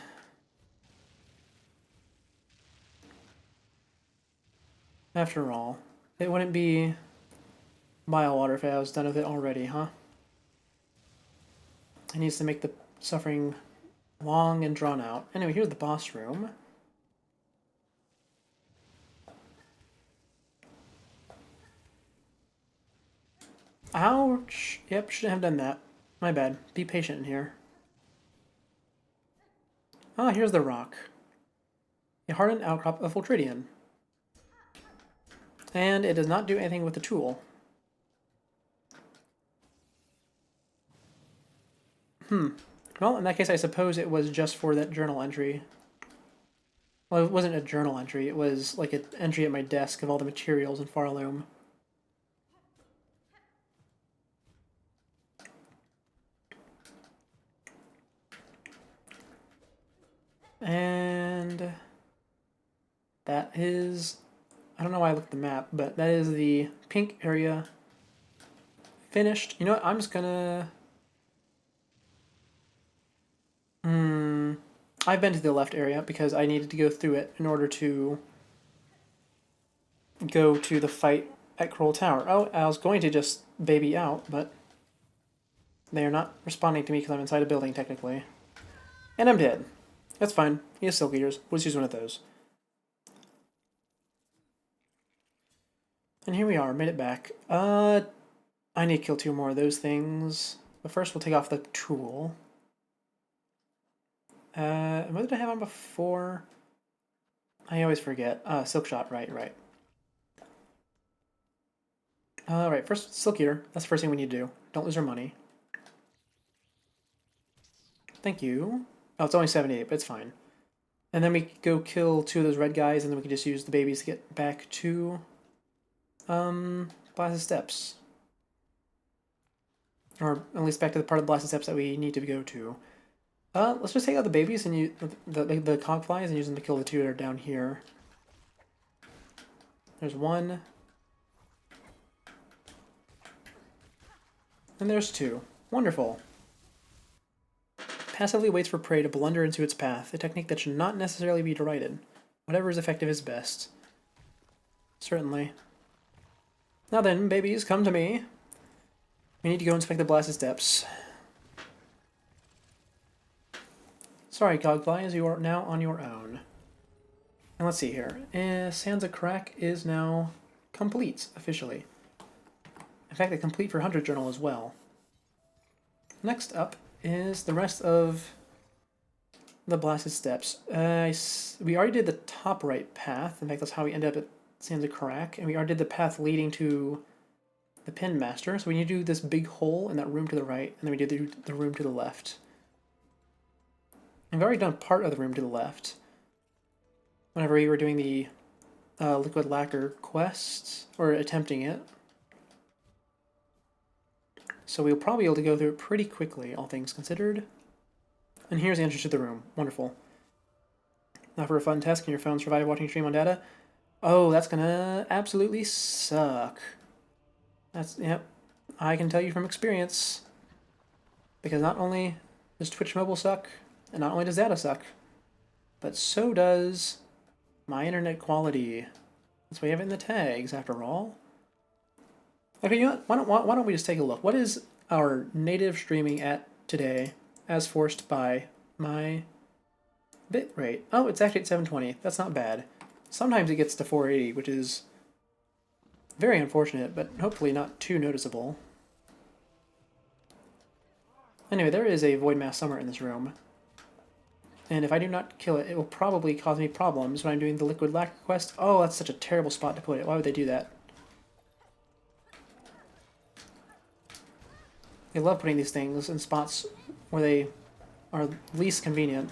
After all, it wouldn't be Biowater if I was done with it already, huh? It needs to make the suffering long and drawn out. Anyway, here's the boss room. Ouch! Yep, shouldn't have done that. My bad. Be patient in here. Ah, here's the rock. A hardened outcrop of Voltridian. And it does not do anything with the tool. Well, in that case, I suppose it was just for that journal entry. Well, it wasn't a journal entry. It was like an entry at my desk of all the materials in Farloom. And that is, I don't know why I looked at the map, but that is the pink area finished. You know what, I'm just gonna, I've been to the left area because I needed to go through it in order to go to the fight at Kroll Tower. Oh, I was going to just baby out, but they are not responding to me because I'm inside a building, technically. And I'm dead. That's fine. He has Silk Eaters. We'll just use one of those. And here we are, made it back. I need to kill 2 more of those things. But first we'll take off the tool. What did I have on before? I always forget. Silk Shot, right. Alright, first Silk Eater. That's the first thing we need to do. Don't lose our money. Thank you. Oh, it's only 78, but it's fine. And then we go kill 2 of those red guys, and then we can just use the babies to get back to Blasted Steps. Or at least back to the part of the Blasted Steps that we need to go to. Let's just take out the babies and use the Cogflies and use them to kill the 2 that are down here. There's 1. And there's 2. Wonderful. Passively waits for prey to blunder into its path, a technique that should not necessarily be derided. Whatever is effective is best. Certainly. Now then, babies, come to me. We need to go inspect the Blasted Steps. Sorry, Cogflies, you are now on your own. And let's see here. Sands of Crack is now complete, officially. In fact, it's complete for Hunter Journal as well. Next up is the rest of the Blasted Steps. We already did the top right path. In fact, that's how we ended up at Sands of Crack. And we already did the path leading to the pin master. So we need to do this big hole in that room to the right, and then we do the room to the left. I've already done part of the room to the left. Whenever we were doing the liquid lacquer quest, or attempting it. So we'll probably be able to go through it pretty quickly, all things considered. And here's the entrance to the room. Wonderful. Now for a fun test, can your phone survive watching stream on data? Oh, that's gonna absolutely suck. Yep, I can tell you from experience. Because not only does Twitch Mobile suck, and not only does data suck, but so does my internet quality. That's why we have it in the tags, after all. Okay, you know what? Why don't we just take a look? What is our native streaming at today, as forced by my bitrate? Oh, it's actually at 720. That's not bad. Sometimes it gets to 480, which is very unfortunate, but hopefully not too noticeable. Anyway, there is a void mass somewhere in this room. And if I do not kill it, it will probably cause me problems when I'm doing the liquid lacquer quest. Oh, that's such a terrible spot to put it. Why would they do that? They love putting these things in spots where they are least convenient.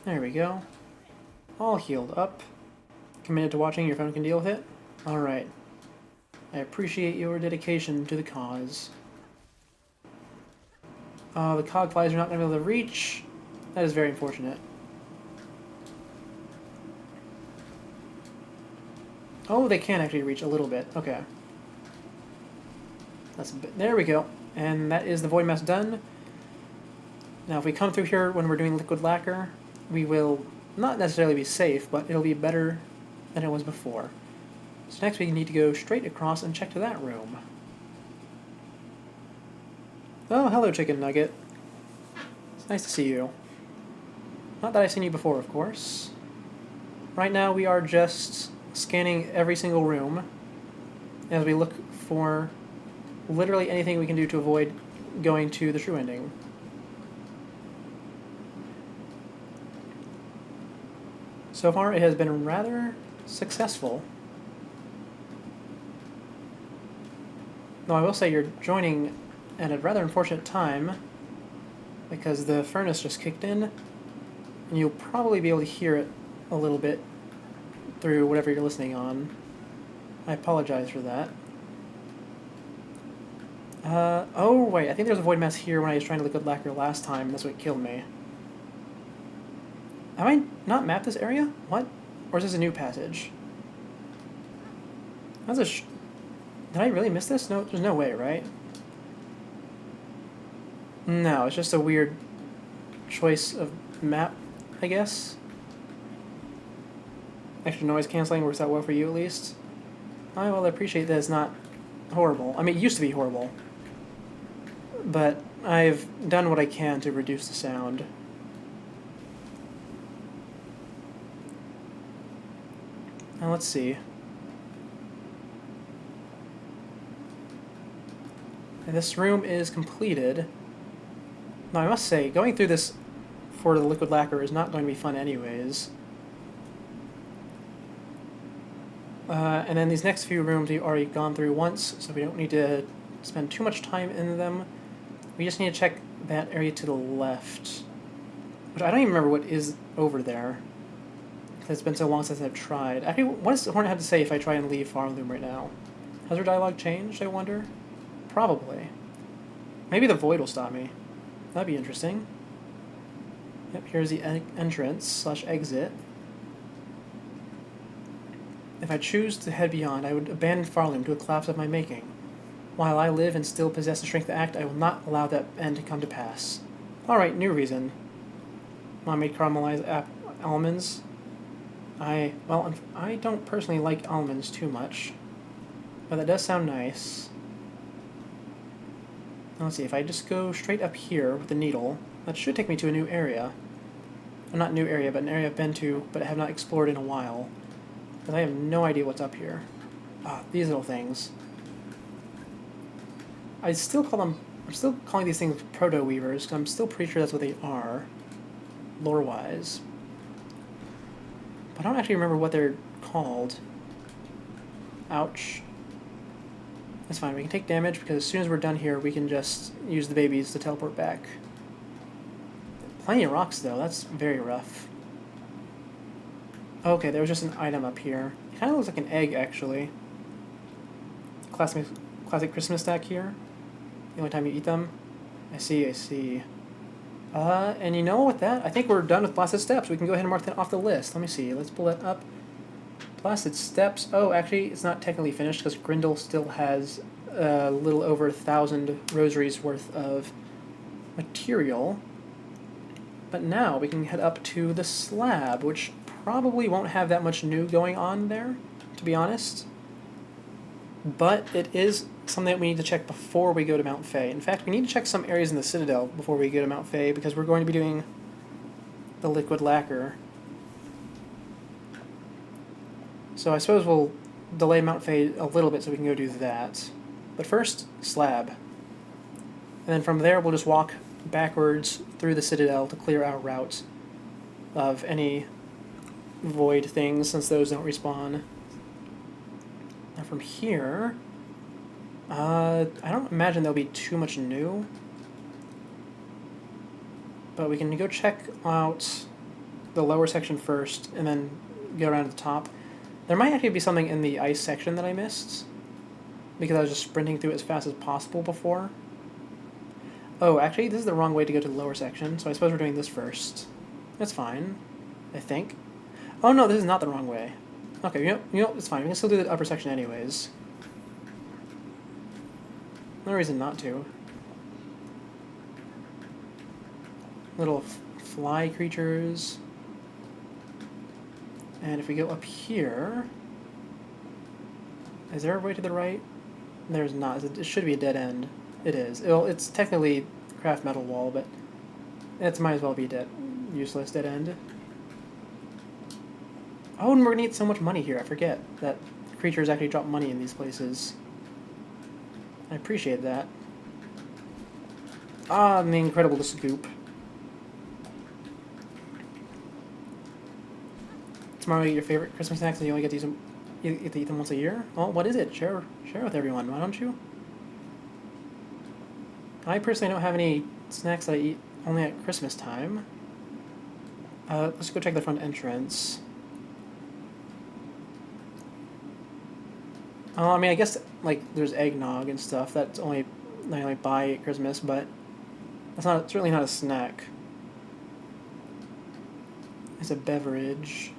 There we go. All healed up. Committed to watching, your phone can deal with it? Alright. I appreciate your dedication to the cause. The cogflies are not going to be able to reach. That is very unfortunate. Oh, they can actually reach a little bit. Okay. That's a bit. There we go. And that is the void mass done. Now, if we come through here when we're doing liquid lacquer, we will not necessarily be safe, but it'll be better than it was before. So next we need to go straight across and check to that room. Oh, hello, Chicken Nugget. It's nice to see you. Not that I've seen you before, of course. Right now we are just scanning every single room as we look for literally anything we can do to avoid going to the true ending. So far, it has been rather successful. Though I will say you're joining at a rather unfortunate time because the furnace just kicked in, and you'll probably be able to hear it a little bit through whatever you're listening on. I apologize for that. Oh wait, I think there was a void mass here when I was trying to liquid lacquer last time, and that's what killed me. Have I not mapped this area? What? Or is this a new passage? That's a Did I really miss this? No, there's no way, right? No, it's just a weird choice of map, I guess. Extra noise cancelling works out well for you, at least. I will appreciate that it's not horrible. I mean, it used to be horrible. But I've done what I can to reduce the sound. Now let's see. And this room is completed. Now I must say, going through this for the liquid lacquer is not going to be fun anyways. And then these next few rooms we've already gone through once, so we don't need to spend too much time in them. We just need to check that area to the left. Which I don't even remember what is over there. Because it's been so long since I've tried. Actually, what does Hornet have to say if I try and leave Farloom right now? Has her dialogue changed, I wonder? Probably. Maybe the void will stop me. That'd be interesting. Yep, here's the entrance / exit. If I choose to head beyond, I would abandon Farloom to a collapse of my making. While I live and still possess the strength to act, I will not allow that end to come to pass. Alright, new reason. Mom-made caramelized almonds. I don't personally like almonds too much. But that does sound nice. Now let's see, if I just go straight up here with the needle, that should take me to a new area. Well, not new area, but an area I've been to, but I have not explored in a while. Because I have no idea what's up here. Ah, these little things. I'm still calling these things proto-weavers, because I'm still pretty sure that's what they are, lore-wise. But I don't actually remember what they're called. Ouch. That's fine, we can take damage because as soon as we're done here, we can just use the babies to teleport back. Plenty of rocks though, that's very rough. Okay, there was just an item up here. It kind of looks like an egg actually. Classic Christmas stack here. The only time you eat them. I see, I see. And you know with that, I think we're done with Blasted Steppes. We can go ahead and mark that off the list. Let me see, let's pull that up. Blasted Steppes. Oh, actually, it's not technically finished because Grindel still has a little over 1,000 rosaries worth of material. But now we can head up to the slab, which probably won't have that much new going on there, to be honest. But it is something that we need to check before we go to Mount Fae. In fact, we need to check some areas in the Citadel before we go to Mount Fae because we're going to be doing the liquid lacquer. So I suppose we'll delay Mount Fae a little bit so we can go do that. But first, slab. And then from there we'll just walk backwards through the Citadel to clear our route of any void things since those don't respawn. Now from here, I don't imagine there'll be too much new. But we can go check out the lower section first and then go around to the top. There might actually be something in the ice section that I missed because I was just sprinting through it as fast as possible before. Oh, actually, this is the wrong way to go to the lower section, so I suppose we're doing this first. That's fine, I think. Oh no, this is not the wrong way. Okay, you know, it's fine. We can still do the upper section anyways. No reason not to. Little fly creatures. And if we go up here, is there a way to the right? There's not. It should be a dead end. It is. It's technically craft metal wall, but it might as well be useless dead end. Oh, and we're gonna need so much money here. I forget that creatures actually drop money in these places. I appreciate that. Ah, the incredible scoop. Tomorrow, eat your favorite Christmas snacks, and you only get to eat them once a year. Well, what is it? Share with everyone, why don't you? I personally don't have any snacks that I eat only at Christmas time. Let's go check the front entrance. I mean, I guess like there's eggnog and stuff that I only buy at Christmas, but it's certainly not a snack. It's a beverage.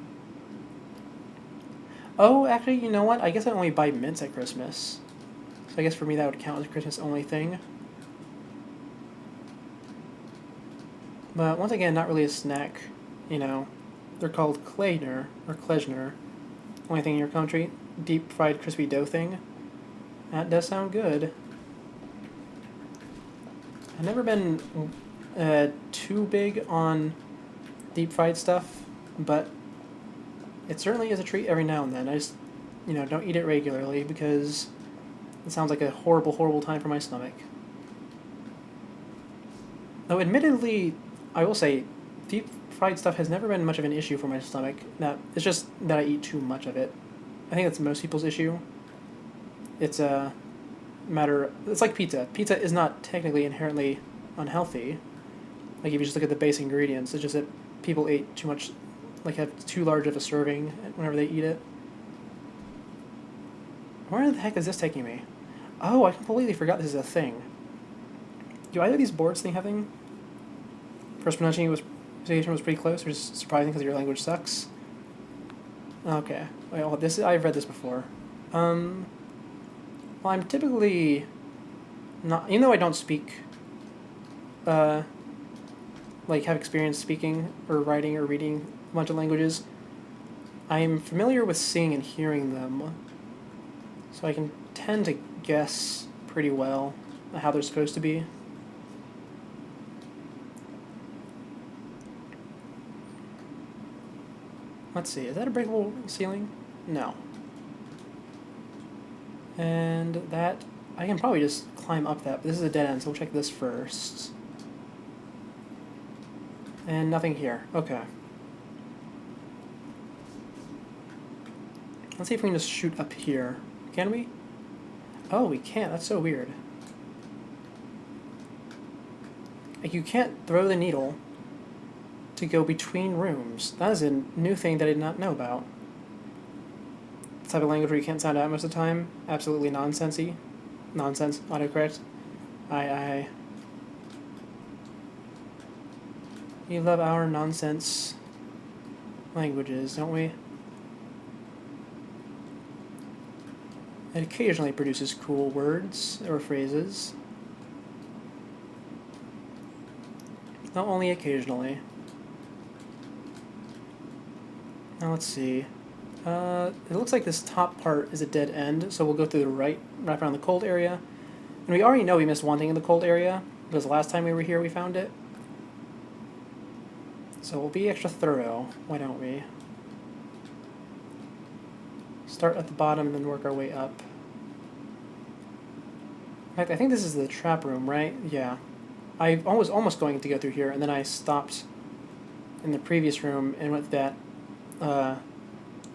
Oh, actually, you know what? I guess I only buy mints at Christmas. So I guess for me that would count as a Christmas only thing. But once again, not really a snack, you know. They're called Klejner, or Klejner. Only thing in your country. Deep fried crispy dough thing. That does sound good. I've never been too big on deep fried stuff, but it certainly is a treat every now and then. I just, don't eat it regularly because it sounds like a horrible, horrible time for my stomach. Though admittedly, I will say, deep fried stuff has never been much of an issue for my stomach. It's just that I eat too much of it. I think that's most people's issue. It's a matter... It's like pizza. Pizza is not technically inherently unhealthy. Like, if you just look at the base ingredients, it's just that people ate too much, like, have too large of a serving whenever they eat it. Where the heck is this taking me? Oh, I completely forgot this is a thing. Do either of these boards thing have anything? First pronunciation was pretty close, which is surprising because your language sucks. Okay. Well, I've read this before. Well, I'm typically not, even though I don't speak, have experience speaking or writing or reading a bunch of languages, I'm familiar with seeing and hearing them, so I can tend to guess pretty well how they're supposed to be. Let's see, is that a breakable ceiling? No. And that, I can probably just climb up that, but this is a dead end, so we'll check this first. And nothing here. Okay. Let's see if we can just shoot up here. Can we? Oh, we can't. That's so weird. Like, you can't throw the needle to go between rooms. That is a new thing that I did not know about. The type of language where you can't sound out most of the time. Absolutely nonsensy. Nonsense. Autocorrect. I. We love our nonsense languages, don't we? It occasionally produces cool words or phrases. Not only occasionally. Now let's see. It looks like this top part is a dead end, so we'll go through the right, wrap around the cold area. And we already know we missed one thing in the cold area, because the last time we were here we found it. So we'll be extra thorough, why don't we? Start at the bottom and then work our way up. In fact, I think this is the trap room, right? Yeah. I was almost going to go through here, and then I stopped in the previous room and went that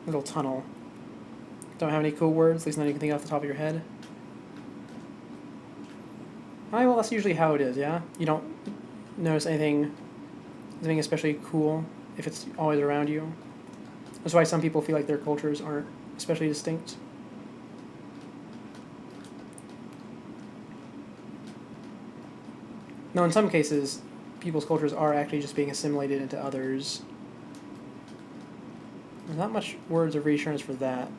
little tunnel. Don't have any cool words, at least none you can think off the top of your head. Alright, well that's usually how it is, yeah? You don't notice anything especially cool if it's always around you. That's why some people feel like their cultures aren't especially distinct. No, in some cases, people's cultures are actually just being assimilated into others. There's not much words of reassurance for that.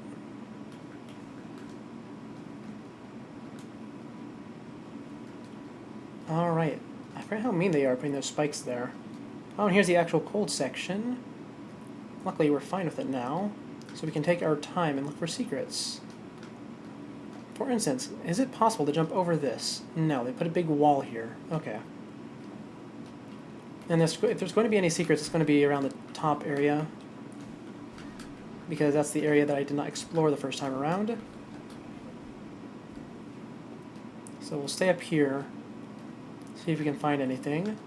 Alright. I forget how mean they are putting those spikes there. Oh, and here's the actual cold section. Luckily, we're fine with it now, so we can take our time and look for secrets. For instance, is it possible to jump over this? No, they put a big wall here. Okay. And if there's going to be any secrets, it's going to be around the top area, because that's the area that I did not explore the first time around. So we'll stay up here, see if we can find anything.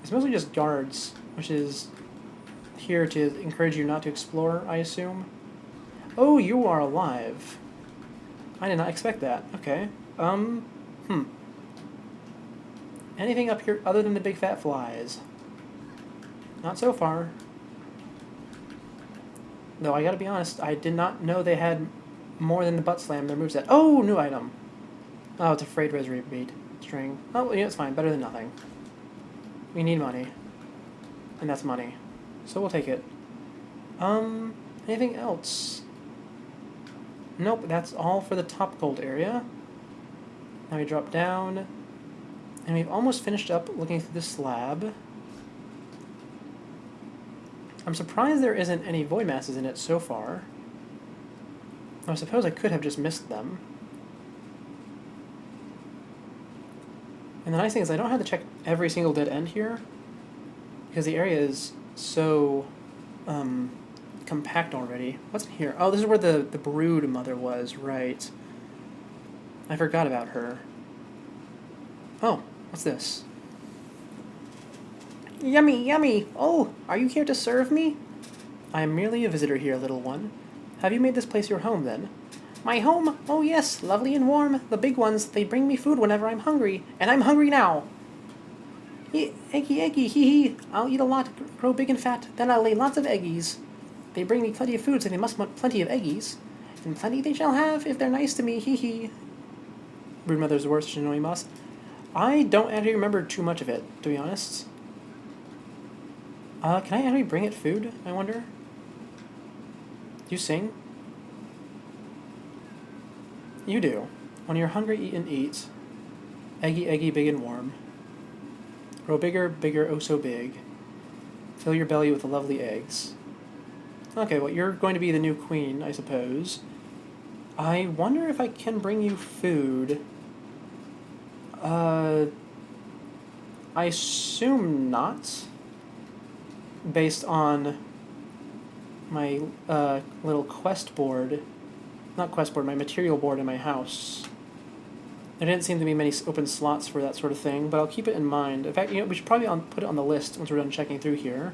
It's mostly just guards, which is here to encourage you not to explore, I assume. Oh, you are alive. I did not expect that. Okay. Anything up here other than the big fat flies? Not so far. Though I gotta be honest, I did not know they had more than the butt slam in their moveset. Oh, new item. Oh, it's a frayed rosary bead string. Oh, yeah, it's fine. Better than nothing. We need money. And that's money. So we'll take it. Anything else? Nope, that's all for the top gold area. Now we drop down. And we've almost finished up looking through the slab. I'm surprised there isn't any void masses in it so far. I suppose I could have just missed them. And the nice thing is I don't have to check every single dead end here, because the area is so compact already. What's in here? Oh, this is where the brood mother was, right. I forgot about her. Oh, what's this? Yummy, yummy! Oh, are you here to serve me? I am merely a visitor here, little one. Have you made this place your home, then? My home? Oh yes, lovely and warm. The big ones, they bring me food whenever I'm hungry, and I'm hungry now. Eggy, eggy, hee hee. I'll eat a lot, grow big and fat, then I'll lay lots of eggies. They bring me plenty of food, so they must want plenty of eggies. And plenty they shall have, if they're nice to me, hee hee. Broodmother's worst Shinoimas. I don't actually remember too much of it, to be honest. Can I actually bring it food, I wonder? Do you sing? You do. When you're hungry, eat and eat. Eggy, eggy, big and warm. Grow bigger, bigger, oh so big. Fill your belly with the lovely eggs. Okay, well, you're going to be the new queen, I suppose. I wonder if I can bring you food. I assume not. Based on my little quest board. Not quest board, my material board in my house. There didn't seem to be many open slots for that sort of thing, but I'll keep it in mind. In fact, we should probably put it on the list once we're done checking through here.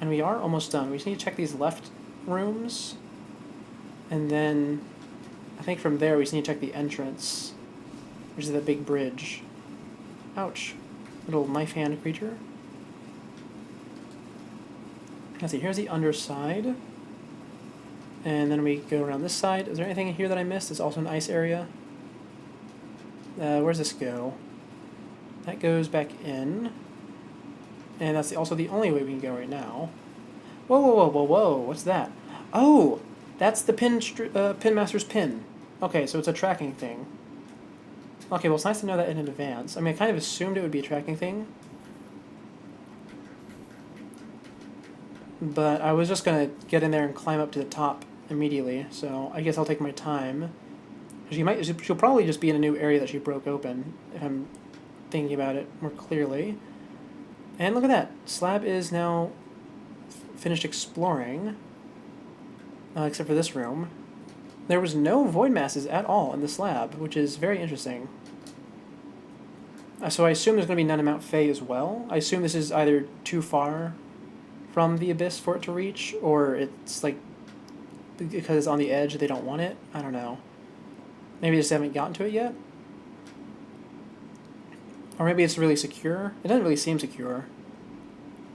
And we are almost done. We just need to check these left rooms. And then I think from there we just need to check the entrance, which is that big bridge. Ouch. Little knife hand creature. Let's see, here's the underside. And then we go around this side. Is there anything in here that I missed? It's also an ice area. Where's this go? That goes back in. And that's also the only way we can go right now. Whoa, whoa, whoa, whoa, whoa. What's that? Oh! That's the Pin Master's pin. Okay, so it's a tracking thing. Okay, well, it's nice to know that in advance. I mean, I kind of assumed it would be a tracking thing. But I was just going to get in there and climb up to the top immediately, so I guess I'll take my time. She'll probably just be in a new area that she broke open, if I'm thinking about it more clearly. And look at that. Slab is now finished exploring, except for this room. There was no void masses at all in the slab, which is very interesting. So I assume there's going to be none in Mount Fae as well. I assume this is either too far from the abyss for it to reach, or it's like because it's on the edge they don't want it. I don't know. Maybe they just haven't gotten to it yet. Or maybe it's really secure. It doesn't really seem secure.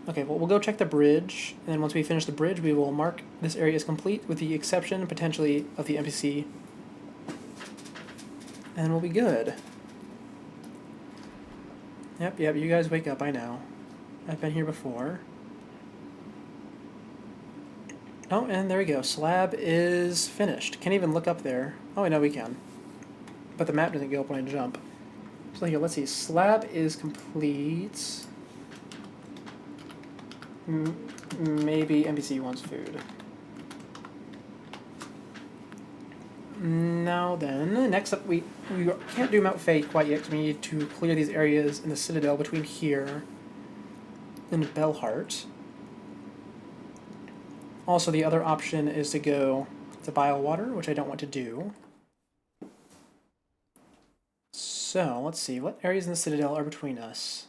Okay, well, we'll go check the bridge, and then once we finish the bridge, we will mark this area as complete, with the exception, potentially, of the NPC. And we'll be good. Yep, you guys wake up, I know. I've been here before. Oh, and there we go. Slab is finished. Can't even look up there. Oh, I know we can. But the map doesn't go up when I jump. So here, let's see. Slab is complete. Maybe NPC wants food. Now then, next up we can't do Mount Fae quite yet because we need to clear these areas in the Citadel between here and Belheart. Also, the other option is to go to Bilewater, which I don't want to do. So, let's see, what areas in the Citadel are between us?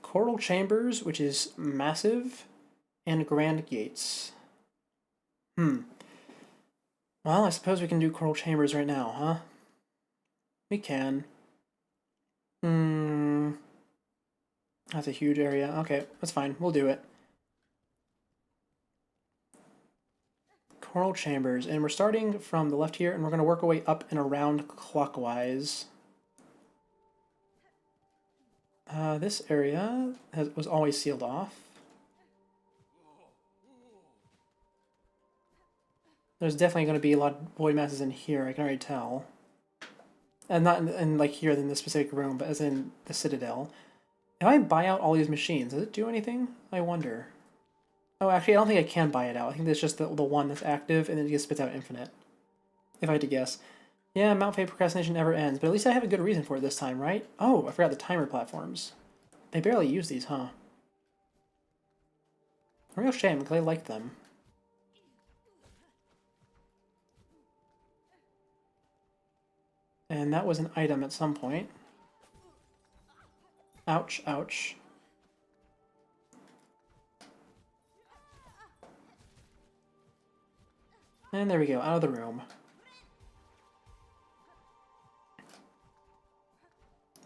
Coral Chambers, which is massive, and Grand Gates. Well, I suppose we can do Coral Chambers right now, huh? We can. That's a huge area. Okay, that's fine. We'll do it. Coral Chambers, and we're starting from the left here, and we're going to work our way up and around clockwise. This area was always sealed off. There's definitely going to be a lot of void masses in here, I can already tell. And not in like here in this specific room, but as in the Citadel. If I buy out all these machines, does it do anything? I wonder. Oh, actually, I don't think I can buy it out. I think there's just the one that's active, and then it just spits out infinite. If I had to guess. Yeah, Mount Fae procrastination never ends, but at least I have a good reason for it this time, right? Oh, I forgot the timer platforms. They barely use these, huh? A real shame, because I like them. And that was an item at some point. Ouch, ouch. And there we go, out of the room.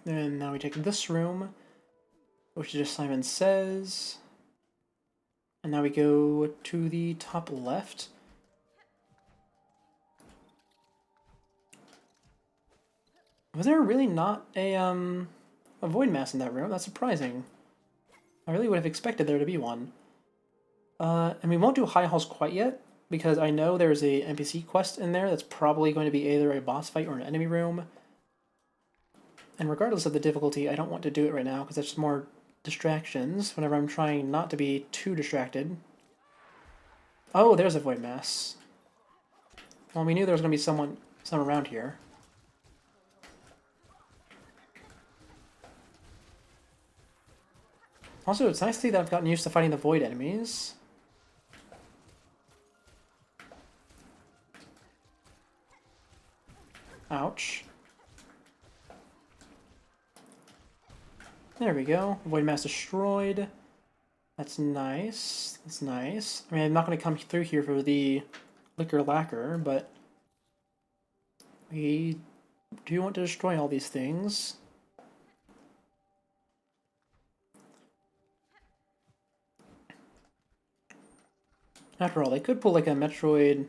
And now we take this room, which is just Simon Says. And now we go to the top left. Was there really not a void mass in that room? That's surprising. I really would have expected there to be one. And we won't do High Halls quite yet, because I know there's a NPC quest in there that's probably going to be either a boss fight or an enemy room. And regardless of the difficulty, I don't want to do it right now, because that's just more distractions whenever I'm trying not to be too distracted. Oh, there's a void mass. Well, we knew there was going to be some around here. Also, it's nice to see that I've gotten used to fighting the void enemies. Ouch. There we go. Void mass destroyed. That's nice. That's nice. I mean, I'm not going to come through here for the liquor lacquer, but we do want to destroy all these things. After all, they could pull like a Metroid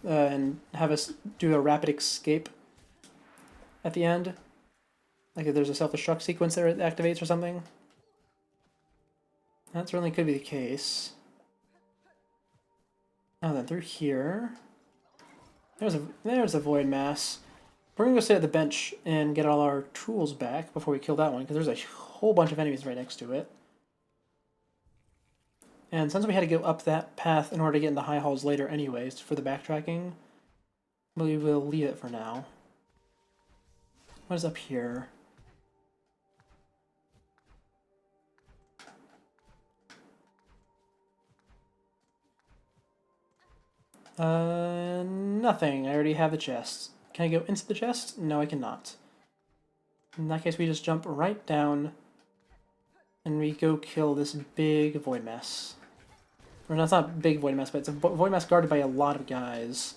and have us do a rapid escape at the end. Like if there's a self-destruct sequence that activates or something. That certainly could be the case. Oh, then through here. There's a void mass. We're gonna go sit at the bench and get all our tools back before we kill that one, because there's a whole bunch of enemies right next to it. And since we had to go up that path in order to get into high halls later anyways, for the backtracking, we will leave it for now. What is up here? Nothing. I already have the chest. Can I go into the chest? No, I cannot. In that case, we just jump right down and we go kill this big void mess. Or no, it's not a big void mess, but it's a void mess guarded by a lot of guys.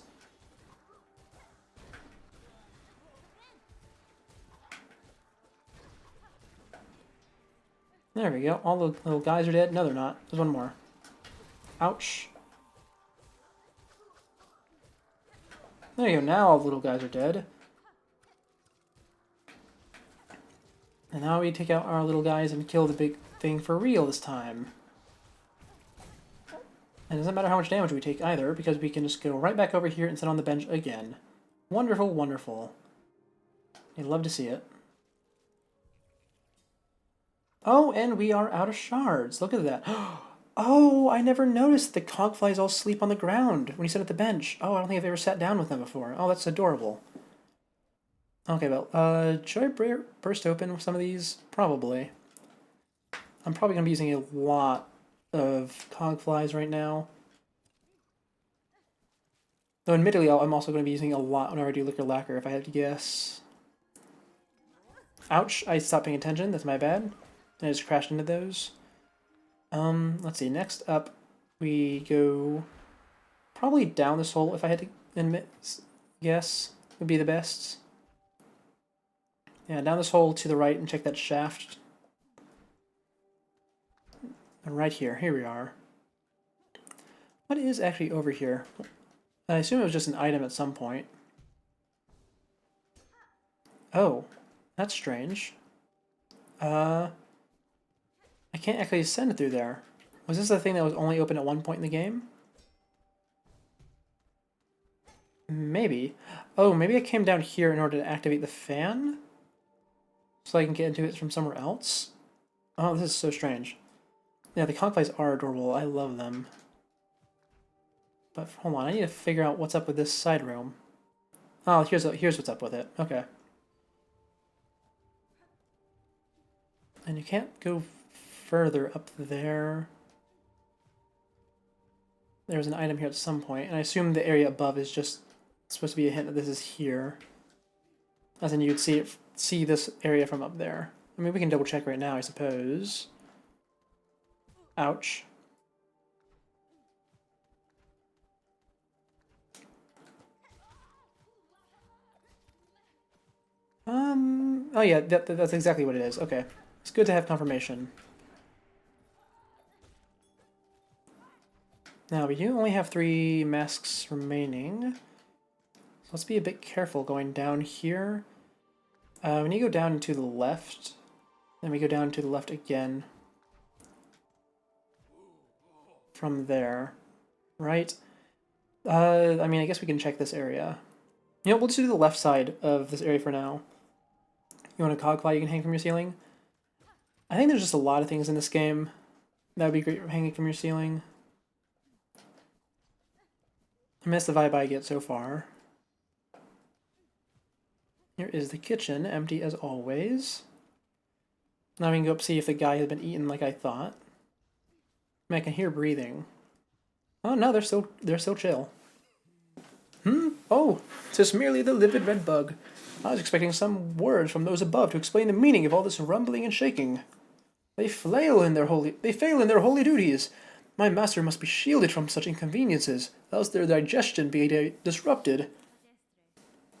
There we go. All the little guys are dead. No, they're not. There's one more. Ouch. There you go. Now all the little guys are dead. And now we take out our little guys and kill the big thing for real this time. And it doesn't matter how much damage we take either, because we can just go right back over here and sit on the bench again. Wonderful, wonderful. You'd love to see it. Oh, and we are out of shards. Look at that. Oh, I never noticed the cogflies all sleep on the ground when you sit at the bench. Oh, I don't think I've ever sat down with them before. Oh, that's adorable. Okay, well, should I burst open some of these? Probably. I'm probably going to be using a lot of cogflies right now. Though admittedly, I'm also going to be using a lot when I do liquor lacquer, if I had to guess. Ouch, I stopped paying attention. That's my bad. I just crashed into those. Let's see. Next up, we go probably down this hole. If I had to admit, guess would be the best. Yeah, down this hole to the right and check that shaft. And right here, here we are. What is actually over here? I assume it was just an item at some point. Oh, that's strange. I can't actually ascend through there. Was this a thing that was only open at one point in the game? Maybe. Oh, maybe I came down here in order to activate the fan? So I can get into it from somewhere else? Oh, this is so strange. Yeah, the cogflies are adorable. I love them. But hold on, I need to figure out what's up with this side room. Oh, here's what's up with it. Okay. And you can't go further up there. There was an item here at some point, and I assume the area above is just supposed to be a hint that this is here. As in, you could see this area from up there. I mean, we can double check right now, I suppose. Ouch. Oh yeah, that's exactly what it is. Okay. It's good to have confirmation. Now, we do only have 3 masks remaining. So let's be a bit careful going down here. We need to go down to the left. Then we go down to the left again. From there. Right? I mean, I guess we can check this area. You know, we'll just do the left side of this area for now. You want a cogfly you can hang from your ceiling? I think there's just a lot of things in this game that would be great for hanging from your ceiling. I miss the vibe I get so far. Here is the kitchen, empty as always. Now we can go up see if the guy has been eaten like I thought. I mean, I can hear breathing. Oh no, they're still chill. Oh, it's just merely the livid red bug. I was expecting some words from those above to explain the meaning of all this rumbling and shaking. They fail in their holy duties. My master must be shielded from such inconveniences, else their digestion be disrupted.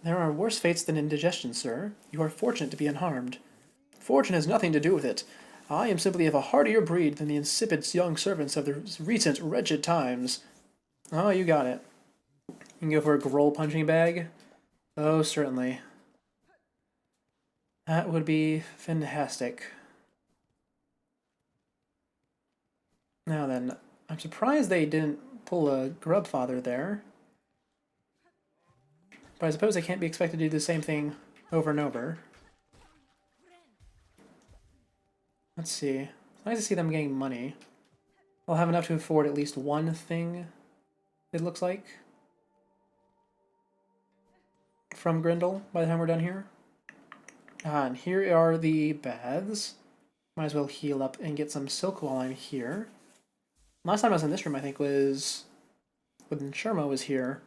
There are worse fates than indigestion, sir. You are fortunate to be unharmed. Fortune has nothing to do with it. I am simply of a hardier breed than the insipid young servants of the recent wretched times. Oh, you got it. You can go for a Groll punching bag? Oh, certainly. That would be fantastic. Now then, I'm surprised they didn't pull a Grubfather there. But I suppose they can't be expected to do the same thing over and over. Let's see. It's nice to see them getting money. They'll have enough to afford at least one thing, it looks like, from Grendel by the time we're done here. And here are the baths. Might as well heal up and get some silk while I'm here. Last time I was in this room, I think, was when Sherma was here.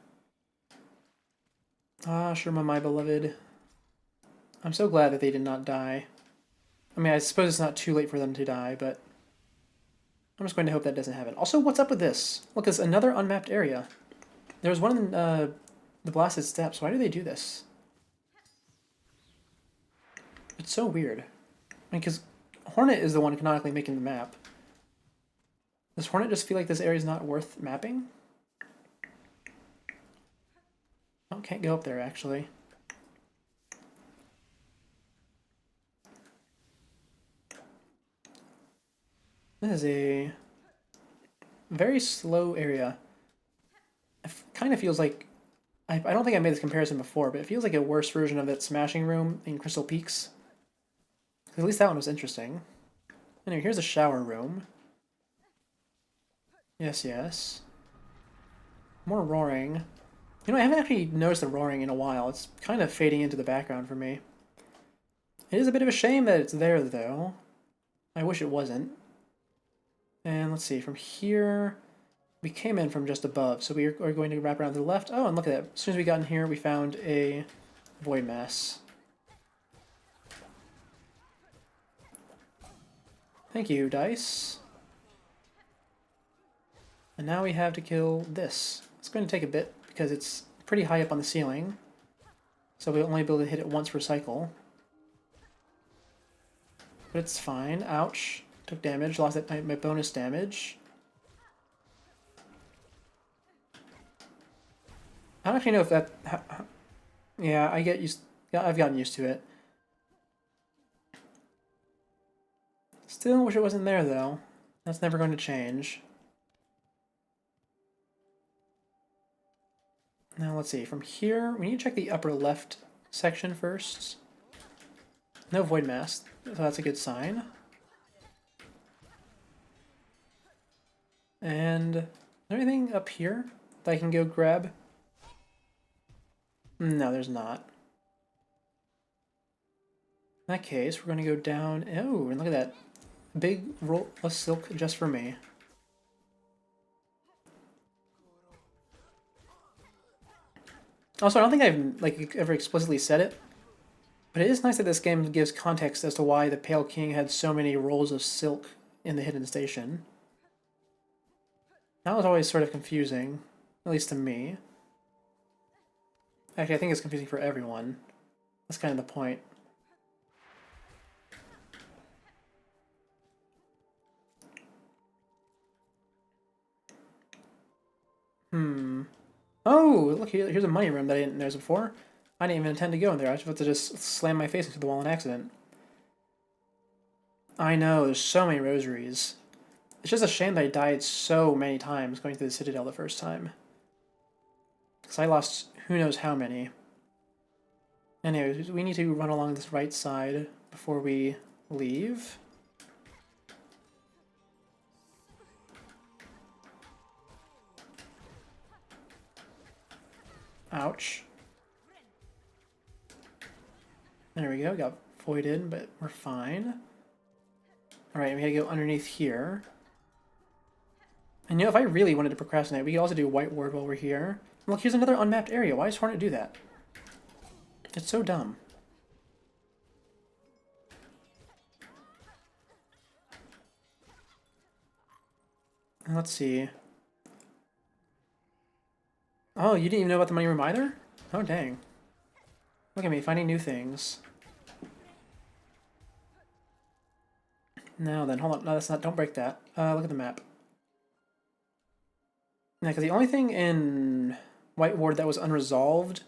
Ah, Sherma, my beloved. I'm so glad that they did not die. I mean, I suppose it's not too late for them to die, but I'm just going to hope that doesn't happen. Also, what's up with this? Look, it's another unmapped area. There's one in the Blasted Steppes. Why do they do this? It's so weird. I mean, because Hornet is the one canonically making the map. Does Hornet just feel like this area is not worth mapping? Oh, can't go up there, actually. This is a very slow area. It kind of feels like... I don't think I made this comparison before, but it feels like a worse version of that Smashing Room in Crystal Peaks. At least that one was interesting. Anyway, here's a shower room. Yes, yes. More roaring. You know, I haven't actually noticed the roaring in a while. It's kind of fading into the background for me. It is a bit of a shame that it's there, though. I wish it wasn't. And let's see, from here... We came in from just above, so we are going to wrap around to the left. Oh, and look at that. As soon as we got in here, we found a Void Mass. Thank you, dice. And now we have to kill this. It's going to take a bit, because it's pretty high up on the ceiling. So we'll only be able to hit it once per cycle. But it's fine. Ouch. Took damage, lost that my bonus damage. I don't actually know if that... Yeah, I've gotten used to it. Still wish it wasn't there, though. That's never going to change. Now, let's see. From here, we need to check the upper left section first. No Void Mass, so that's a good sign. And... Is there anything up here that I can go grab? No, there's not. In that case, we're going to go down... Oh, and look at that. Big roll of silk just for me. Also, I don't think I've ever explicitly said it, but it is nice that this game gives context as to why the Pale King had so many rolls of silk in the hidden station. That was always sort of confusing, at least to me. Actually, I think it's confusing for everyone. That's kind of the point. Oh, look, here's a money room that I didn't notice before. I didn't even intend to go in there. I was about to just slam my face into the wall on accident. I know, there's so many rosaries. It's just a shame that I died so many times going through the Citadel the first time. Because I lost who knows how many. Anyways, we need to run along this right side before we leave. Ouch. There we go, got voided, but we're fine. Alright, we gotta go underneath here. And you know, if I really wanted to procrastinate, we could also do White Ward while we're here. Look, here's another unmapped area. Why does Hornet do that? It's so dumb. Let's see. Oh, you didn't even know about the money room either? Oh, dang. Look at me, finding new things. Now then, hold on. No, that's not. Don't break that. Look at the map. Yeah, because the only thing in White Ward that was unresolved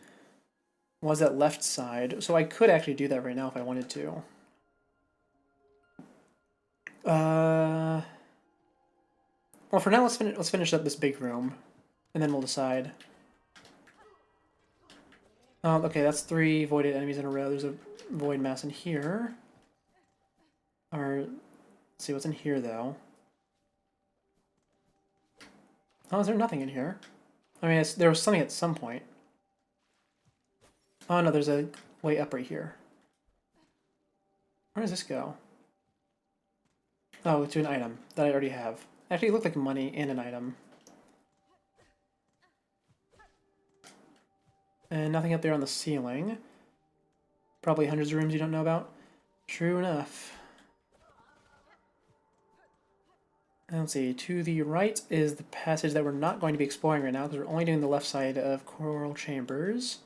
was that left side. So I could actually do that right now if I wanted to. Well, for now, let's finish up this big room, and then we'll decide. Okay, that's 3 voided enemies in a row. There's a void mass in here. Or, let's see what's in here, though. Oh, is there nothing in here? I mean, there was something at some point. Oh, no, there's a way up right here. Where does this go? Oh, to an item that I already have. Actually, it looked like money and an item. And nothing up there on the ceiling. Probably hundreds of rooms you don't know about. True enough. And let's see, to the right is the passage that we're not going to be exploring right now because we're only doing the left side of Coral Chambers.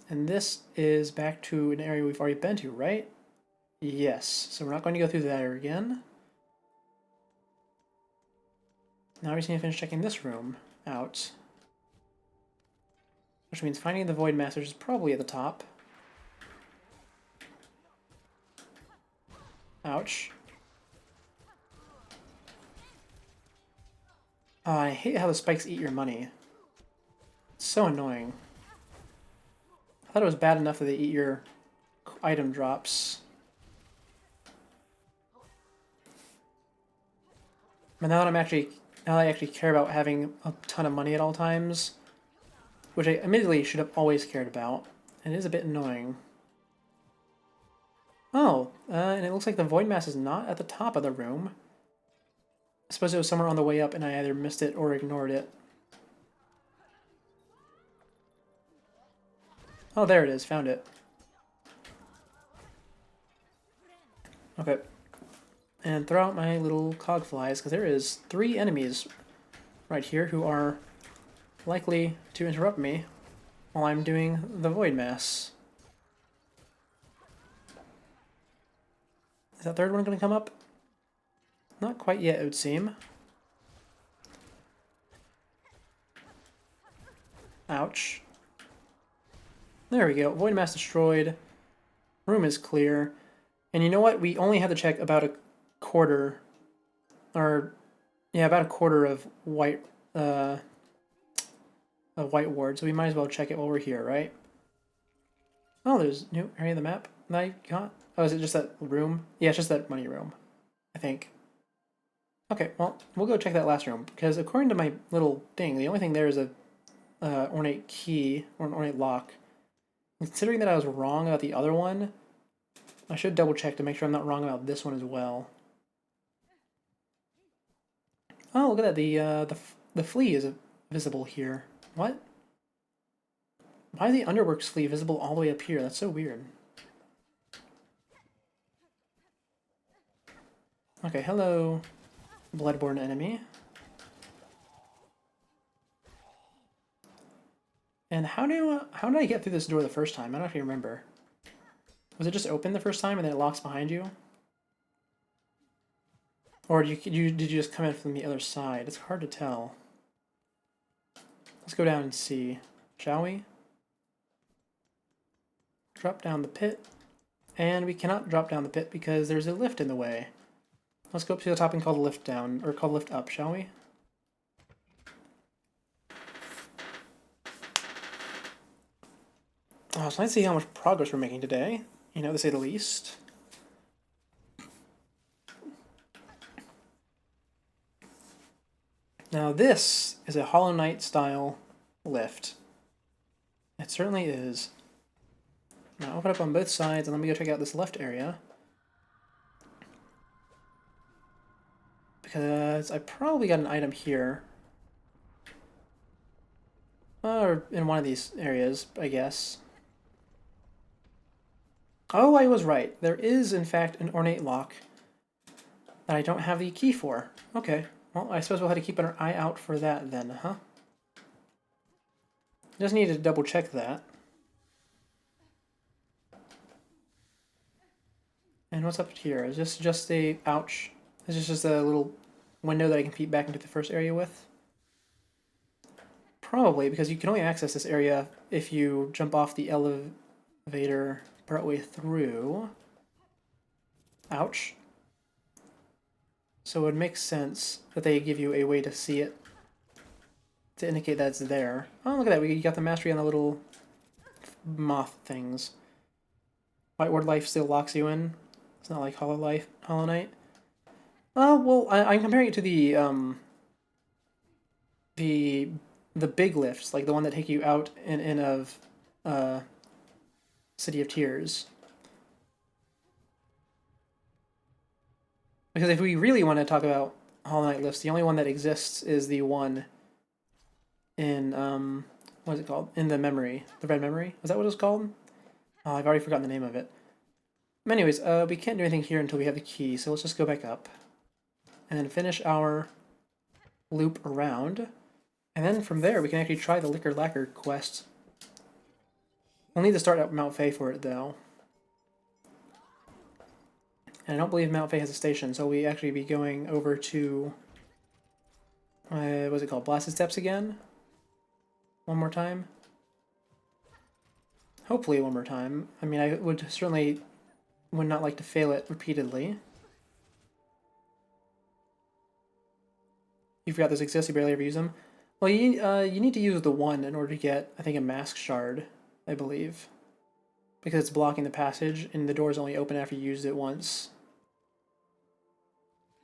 And this is back to an area we've already been to, right? Yes, so we're not going to go through there again. Now we just need to finish checking this room out. Which means finding the Void Masters is probably at the top. Ouch. Oh, I hate how the spikes eat your money. It's so annoying. I thought it was bad enough that they eat your item drops. But now that I actually care about having a ton of money at all times, which I admittedly should have always cared about, and it is a bit annoying. Oh, and it looks like the Void Mass is not at the top of the room. I suppose it was somewhere on the way up and I either missed it or ignored it. Oh, there it is. Found it. Okay. And throw out my little cogflies, because there is 3 enemies right here who are likely to interrupt me while I'm doing the Void Mass. Is that third one going to come up? Not quite yet, it would seem. Ouch. There we go. Void Mass destroyed. Room is clear. And you know what? We only have to check about a quarter, or yeah, about a quarter of white ward. So we might as well check it while we're here, right? Oh, there's new area of the map that I got. Oh, is it just that room? Yeah, it's just that money room, I think. Okay, well, we'll go check that last room, because according to my little thing, the only thing there is a ornate key, or an ornate lock. Considering that I was wrong about the other one, I should double check to make sure I'm not wrong about this one as well. Oh, look at that, the flea is visible here. What? Why is the Underworks flea visible all the way up here? That's so weird. Okay, hello, Bloodborne enemy. And how did I get through this door the first time? I don't actually remember. Was it just open the first time and then it locks behind you? Or did you just come in from the other side? It's hard to tell. Let's go down and see, shall we? Drop down the pit. And we cannot drop down the pit because there's a lift in the way. Let's go up to the top and call the lift down, or call the lift up, shall we? Oh, it's nice to see how much progress we're making today, you know, to say the least. Now this is a Hollow Knight style lift. It certainly is. Now open up on both sides and let me go check out this left area. Because I probably got an item here. Or in one of these areas, I guess. Oh, I was right. There is, in fact, an ornate lock that I don't have the key for. Okay, Well, I suppose we'll have to keep our eye out for that then, huh? Just need to double check that. And what's up here? Is this just a... Ouch. Is this just a little window that I can peek back into the first area with? Probably, because you can only access this area if you jump off the elevator partway through. Ouch. So it would make sense that they give you a way to see it, to indicate that it's there. Oh, look at that. We got the mastery on the little moth things. White Ward Life still locks you in. It's not like Hollow Knight. Oh, well, I'm comparing it to the big lifts, like the one that take you out and in of City of Tears. Because if we really want to talk about Hollow Knight lifts, the only one that exists is the one in, what is it called? In the memory. The Red Memory? Is that what it's called? Oh, I've already forgotten the name of it. Anyways, we can't do anything here until we have the key, so let's just go back up. And then finish our loop around. And then from there, we can actually try the Liquor Lacquer quest. We'll need to start at Mount Fay for it, though. And I don't believe Mount Fay has a station, so we actually be going over to... what's it called? Blasted Steps again? One more time? Hopefully one more time. I mean, I would certainly would not like to fail it repeatedly. You forgot those exist, you barely ever use them. Well, you need to use the one in order to get, I think, a Mask Shard, I believe. Because it's blocking the passage, and the door's only open after you used it once.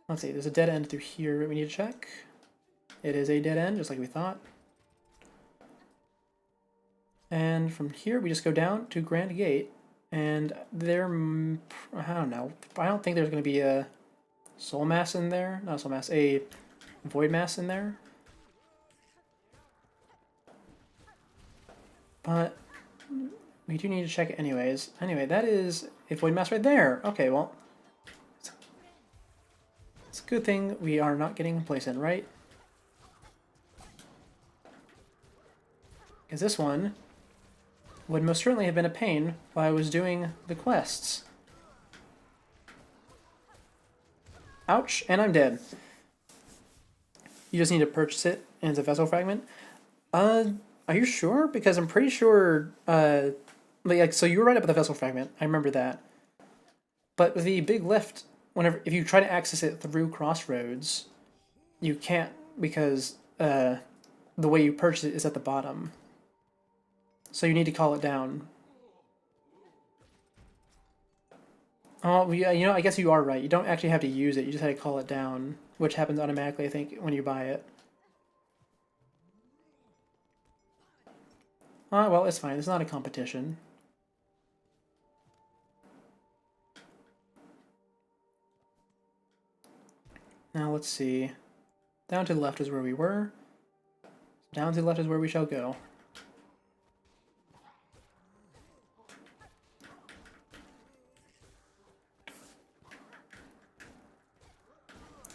Let's see, there's a dead end through here that we need to check. It is a dead end, just like we thought. And from here, we just go down to Grand Gate, and there, I don't know, I don't think there's going to be a Soul Mass in there. Not a Soul Mass, a Void Mass in there. But we do need to check it anyways. Anyway, that is a Void Mass right there. Okay, well, it's a good thing we are not getting complacent, right? Because this one would most certainly have been a pain while I was doing the quests. Ouch, and I'm dead. You just need to purchase it, and it's a vessel fragment. Are you sure? Because I'm pretty sure, like, so you were right about the vessel fragment. I remember that. But the big lift, if you try to access it through Crossroads, you can't because the way you purchase it is at the bottom. So you need to call it down. Oh, yeah, you know, I guess you are right. You don't actually have to use it. You just have to call it down, which happens automatically, I think, when you buy it. Well, it's fine. It's not a competition. Now, let's see. Down to the left is where we were. Down to the left is where we shall go.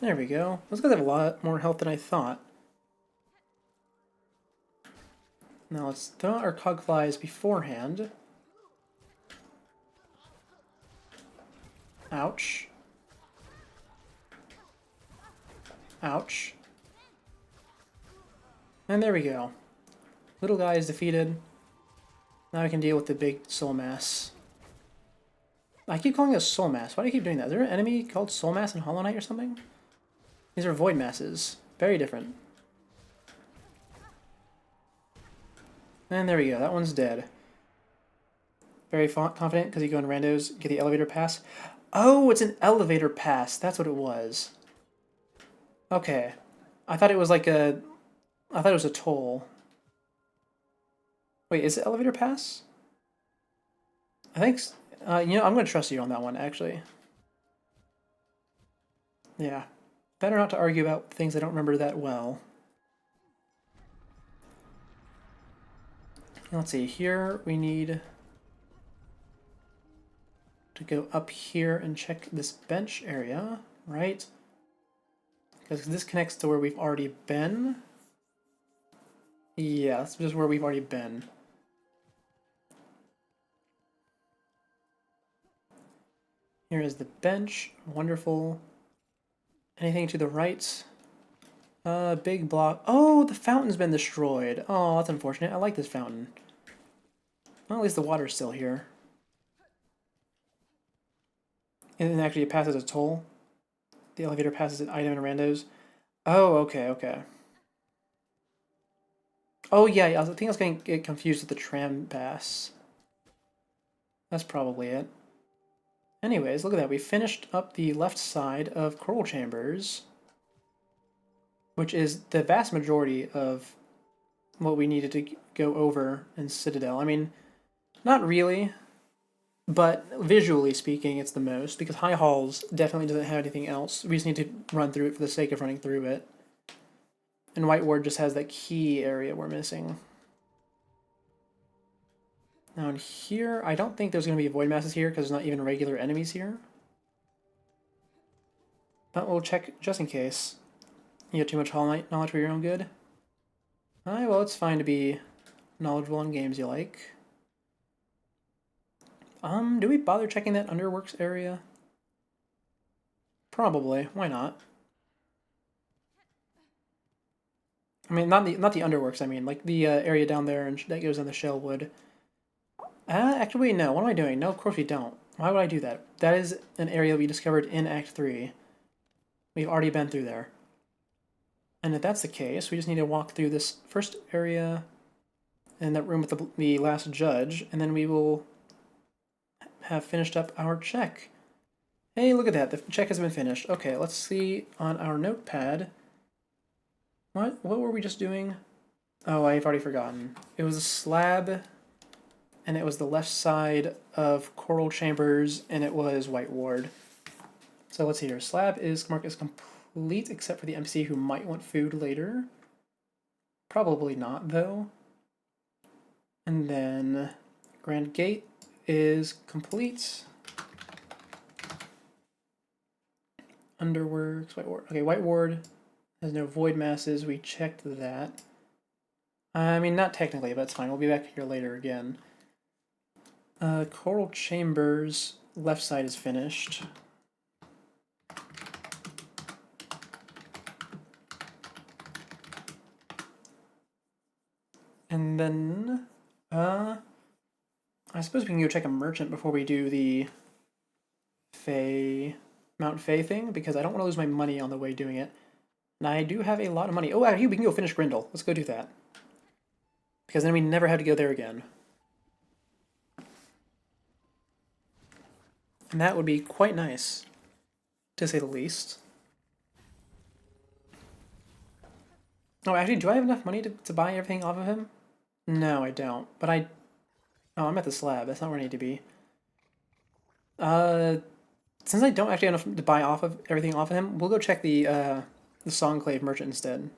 There we go. Those guys have a lot more health than I thought. Now let's throw out our Cogflies beforehand. Ouch. Ouch. And there we go. Little guy is defeated. Now I can deal with the big Soul Mass. I keep calling it a Soul Mass. Why do I keep doing that? Is there an enemy called Soul Mass in Hollow Knight or something? These are Void Masses. Very different. And there we go. That one's dead. Very confident because you go in randos, get the elevator pass. Oh, it's an elevator pass. That's what it was. Okay. I thought it was like a... I thought it was a toll. Wait, is it elevator pass? I think... you know, I'm going to trust you on that one, actually. Yeah. Better not to argue about things I don't remember that well. Let's see, here we need to go up here and check this bench area, right? Because this connects to where we've already been. Yeah, that's just where we've already been. Here is the bench. Wonderful. Anything to the right? Big block. Oh, the fountain's been destroyed. Oh, that's unfortunate. I like this fountain. Well, at least the water's still here. And then actually it passes a toll. The elevator passes an item and randos. Oh, okay, okay. Oh, yeah, I think I was going to get confused with the tram pass. That's probably it. Anyways, look at that. We finished up the left side of Coral Chambers, which is the vast majority of what we needed to go over in Citadel. I mean, not really, but visually speaking, it's the most, because High Halls definitely doesn't have anything else. We just need to run through it for the sake of running through it. And White Ward just has that key area we're missing. Now in here, I don't think there's going to be Void Masses here, because there's not even regular enemies here. But we'll check just in case. You get too much Hollow Knight knowledge for your own good? Alright, well, it's fine to be knowledgeable in games you like. Do we bother checking that Underworks area? Probably. Why not? I mean, not the Underworks, I mean, like the area down there and that goes in the Shellwood. Actually, no. What am I doing? No, of course we don't. Why would I do that? That is an area we discovered in Act 3. We've already been through there. And if that's the case, we just need to walk through this first area in that room with the last judge, and then we will have finished up our check. Hey, look at that. The check has been finished. Okay, let's see on our notepad. What were we just doing? Oh, I've already forgotten. It was a slab, and it was the left side of Coral Chambers, and it was White Ward. So let's see here. Slab is marked as complete, except for the NPC who might want food later. Probably not, though. And then Grand Gate is complete. Underworks, White Ward. Okay, White Ward has no void masses. We checked that. I mean, not technically, but it's fine. We'll be back here later again. Coral Chambers, left side is finished. And then, I suppose we can go check a merchant before we do the Mount Fae thing, because I don't want to lose my money on the way doing it. And I do have a lot of money. Oh, actually, we can go finish Grindel. Let's go do that. Because then we never have to go there again. And that would be quite nice, to say the least. Oh, actually, do I have enough money to buy everything off of him? No, I don't. But oh, I'm at the slab. That's not where I need to be. Since I don't actually have enough to buy everything off of him, we'll go check the Songclave merchant instead.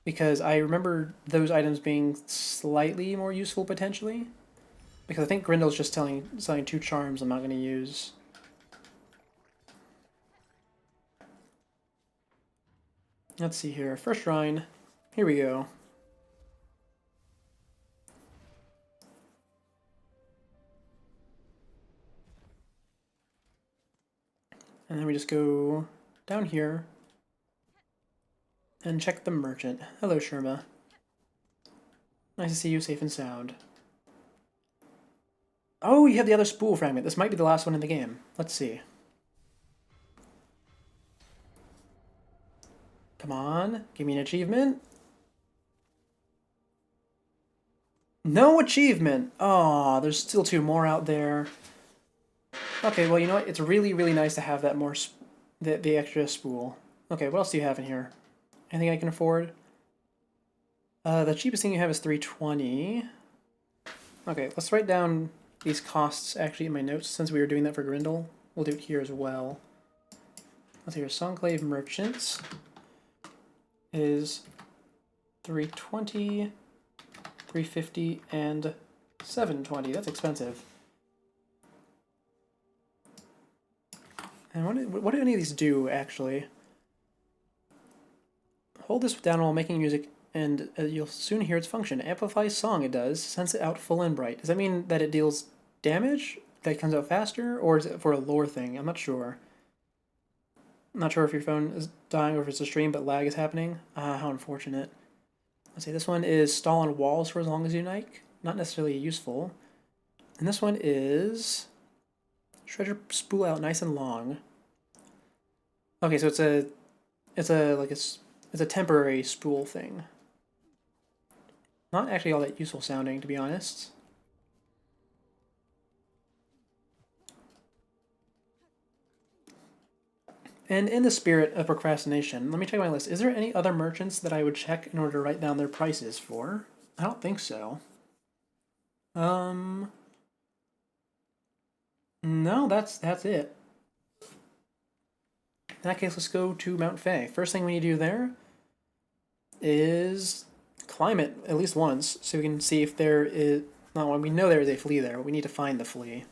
Because I remember those items being slightly more useful potentially. Because I think Grindel's just selling 2 charms I'm not going to use. Let's see here. First shrine. Here we go. And then we just go down here and check the merchant. Hello, Sherma. Nice to see you safe and sound. Oh, you have the other spool fragment. This might be the last one in the game. Let's see. Come on, give me an achievement. No achievement! Aw, there's still 2 more out there. Okay, well, you know what? It's really, really nice to have that the extra spool. Okay, what else do you have in here? Anything I can afford? The cheapest thing you have is 320. Okay, let's write down these costs actually in my notes, since we were doing that for Grindel. We'll do it here as well. Let's see here. Songclave Merchants is 320, 350, and 720. That's expensive. And what do any of these do, actually? Hold this down while making music, and you'll soon hear its function. Amplify song, it does. Sense it out full and bright. Does that mean that it deals damage? That comes out faster? Or is it for a lore thing? I'm not sure. I'm not sure if your phone is dying or if it's a stream, but lag is happening. Ah, how unfortunate. Let's see, this one is stall on walls for as long as you like. Not necessarily useful. And this one is shred your spool out nice and long. Okay, so it's a temporary spool thing. Not actually all that useful sounding, to be honest. And in the spirit of procrastination, let me check my list. Is there any other merchants that I would check in order to write down their prices for? I don't think so. No, that's it. In that case, let's go to Mount Fay. First thing we need to do there is climb it at least once so we can see if there is. No, we know there is a flea there. We need to find the flea.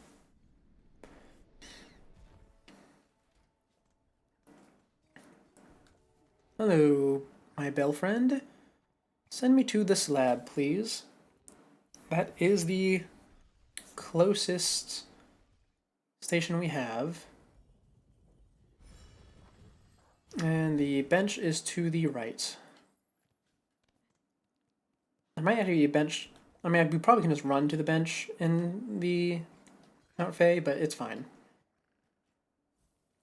Hello, my bell friend. Send me to the slab, please. That is the closest station we have. And the bench is to the right. There might actually be a bench. I mean, we probably can just run to the bench in the Mount Fay, but it's fine.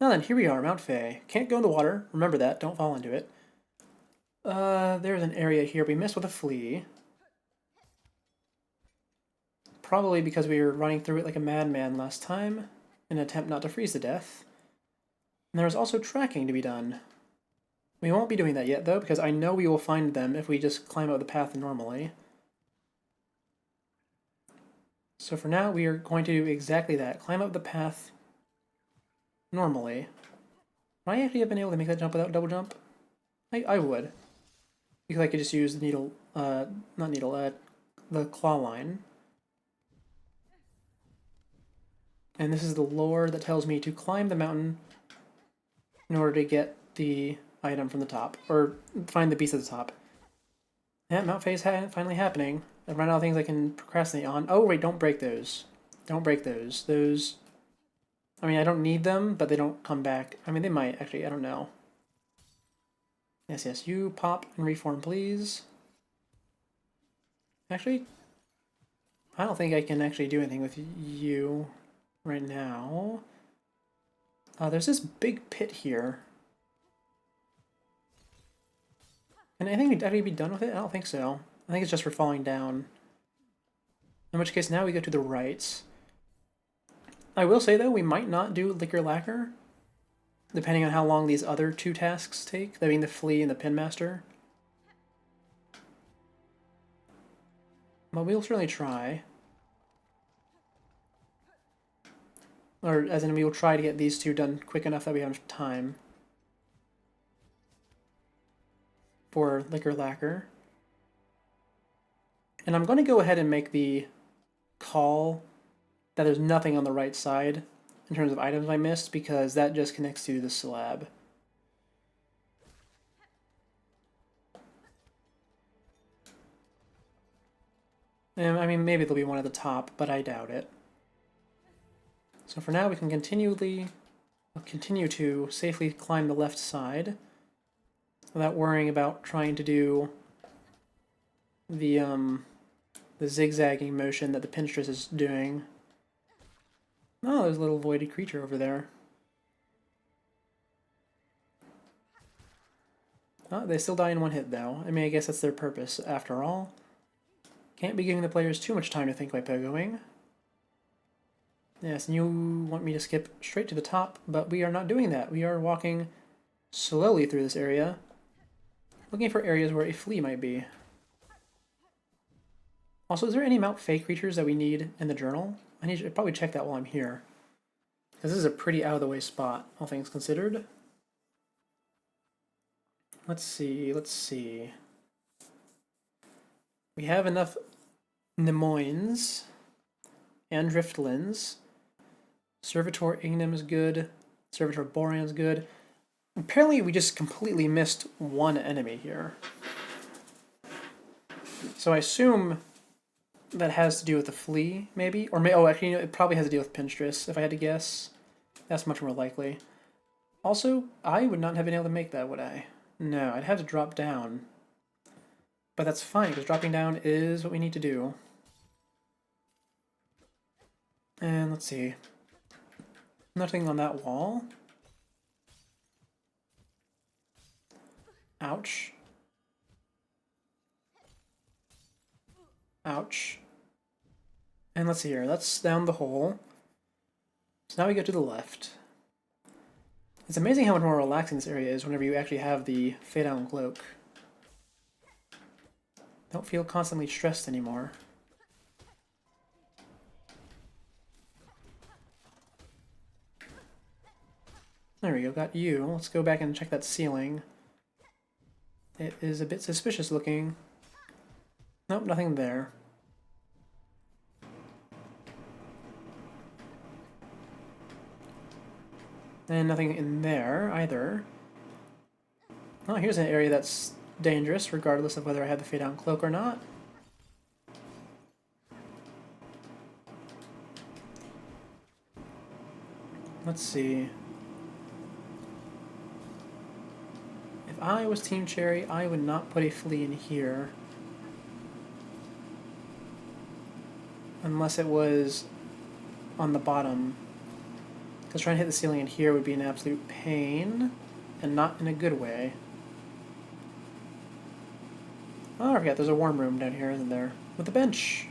Now then, here we are, Mount Fay. Can't go in the water. Remember that. Don't fall into it. There's an area here we missed with a flea. Probably because we were running through it like a madman last time in an attempt not to freeze to death. And there's also tracking to be done. We won't be doing that yet, though, because I know we will find them if we just climb out the path normally. So for now, we are going to do exactly that. Climb up the path normally. Would I actually have been able to make that jump without double jump? I would. Because I could just use the needle, not needle, the claw line. And this is the lore that tells me to climb the mountain in order to get the item from the top, or find the beast at the top. Yeah, Mount Fay is finally happening. I've run out of things I can procrastinate on. Oh, wait, don't break those. Don't break those. Those... I mean, I don't need them, but they don't come back. I mean, they might, actually. I don't know. Yes, yes. You pop and reform, please. Actually, I don't think I can actually do anything with you right now. There's this big pit here. Can anything actually be done with it? I don't think so. I think it's just for falling down. In which case, now we go to the right. I will say, though, we might not do Liquor Lacquer, depending on how long these other two tasks take, that being the Flea and the Pinmaster. But we'll certainly try. Or, as in, we will try to get these two done quick enough that we have time for Liquor Lacquer. And I'm going to go ahead and make the call that there's nothing on the right side in terms of items I missed, because that just connects to the slab. And, I mean, maybe there'll be one at the top, but I doubt it. So for now, we can continue to safely climb the left side without worrying about trying to do the zigzagging motion that the Pinstress is doing. Oh, there's a little voided creature over there. Oh, they still die in one hit, though. I mean, I guess that's their purpose, after all. Can't be giving the players too much time to think by pogoing. Yes, and you want me to skip straight to the top, but we are not doing that. We are walking slowly through this area, looking for areas where a flea might be. Also, is there any Mount Fay creatures that we need in the journal? I need to probably check that while I'm here, because this is a pretty out-of-the-way spot, all things considered. Let's see. We have enough Nemoins and Driftlins. Servitor Ignum is good. Servitor Borean's good. Apparently we just completely missed one enemy here. So I assume that has to do with the flea, maybe? Or oh, actually, you know, it probably has to do with Pinstress, if I had to guess. That's much more likely. Also, I would not have been able to make that, would I? No, I'd have to drop down. But that's fine, because dropping down is what we need to do. And let's see. Nothing on that wall. Ouch. Ouch. And let's see here, that's down the hole. So now we go to the left. It's amazing how much more relaxing this area is whenever you actually have the Fade-Down Cloak. Don't feel constantly stressed anymore. There we go, got you. Let's go back and check that ceiling. It is a bit suspicious looking. Nope, nothing there. And nothing in there either. Oh, here's an area that's dangerous, regardless of whether I have the Fade-Down Cloak or not. Let's see. If I was Team Cherry, I would not put a flea in here. Unless it was on the bottom. Because trying to hit the ceiling in here would be an absolute pain, and not in a good way. Oh, I forgot, there's a warm room down here, isn't there? With a bench.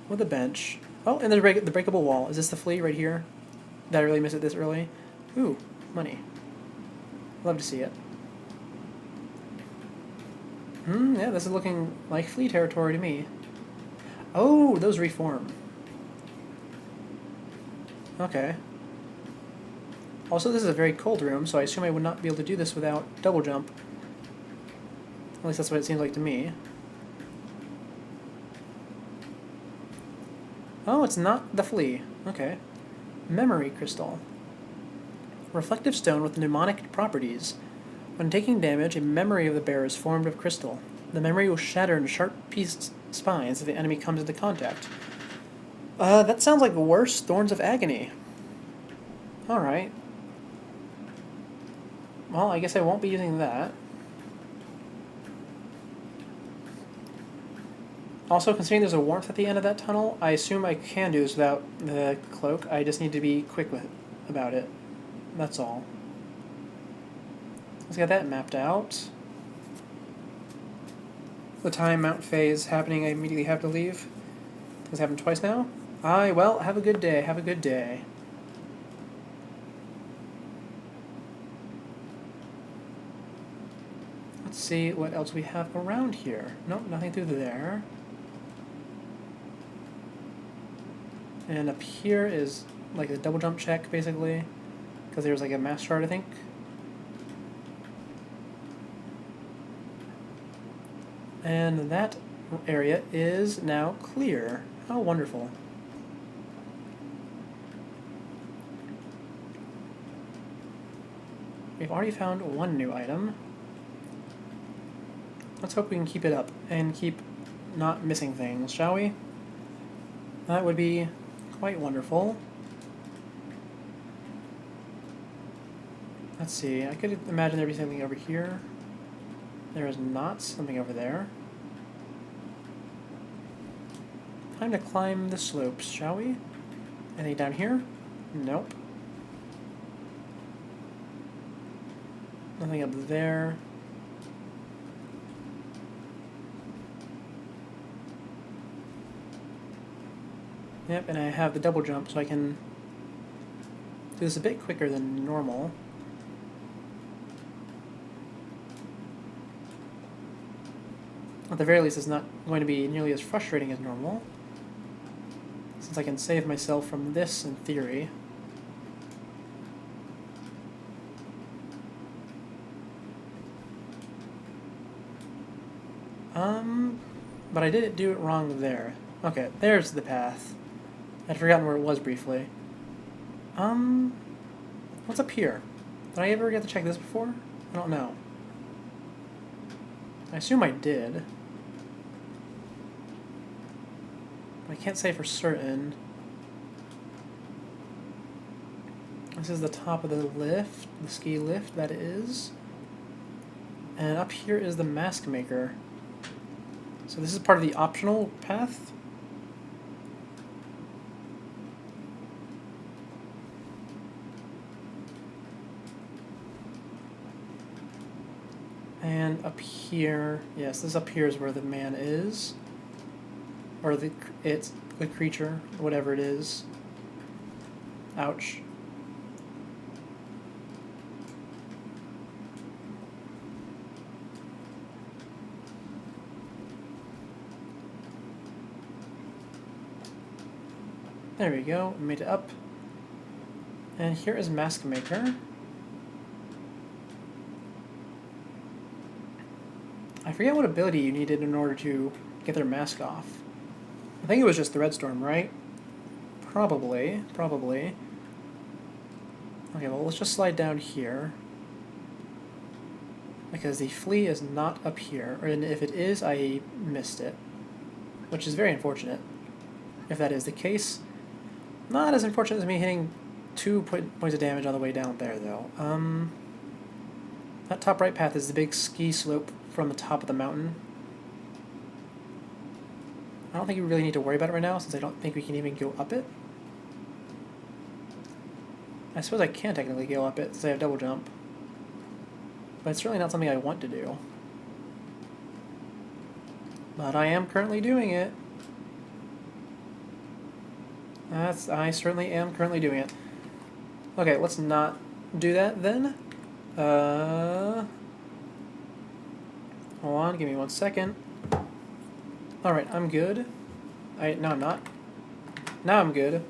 With a bench. Oh, and there's the breakable wall. Is this the flea right here? Did I really miss it this early? Ooh, money. Love to see it. Yeah, this is looking like flea territory to me. Oh, those reform. Okay. Also, this is a very cold room, so I assume I would not be able to do this without double jump. At least that's what it seems like to me. Oh, it's not the flea. Okay. Memory crystal. Reflective stone with mnemonic properties. When taking damage, a memory of the bearer is formed of crystal. The memory will shatter into sharp-pieced spines if the enemy comes into contact. That sounds like worse Thorns of Agony. Alright. Well, I guess I won't be using that. Also, considering there's a warmth at the end of that tunnel, I assume I can do this without the cloak. I just need to be quick about it. That's all. Let's get that mapped out. The time mount phase happening, I immediately have to leave. This happened twice now. Well, have a good day, have a good day. Let's see what else we have around here. Nope, nothing through there. And up here is like a double jump check, basically. Because there's like a mass shard, I think. And that area is now clear. How wonderful. We've already found one new item. Let's hope we can keep it up and keep not missing things, shall we? That would be quite wonderful. Let's see, I could imagine there be something over here. There is not something over there. Time to climb the slopes, shall we? Anything down here? Nope. Nothing up there. Yep, and I have the double jump, so I can do this a bit quicker than normal. At the very least, it's not going to be nearly as frustrating as normal, since I can save myself from this in theory. But I did do it wrong there. Okay, there's the path. I'd forgotten where it was briefly. What's up here? Did I ever get to check this before? I don't know. I assume I did. But I can't say for certain. This is the top of the lift, the ski lift, that is. And up here is the mask maker. So this is part of the optional path. And up here, yes, this up here is where the man is. Or it's the creature, whatever it is. Ouch. There we go, made it up. And here is Mask Maker. I forget what ability you needed in order to get their mask off. I think it was just the Red Storm, right? Probably. Okay, well, let's just slide down here. Because the flea is not up here, or if it is, I missed it. Which is very unfortunate, if that is the case. Not as unfortunate as me hitting 2 points of damage on the way down there, though. That top right path is the big ski slope from the top of the mountain. I don't think we really need to worry about it right now, since I don't think we can even go up it. I suppose I can technically go up it, since I have double jump. But it's really not something I want to do. But I am currently doing it. I certainly am currently doing it. Okay, let's not do that then. Hold on, give me 1 second. Alright, I'm good. No, I'm not. Now I'm good.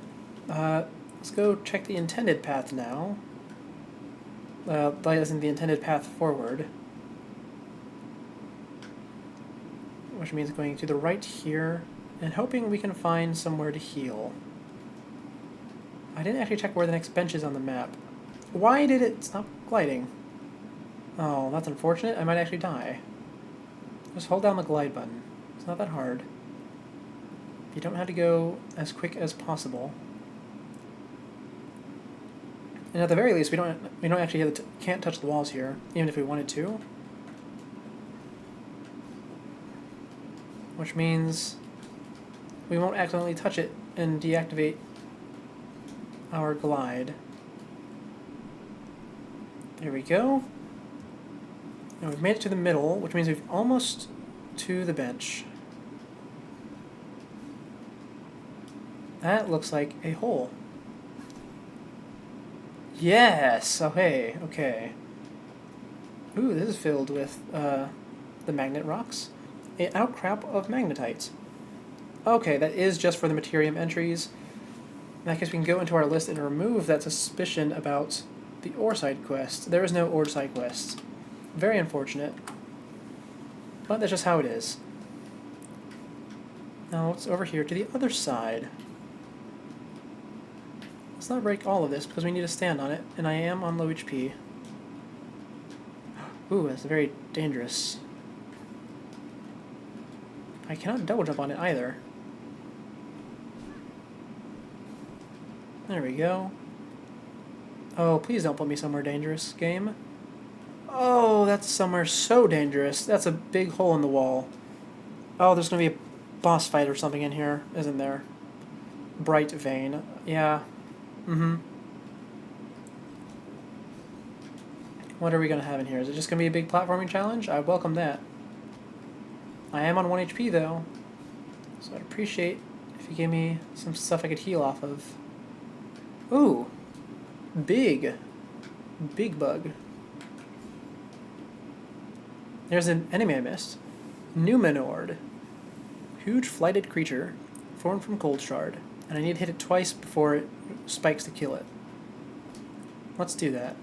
Let's go check the intended path now. That isn't the intended path forward. Which means going to the right here, and hoping we can find somewhere to heal. I didn't actually check where the next bench is on the map. Why did it stop gliding? Oh, that's unfortunate. I might actually die. Just hold down the glide button. It's not that hard. You don't have to go as quick as possible. And at the very least, we don't actually can't touch the walls here, even if we wanted to. Which means we won't accidentally touch it and deactivate our glide. There we go. And we've made it to the middle, which means we've almost to the bench. That looks like a hole. Yes! Oh hey, okay. Ooh, this is filled with the magnet rocks. An outcrop of magnetite. Okay, that is just for the Materium entries. In that case, we can go into our list and remove that suspicion about the Oreside quest. There is no Oreside quest. Very unfortunate. But that's just how it is. Now let's over here to the other side. Let's not break all of this because we need to stand on it, and I am on low HP. Ooh, that's very dangerous. I cannot double jump on it either. There we go. Oh, please don't put me somewhere dangerous, game. Oh, that's somewhere so dangerous. That's a big hole in the wall. Oh, there's going to be a boss fight or something in here, isn't there? Bright Vein. Yeah. Mm-hmm. What are we going to have in here? Is it just going to be a big platforming challenge? I welcome that. I am on 1 HP, though. So I'd appreciate if you gave me some stuff I could heal off of. Ooh. Big bug. There's an enemy I missed. Numenord. Huge flighted creature formed from Cold Shard. And I need to hit it twice before it spikes to kill it. Let's do that.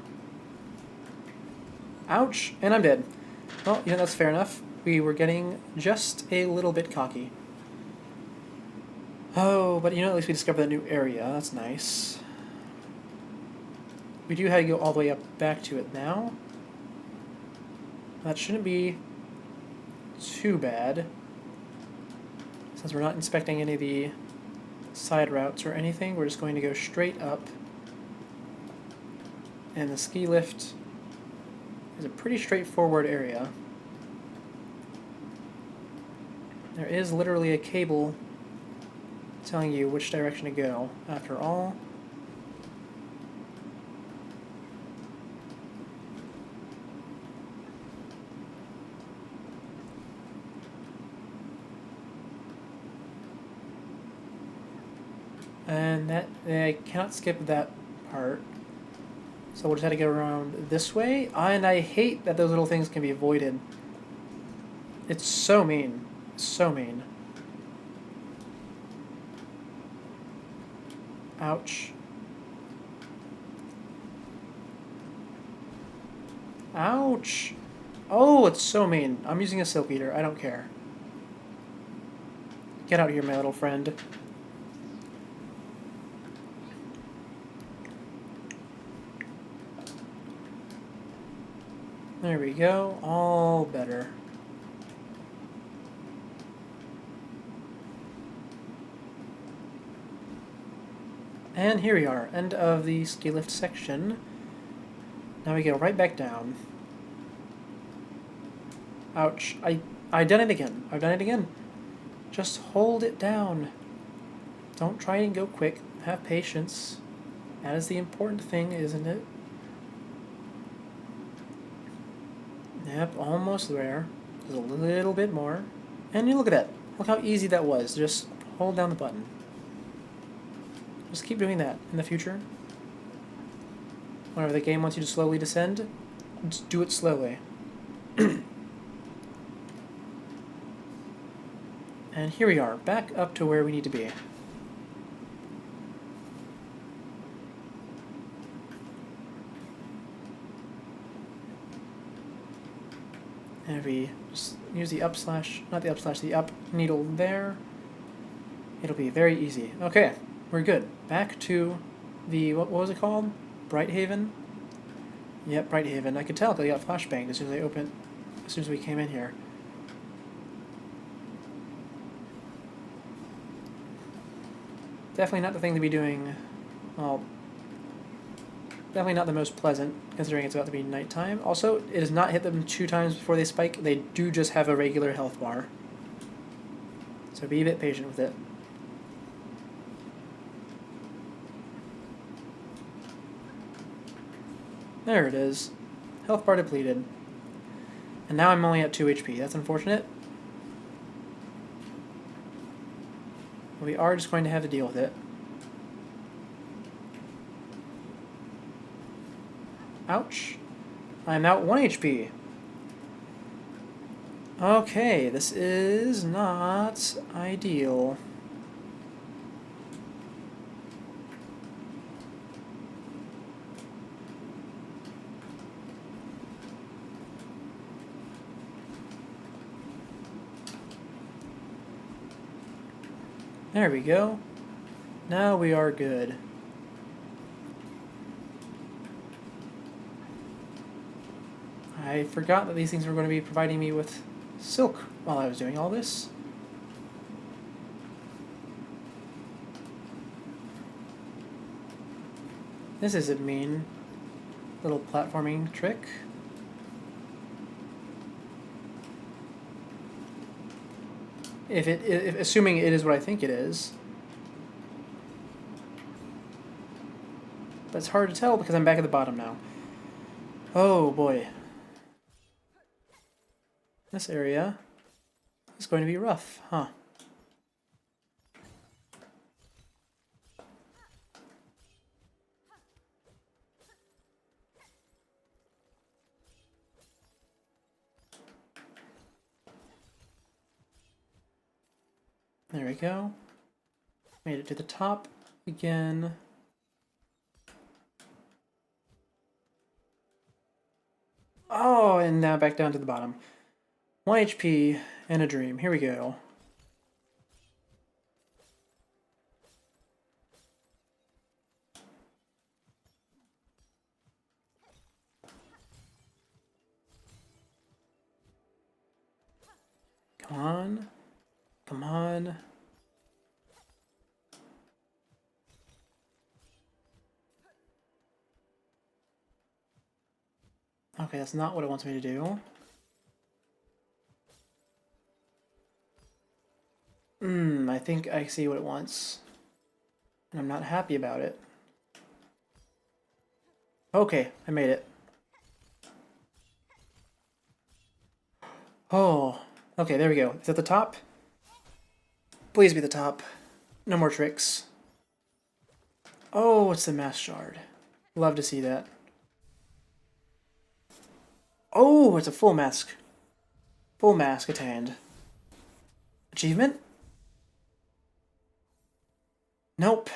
Ouch! And I'm dead. Well, you know, that's fair enough. We were getting just a little bit cocky. Oh, but you know, at least we discovered that new area. That's nice. we do have to go all the way up back to it now. That shouldn't be too bad, since we're not inspecting any of the side routes or anything. We're just going to go straight up, and the ski lift is a pretty straightforward area. There is literally a cable telling you which direction to go, after all. And that, I cannot skip that part. So we'll just have to go around this way. And I hate that those little things can be avoided. It's so mean. So mean. Ouch. Ouch! Oh, it's so mean. I'm using a Silk Eater. I don't care. Get out here, my little friend. There we go. All better. And here we are. End of the ski lift section. Now we go right back down. Ouch. I done it again. I've done it again. Just hold it down. Don't try and go quick. Have patience. That is the important thing, isn't it? Yep, almost there. Just a little bit more. And you look at that. Look how easy that was. Just hold down the button. Just keep doing that in the future. Whenever the game wants you to slowly descend, just do it slowly. And here we are, back up to where we need to be. And if we just use the up slash, not the up slash, the up needle there, it'll be very easy. Okay, we're good. Back to the, what was it called? Brighthaven? Yep, Brighthaven. I could tell because I got flashbanged as soon as I opened, as soon as we came in here. Definitely not the thing to be doing, well, definitely not the most pleasant, considering it's about to be nighttime. Also, it does not hit them 2 times before they spike. They do just have a regular health bar. So be a bit patient with it. There it is. Health bar depleted. And now I'm only at 2 HP. That's unfortunate. We are just going to have to deal with it. Ouch. I'm out 1 HP. Okay, this is not ideal. There we go. Now we are good. I forgot that these things were going to be providing me with silk while I was doing all this. This is a mean little platforming trick. If assuming it is what I think it is. But it's hard to tell because I'm back at the bottom now. Oh boy. This area is going to be rough, huh? There we go. Made it to the top again. Oh, and now back down to the bottom. 1 HP and a dream. Here we go. Come on. Come on. Okay, that's not what it wants me to do. I think I see what it wants. And I'm not happy about it. Okay, I made it. Oh, okay, there we go. Is that the top? Please be the top. No more tricks. Oh, it's the mass shard. Love to see that. Oh, it's a full mask. Full mask attained. Achievement? Nope.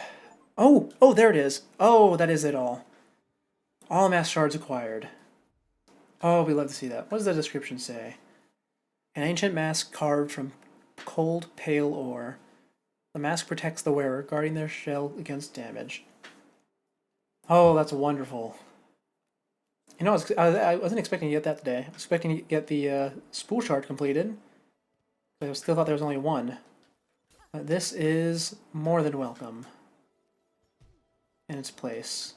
Oh, there it is. Oh, that is it all. All mass shards acquired. Oh, we love to see that. What does the description say? An ancient mask carved from cold, pale ore. The mask protects the wearer, guarding their shell against damage. Oh, that's wonderful. You know, I wasn't expecting to get that today. I was expecting to get the spool shard completed. But I still thought there was only one. But this is more than welcome. In its place.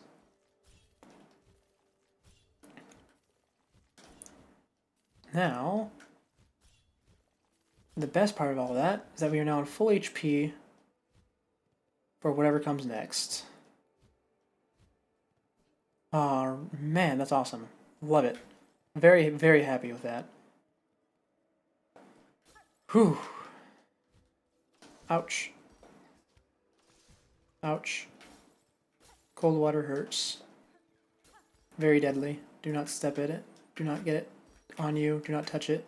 Now, the best part of all that is that we are now in full HP for whatever comes next. Oh, man, that's awesome. Love it. Very, very happy with that. Whew. Ouch. Ouch. Cold water hurts. Very deadly. Do not step in it. Do not get it on you. Do not touch it.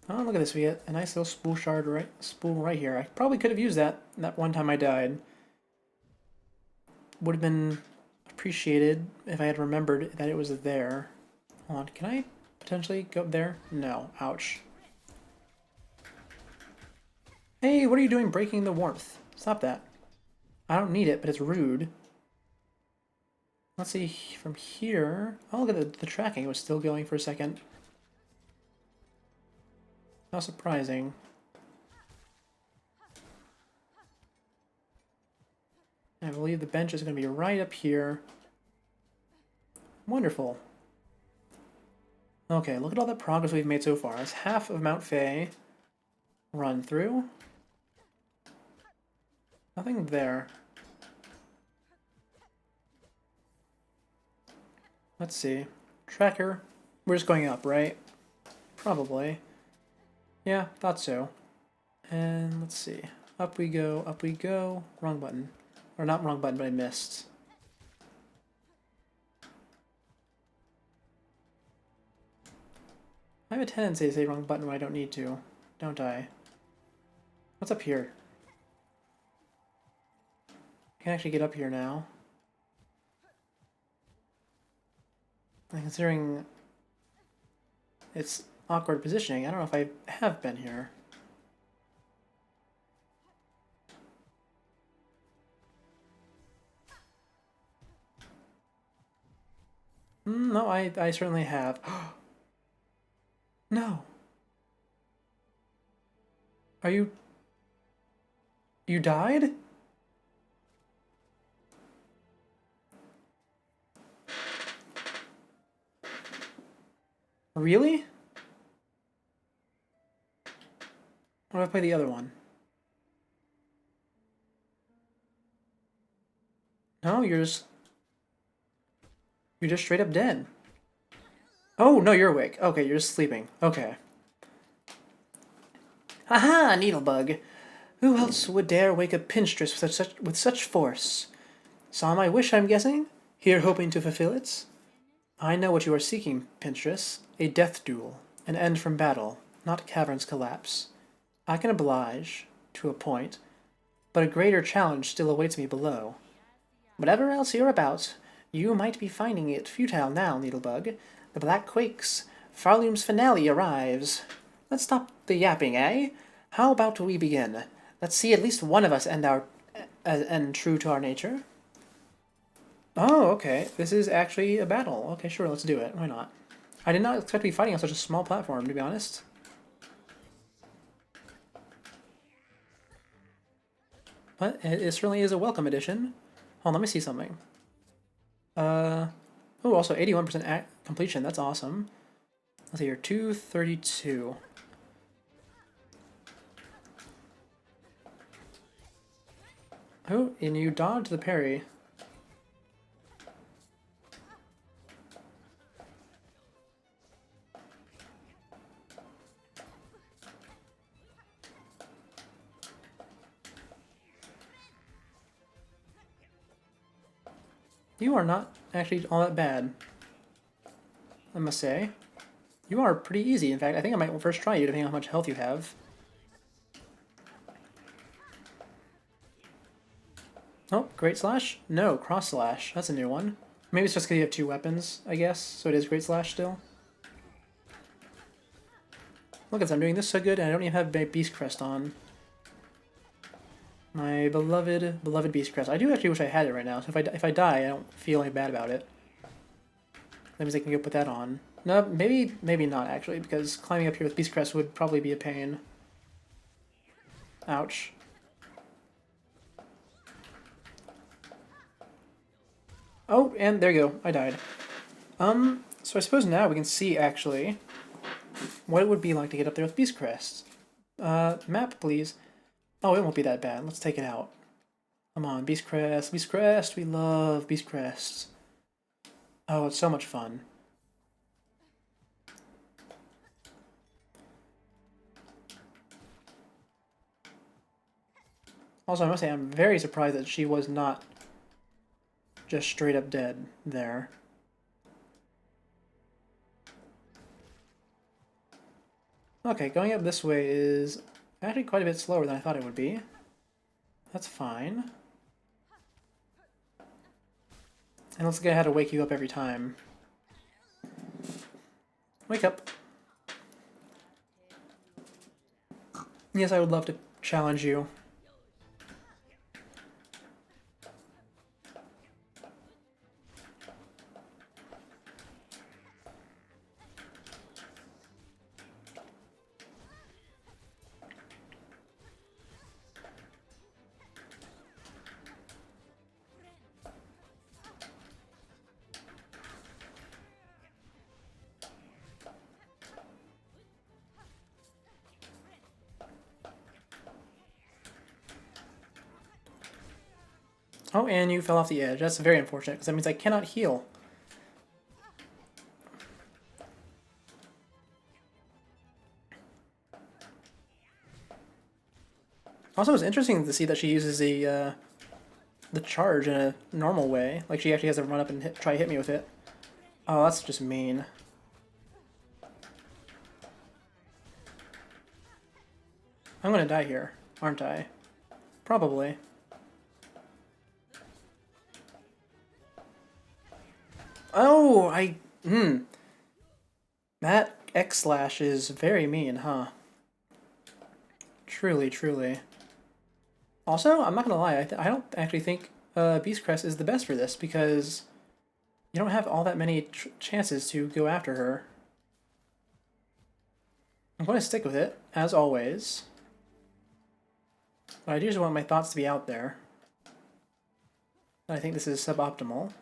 Oh, look at this. We get a nice little spool right here. I probably could have used that one time I died. Would have been appreciated if I had remembered that it was there. Hold on, can I potentially go up there? No. Ouch. Hey, what are you doing breaking the warmth? Stop that. I don't need it, but it's rude. Let's see, from here... Oh, look at the tracking. It was still going for a second. How surprising. I believe the bench is going to be right up here. Wonderful. Okay, look at all the progress we've made so far. It's half of Mount Fay run through. Nothing there. Let's see. Tracker. We're just going up, right? Probably. Yeah, thought so. And let's see. Up we go, up we go. Wrong button. Or not wrong button, but I missed. I have a tendency to say wrong button when I don't need to. Don't I? What's up here? I can actually get up here now. And considering its awkward positioning, I don't know if I have been here. No, I certainly have. No. Are you... You died? Really? What if I play the other one? No, you're just straight up dead. Oh, no, you're awake. Okay, you're just sleeping. Okay. Haha, Needlebug. Who else would dare wake a Pinstress with such force? Saw my wish, I'm guessing? Here hoping to fulfill it? I know what you are seeking, Pinstress. A death duel. An end from battle, not cavern's collapse. I can oblige, to a point, but a greater challenge still awaits me below. Whatever else you're about, you might be finding it futile now, Needlebug. The black quakes. Farlume's finale arrives. Let's stop the yapping, eh? How about we begin? Let's see at least one of us end true to our nature. Oh, okay. This is actually a battle. Okay, sure, let's do it. Why not? I did not expect to be fighting on such a small platform, to be honest. But it certainly is a welcome addition. Hold on, let me see something. Oh, also 81% completion. That's awesome. Let's see here, 232. Oh, and you dodged the parry. You are not actually all that bad, I must say. You are pretty easy. In fact, I think I might first try you depending on how much health you have. Oh, Great Slash? No, Cross Slash. That's a new one. Maybe it's just because you have two weapons, I guess, so it is Great Slash still. Look at this, I'm doing this so good and I don't even have Beast Crest on. My beloved Beast Crest. I do actually wish I had it right now, so if I die, I don't feel any bad about it. That means I can go put that on. No, maybe not actually, because climbing up here with Beast Crest would probably be a pain. Ouch. Oh, and there you go, I died. So I suppose now we can see, actually, what it would be like to get up there with Beast Crest. Map, please. Oh, it won't be that bad. Let's take it out. Come on, Beast Crest, Beast Crest. We love Beast Crests. Oh, it's so much fun. Also, I must say, I'm very surprised that she was not just straight up dead there. Okay, going up this way is actually quite a bit slower than I thought it would be. That's fine. And let's get how to wake you up every time. Wake up. Yes, I would love to challenge you. Oh, and you fell off the edge. That's very unfortunate, because that means I cannot heal. Also, it's interesting to see that she uses the charge in a normal way. Like, she actually has to run up and try to hit me with it. Oh, that's just mean. I'm gonna die here, aren't I? Probably. Oh, That X-Slash is very mean, huh? Truly, truly. Also, I'm not gonna lie, I don't actually think Beast Crest is the best for this, because you don't have all that many chances to go after her. I'm going to stick with it, as always. But I do just want my thoughts to be out there. I think this is suboptimal.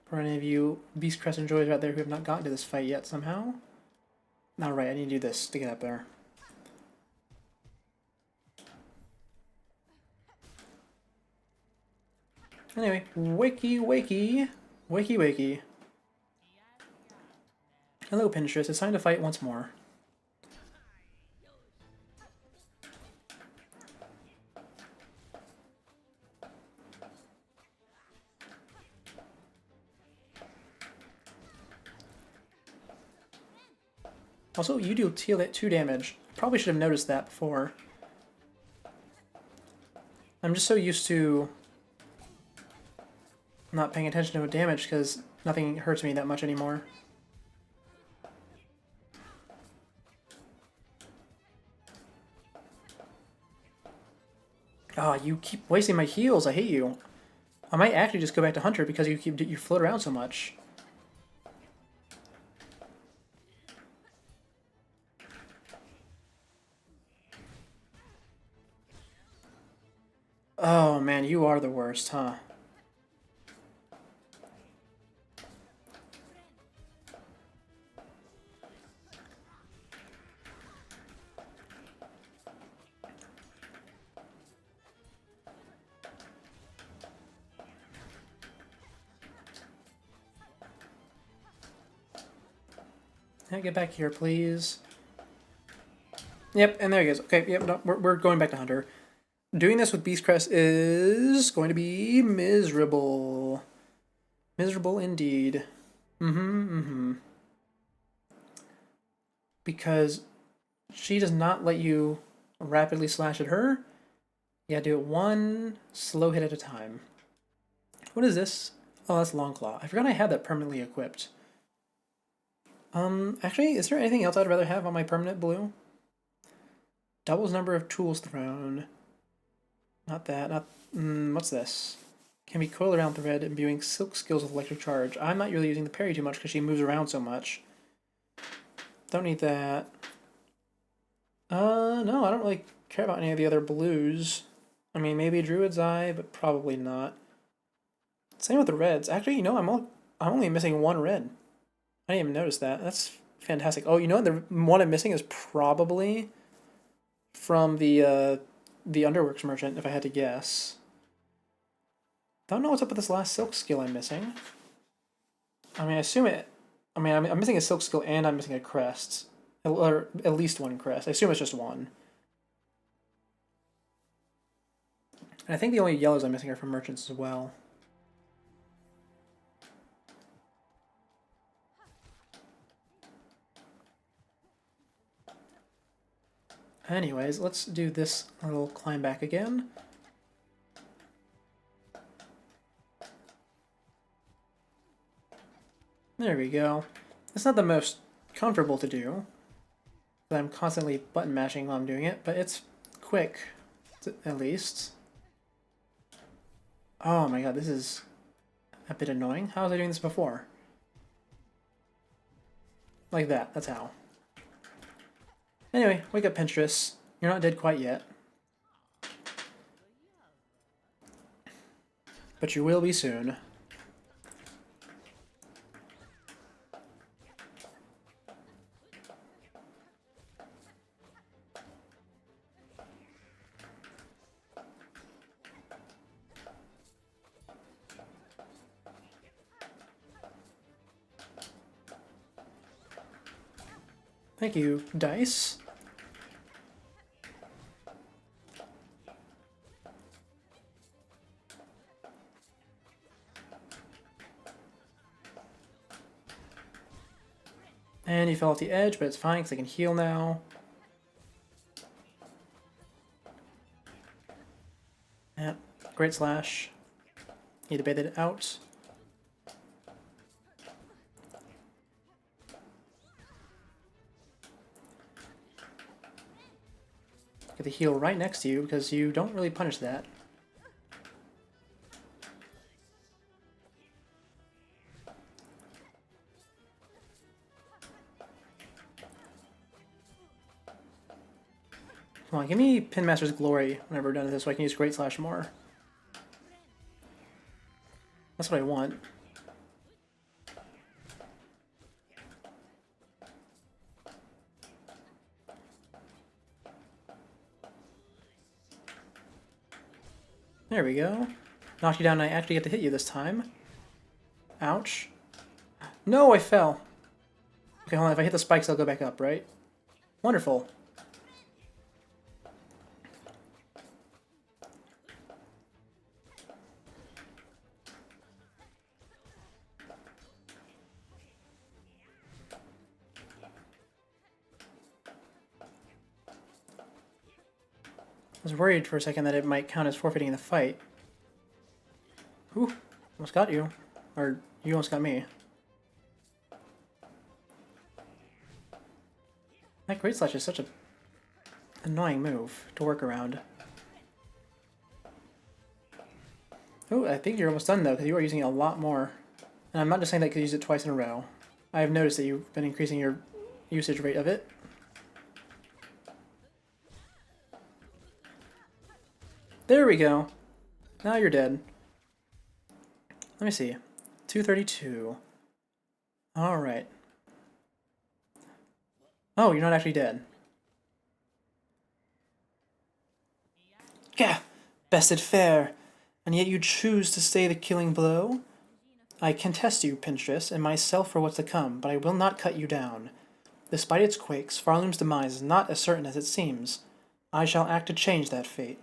For any of you Beast Crest enjoyers out there who have not gotten to this fight yet somehow. Alright, I need to do this to get up there. Anyway, wakey, wakey. Wakey, wakey. Hello, Pinterest. It's time to fight once more. Also, you do 2 damage. Probably should have noticed that before. I'm just so used to not paying attention to damage because nothing hurts me that much anymore. Ah, oh, you keep wasting my heals. I hate you. I might actually just go back to Hunter because you float around so much. Oh man, you are the worst, huh? Yeah, get back here, please. Yep, and there he goes. Okay, yep, no, we're going back to Hunter. Doing this with Beast Crest is going to be miserable. Miserable indeed. Because she does not let you rapidly slash at her. You gotta do it one slow hit at a time. What is this? Oh, that's Long Claw. I forgot I had that permanently equipped. Actually, is there anything else I'd rather have on my permanent blue? Doubles number of tools thrown. Not that, not... what's this? Can be coiled around thread, imbuing silk skills with electric charge. I'm not really using the parry too much because she moves around so much. Don't need that. No, I don't really care about any of the other blues. I mean, maybe Druid's Eye, but probably not. Same with the reds. Actually, you know, I'm only missing one red. I didn't even notice that. That's fantastic. Oh, you know what? The one I'm missing is probably from the Underworks merchant, if I had to guess. Don't know what's up with this last silk skill I'm missing. I mean, I assume it... I mean, I'm missing a silk skill and I'm missing a crest. Or at least one crest. I assume it's just one. And I think the only yellows I'm missing are from merchants as well. Anyways, let's do this little climb back again. There we go. It's not the most comfortable to do. I'm constantly button mashing while I'm doing it, but it's quick, at least. Oh my god, this is a bit annoying. How was I doing this before? Like that, that's how. Anyway, wake up, Pinterest. You're not dead quite yet. But you will be soon. Thank you, Dice. And you fell off the edge, but it's fine because I can heal now. Yeah, great slash. Need to bait it out. Get the heal right next to you because you don't really punish that. Come on, give me Pinmaster's Glory whenever we're done with this so I can use Great Slash more. That's what I want. There we go. Knocked you down and I actually get to hit you this time. Ouch. No, I fell. Okay, hold on. If I hit the spikes, they'll go back up, right? Wonderful. I was worried for a second that it might count as forfeiting the fight. Ooh, almost got you. Or you almost got me. That Great Slash is such a annoying move to work around. Oh, I think you're almost done though, because you are using it a lot more. And I'm not just saying that because you used it twice in a row. I have noticed that you've been increasing your usage rate of it. There we go. Now you're dead. Let me see. 232. Alright. Oh, you're not actually dead. Gah! Bested fair, and yet you choose to stay the killing blow? I contest you, Pinterest, and myself for what's to come, but I will not cut you down. Despite its quakes, Farloom's demise is not as certain as it seems. I shall act to change that fate.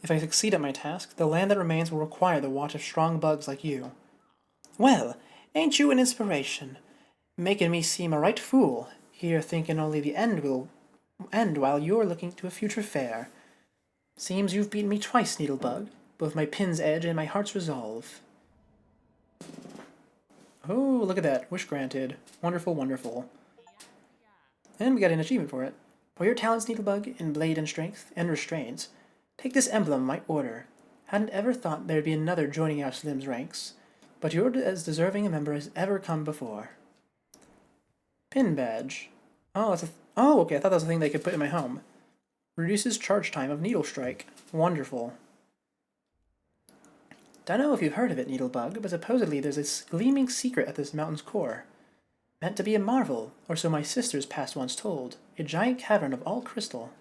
If I succeed at my task, the land that remains will require the watch of strong bugs like you. Well, ain't you an inspiration? Making me seem a right fool, here thinking only the end will end while you're looking to a future fair. Seems you've beaten me twice, Needlebug, both my pin's edge and my heart's resolve. Oh, look at that. Wish granted. Wonderful, wonderful. And we got an achievement for it. For your talents, Needlebug, in blade and strength, and restraints, take this emblem of my order. Hadn't ever thought there'd be another joining our Slim's ranks, but you're as deserving a member as ever come before. Pin badge. Oh, that's oh, okay, I thought that was a thing they could put in my home. Reduces charge time of Needle Strike. Wonderful. Don't know if you've heard of it, Needlebug, but supposedly there's this gleaming secret at this mountain's core. Meant to be a marvel, or so my sisters past once told, a giant cavern of all crystal.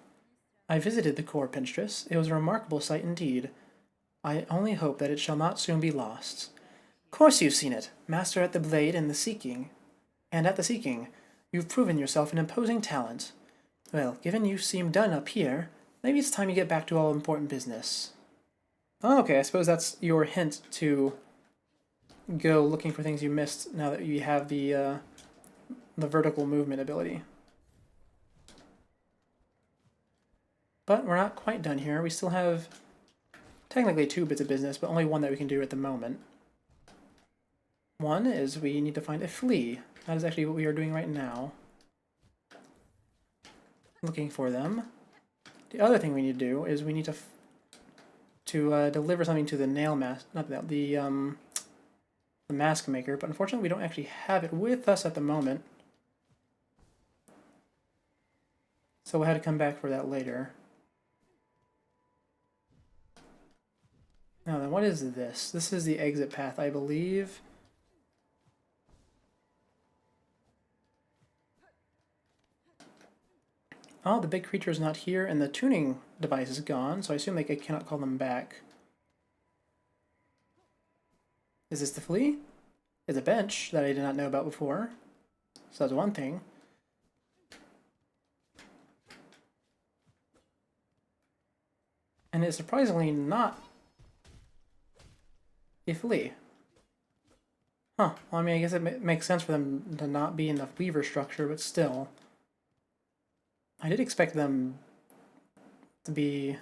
I visited the core, Pinstress. It was a remarkable sight indeed. I only hope that it shall not soon be lost. Course you've seen it, master at the blade and the seeking. And at the seeking, you've proven yourself an imposing talent. Well, given you seem done up here, maybe it's time you get back to all important business. Oh, okay, I suppose that's your hint to go looking for things you missed now that you have the vertical movement ability. But we're not quite done here. We still have technically 2 bits of business, but only one that we can do at the moment. One is we need to find a flea. That is actually what we are doing right now. Looking for them. The other thing we need to do is we need to deliver something to the nail mask, not the mask maker, but unfortunately we don't actually have it with us at the moment. So we'll have to come back for that later. Now then, what is this? This is the exit path, I believe. Oh, the big creature is not here, and the tuning device is gone, so I assume I cannot call them back. Is this the flea? It's a bench that I did not know about before. So that's one thing. And it's surprisingly not a flea. Huh. Well, I mean, I guess it makes sense for them to not be in the weaver structure, but still. I did expect them to be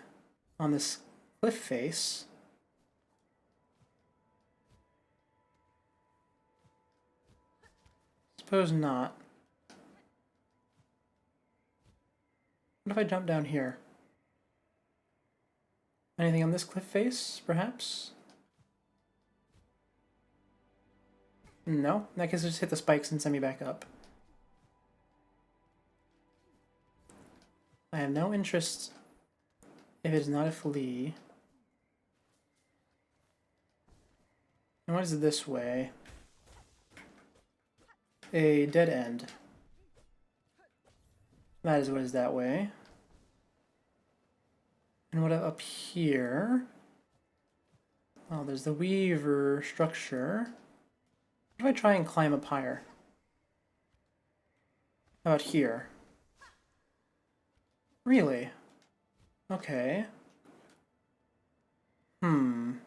on this cliff face. Suppose not. What if I jump down here? Anything on this cliff face, perhaps? No? In that case, just hit the spikes and send me back up. I have no interest if it is not a flea. And what is it this way? A dead end. That is what is that way. And what up here? Oh, there's the weaver structure. What if I try and climb up higher? How about here? Really? Okay. In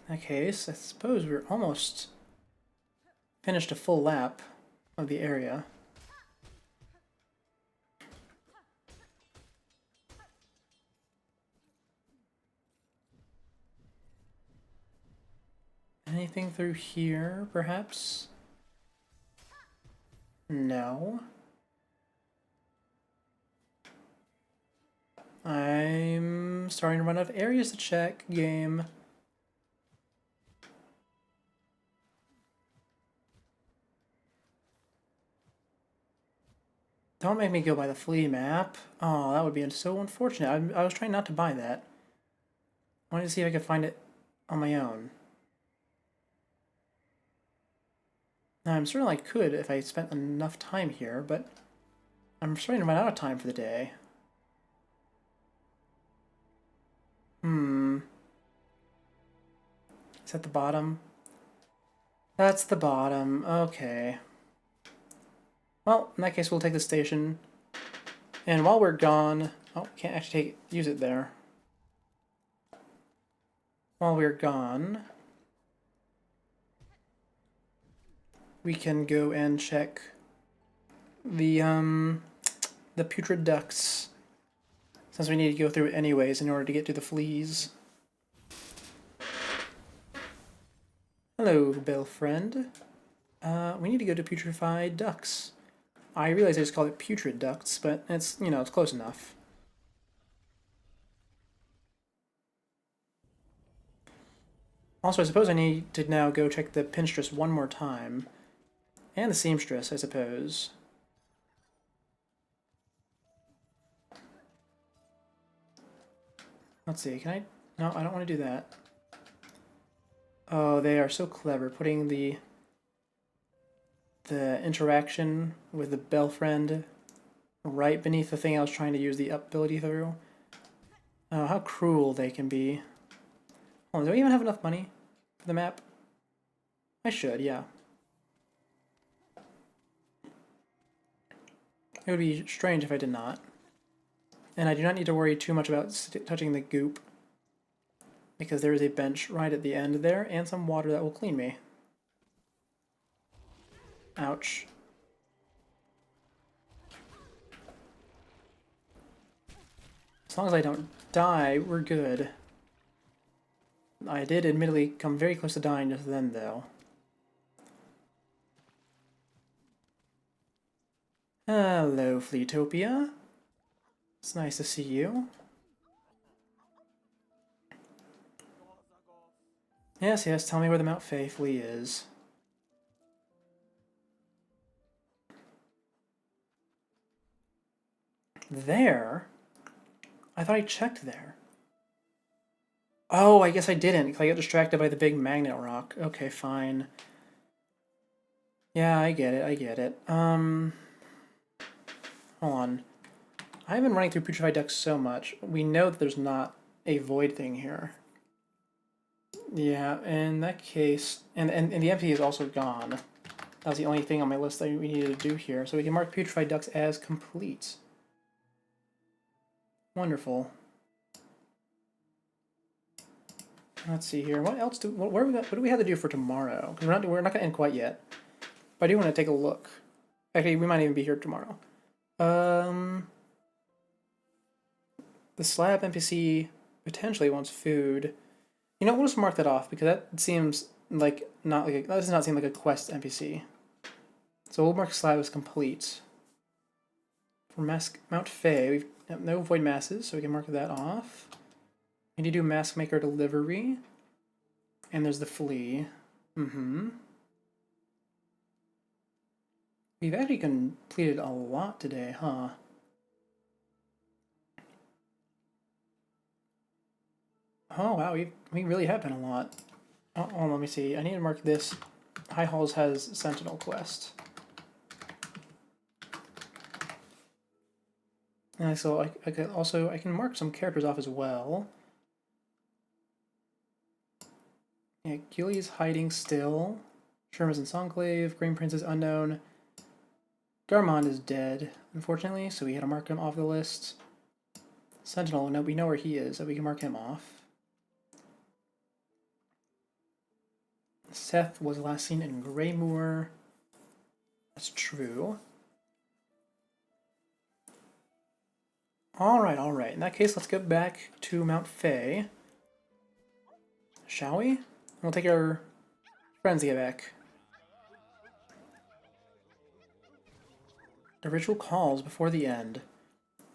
that case, I suppose we're almost finished a full lap of the area. Anything through here, perhaps? No. I'm starting to run out of areas to check, game. Don't make me go by the flea map. Oh, that would be so unfortunate. I was trying not to buy that. I wanted to see if I could find it on my own. Now, I'm certain I could if I spent enough time here, but I'm starting to run out of time for the day. Hmm. Is that the bottom? That's the bottom. Okay. Well, in that case, we'll take the station. And while we're gone... Oh, can't actually use it there. While we're gone... we can go and check the putrid ducts. Since we need to go through it anyways in order to get to the fleas. Hello, Bell friend. We need to go to putrefied ducts. I realize I just called it putrid ducts, but it's, you know, it's close enough. Also, I suppose I need to now go check the pinstress one more time. And the seamstress, I suppose. Let's see, can I... No, I don't want to do that. Oh, they are so clever, putting the interaction with the bell friend right beneath the thing I was trying to use the up ability through. Oh, how cruel they can be. Oh, do I even have enough money for the map? I should, yeah. It would be strange if I did not. And I do not need to worry too much about touching the goop, because there is a bench right at the end there, and some water that will clean me. Ouch. As long as I don't die, we're good. I did admittedly come very close to dying just then, though. Hello, Fleetopia. It's nice to see you. Yes, yes, tell me where the Mount Fae flea is. There? I thought I checked there. Oh, I guess I didn't, because I got distracted by the big magnet rock. Okay, fine. Yeah, I get it, I get it. Hold on. I've been running through Putrefied Ducts so much. We know that there's not a void thing here. Yeah, in that case... And the empty is also gone. That was the only thing on my list that we needed to do here. So we can mark Putrefied Ducts as complete. Wonderful. Let's see here. What else do... What do we have to do for tomorrow? Because we're not going to end quite yet. But I do want to take a look. Actually, we might even be here tomorrow. The slab NPC potentially wants food. You know, we'll just mark that off because that seems like not like that does not seem like a quest NPC. So we'll mark slab as complete. For Mount Fae, we've no void masses, so we can mark that off. We need to do mask maker delivery. And there's the flea. We've actually completed a lot today, huh? Oh wow, we really have been a lot. Oh, let me see. I need to mark this. High Halls has Sentinel quest. And so I can mark some characters off as well. Yeah, Gilly's hiding still. Sherman's in Songclave. Green Prince is unknown. Garmond is dead, unfortunately, so we had to mark him off the list. Sentinel, no, we know where he is, so we can mark him off. Seth was last seen in Greymoor. That's true. Alright, alright. In that case, let's get back to Mount Fae. Shall we? We'll take our friends to get back. The ritual calls before the end.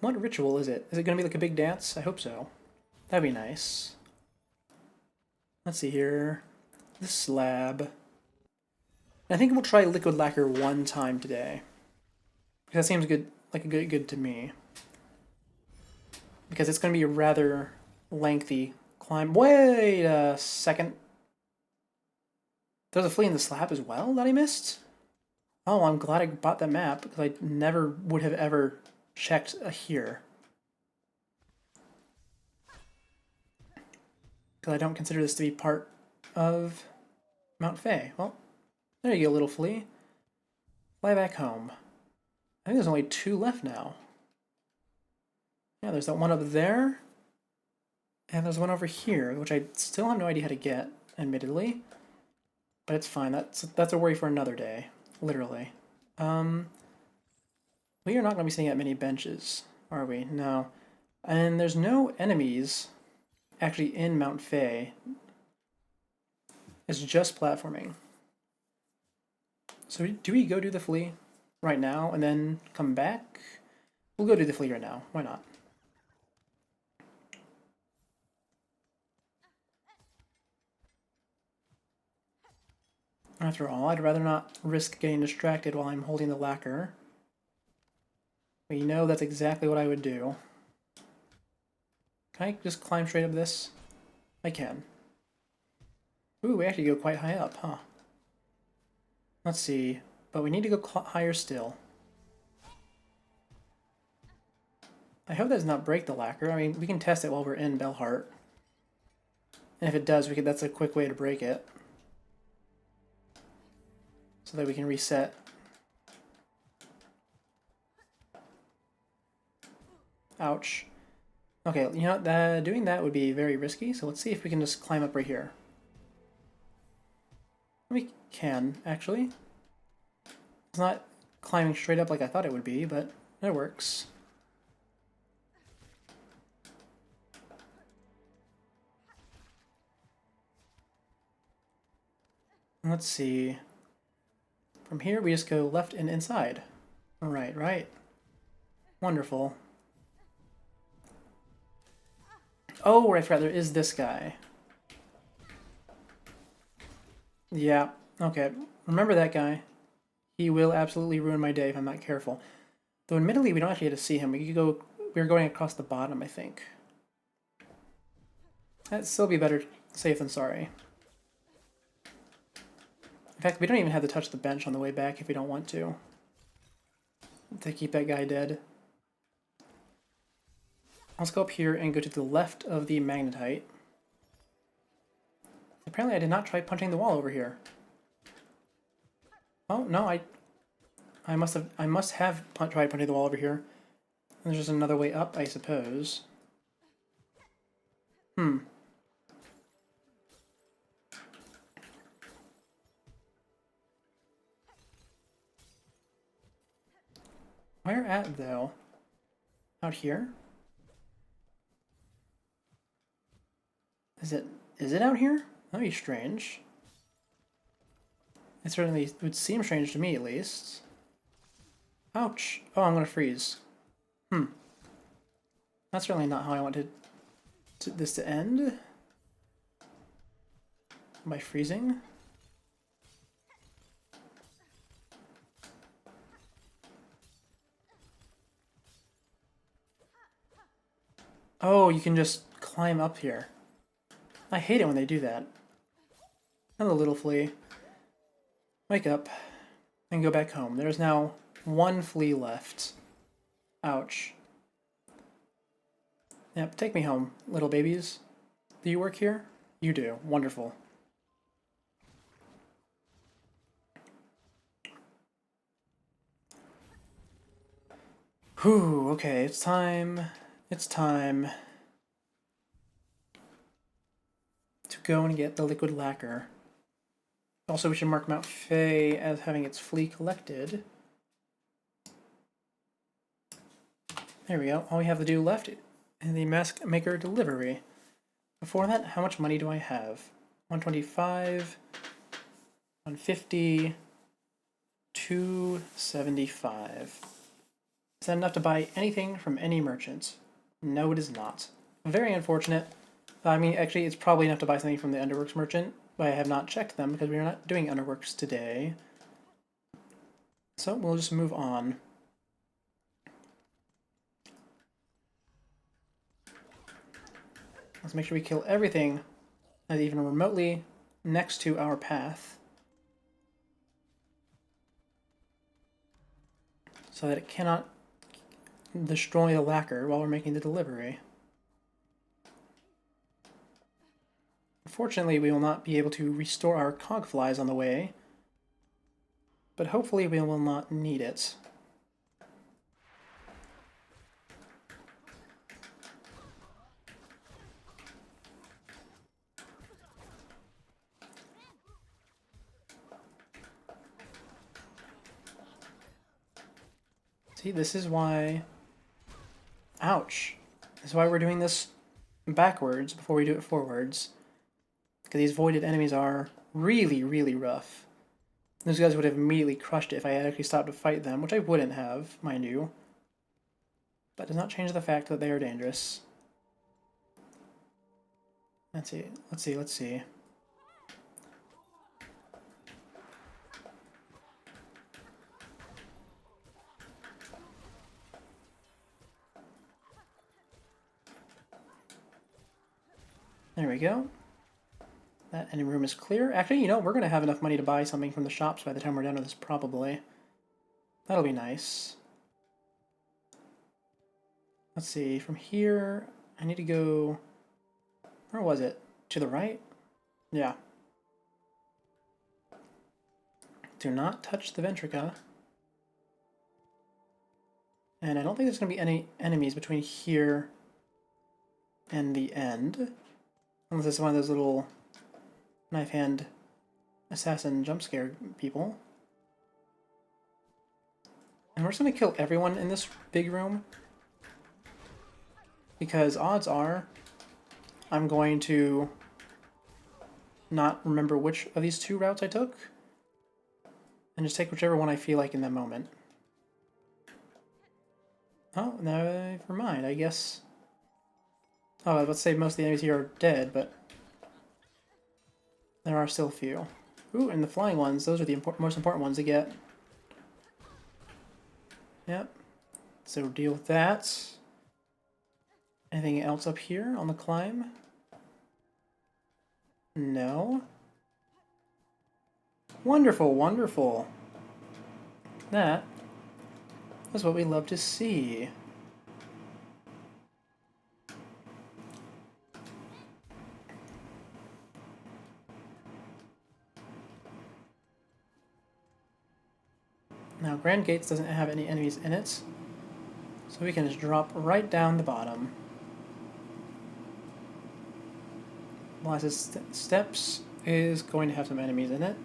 What ritual is it? Is it going to be like a big dance? I hope so. That'd be nice. Let's see here. The slab. I think we'll try liquid lacquer one time today. That seems good. like a good to me. Because it's going to be a rather lengthy climb. Wait a second. There's a flea in the slab as well that I missed? Oh, I'm glad I bought that map because I never would have ever checked here. Because I don't consider this to be part of Mount Fay. Well, there you go, little flea. Fly back home. I think there's only 2 left now. Yeah, there's that one up there. And there's one over here, which I still have no idea how to get, admittedly. But it's fine. That's a worry for another day. Literally. We are not going to be sitting at many benches, are we? No. And there's no enemies actually in Mount Fay. It's just platforming. So do we go do the flea right now and then come back? We'll go do the flea right now. Why not? After all, I'd rather not risk getting distracted while I'm holding the lacquer. But you know that's exactly what I would do. Can I just climb straight up this? I can. Ooh, we actually go quite high up, huh? Let's see. But we need to go higher still. I hope that does not break the lacquer. I mean, we can test it while we're in Belhart. And if it does, that's a quick way to break it. So that we can reset. Ouch. Okay, you know, doing that would be very risky, so let's see if we can just climb up right here. We can, actually. It's not climbing straight up like I thought it would be, but it works. Let's see. From here, we just go left and inside. Right. Wonderful. Oh, right, rather, is this guy. Yeah, okay. Remember that guy. He will absolutely ruin my day if I'm not careful. Though admittedly, we don't actually get to see him. We're going across the bottom, I think. That'd still be better safe than sorry. In fact, we don't even have to touch the bench on the way back if we don't want to keep that guy dead. Let's go up here and go to the left of the magnetite. Apparently I did not try punching the wall over here. Oh, no, I must have tried punching the wall over here. And there's just another way up, I suppose. Where at, though? Out here? Is it out here? That'd be strange. It certainly would seem strange to me, at least. Ouch. Oh, I'm gonna freeze. That's certainly not how I wanted this to end. By freezing. Oh, you can just climb up here. I hate it when they do that. Hello, little flea. Wake up and go back home. There's now 1 flea left. Ouch. Yep, take me home, little babies. Do you work here? You do. Wonderful. Whew, okay, it's time. It's time to go and get the liquid lacquer. Also, we should mark Mount Fay as having its flea collected. There we go. All we have to do left is the mask maker delivery. Before that, how much money do I have? 125, 150, 275. Is that enough to buy anything from any merchant? No, it is not. Very unfortunate. I mean, actually, it's probably enough to buy something from the Underworks merchant, but I have not checked them because we are not doing Underworks today. So we'll just move on. Let's make sure we kill everything that is even remotely next to our path, so that it cannot destroy the lacquer while we're making the delivery. Unfortunately, we will not be able to restore our cogflies on the way, but hopefully we will not need it. See, this is why... Ouch! This is why we're doing this backwards before we do it forwards. Because these voided enemies are really, really rough. Those guys would have immediately crushed it if I had actually stopped to fight them, which I wouldn't have, mind you. But does not change the fact that they are dangerous. Let's see, let's see, let's see. There we go. That enemy room is clear. Actually, you know, we're going to have enough money to buy something from the shops by the time we're done with this, probably. That'll be nice. Let's see, from here, I need to go... Where was it? To the right? Yeah. Do not touch the Ventrica. And I don't think there's going to be any enemies between here and the end. Unless it's one of those little knife hand assassin jump scare people. And we're just going to kill everyone in this big room, because odds are I'm going to not remember which of these two routes I took, and just take whichever one I feel like in that moment. Oh, never mind, I guess. Oh, let's say most of the enemies here are dead, but there are still a few. Ooh, and the flying ones, those are the most important ones to get. Yep. So deal with that. Anything else up here on the climb? No. Wonderful, wonderful. That is what we love to see. Now, Grand Gates doesn't have any enemies in it, so we can just drop right down the bottom. Blasted Steps is going to have some enemies in it,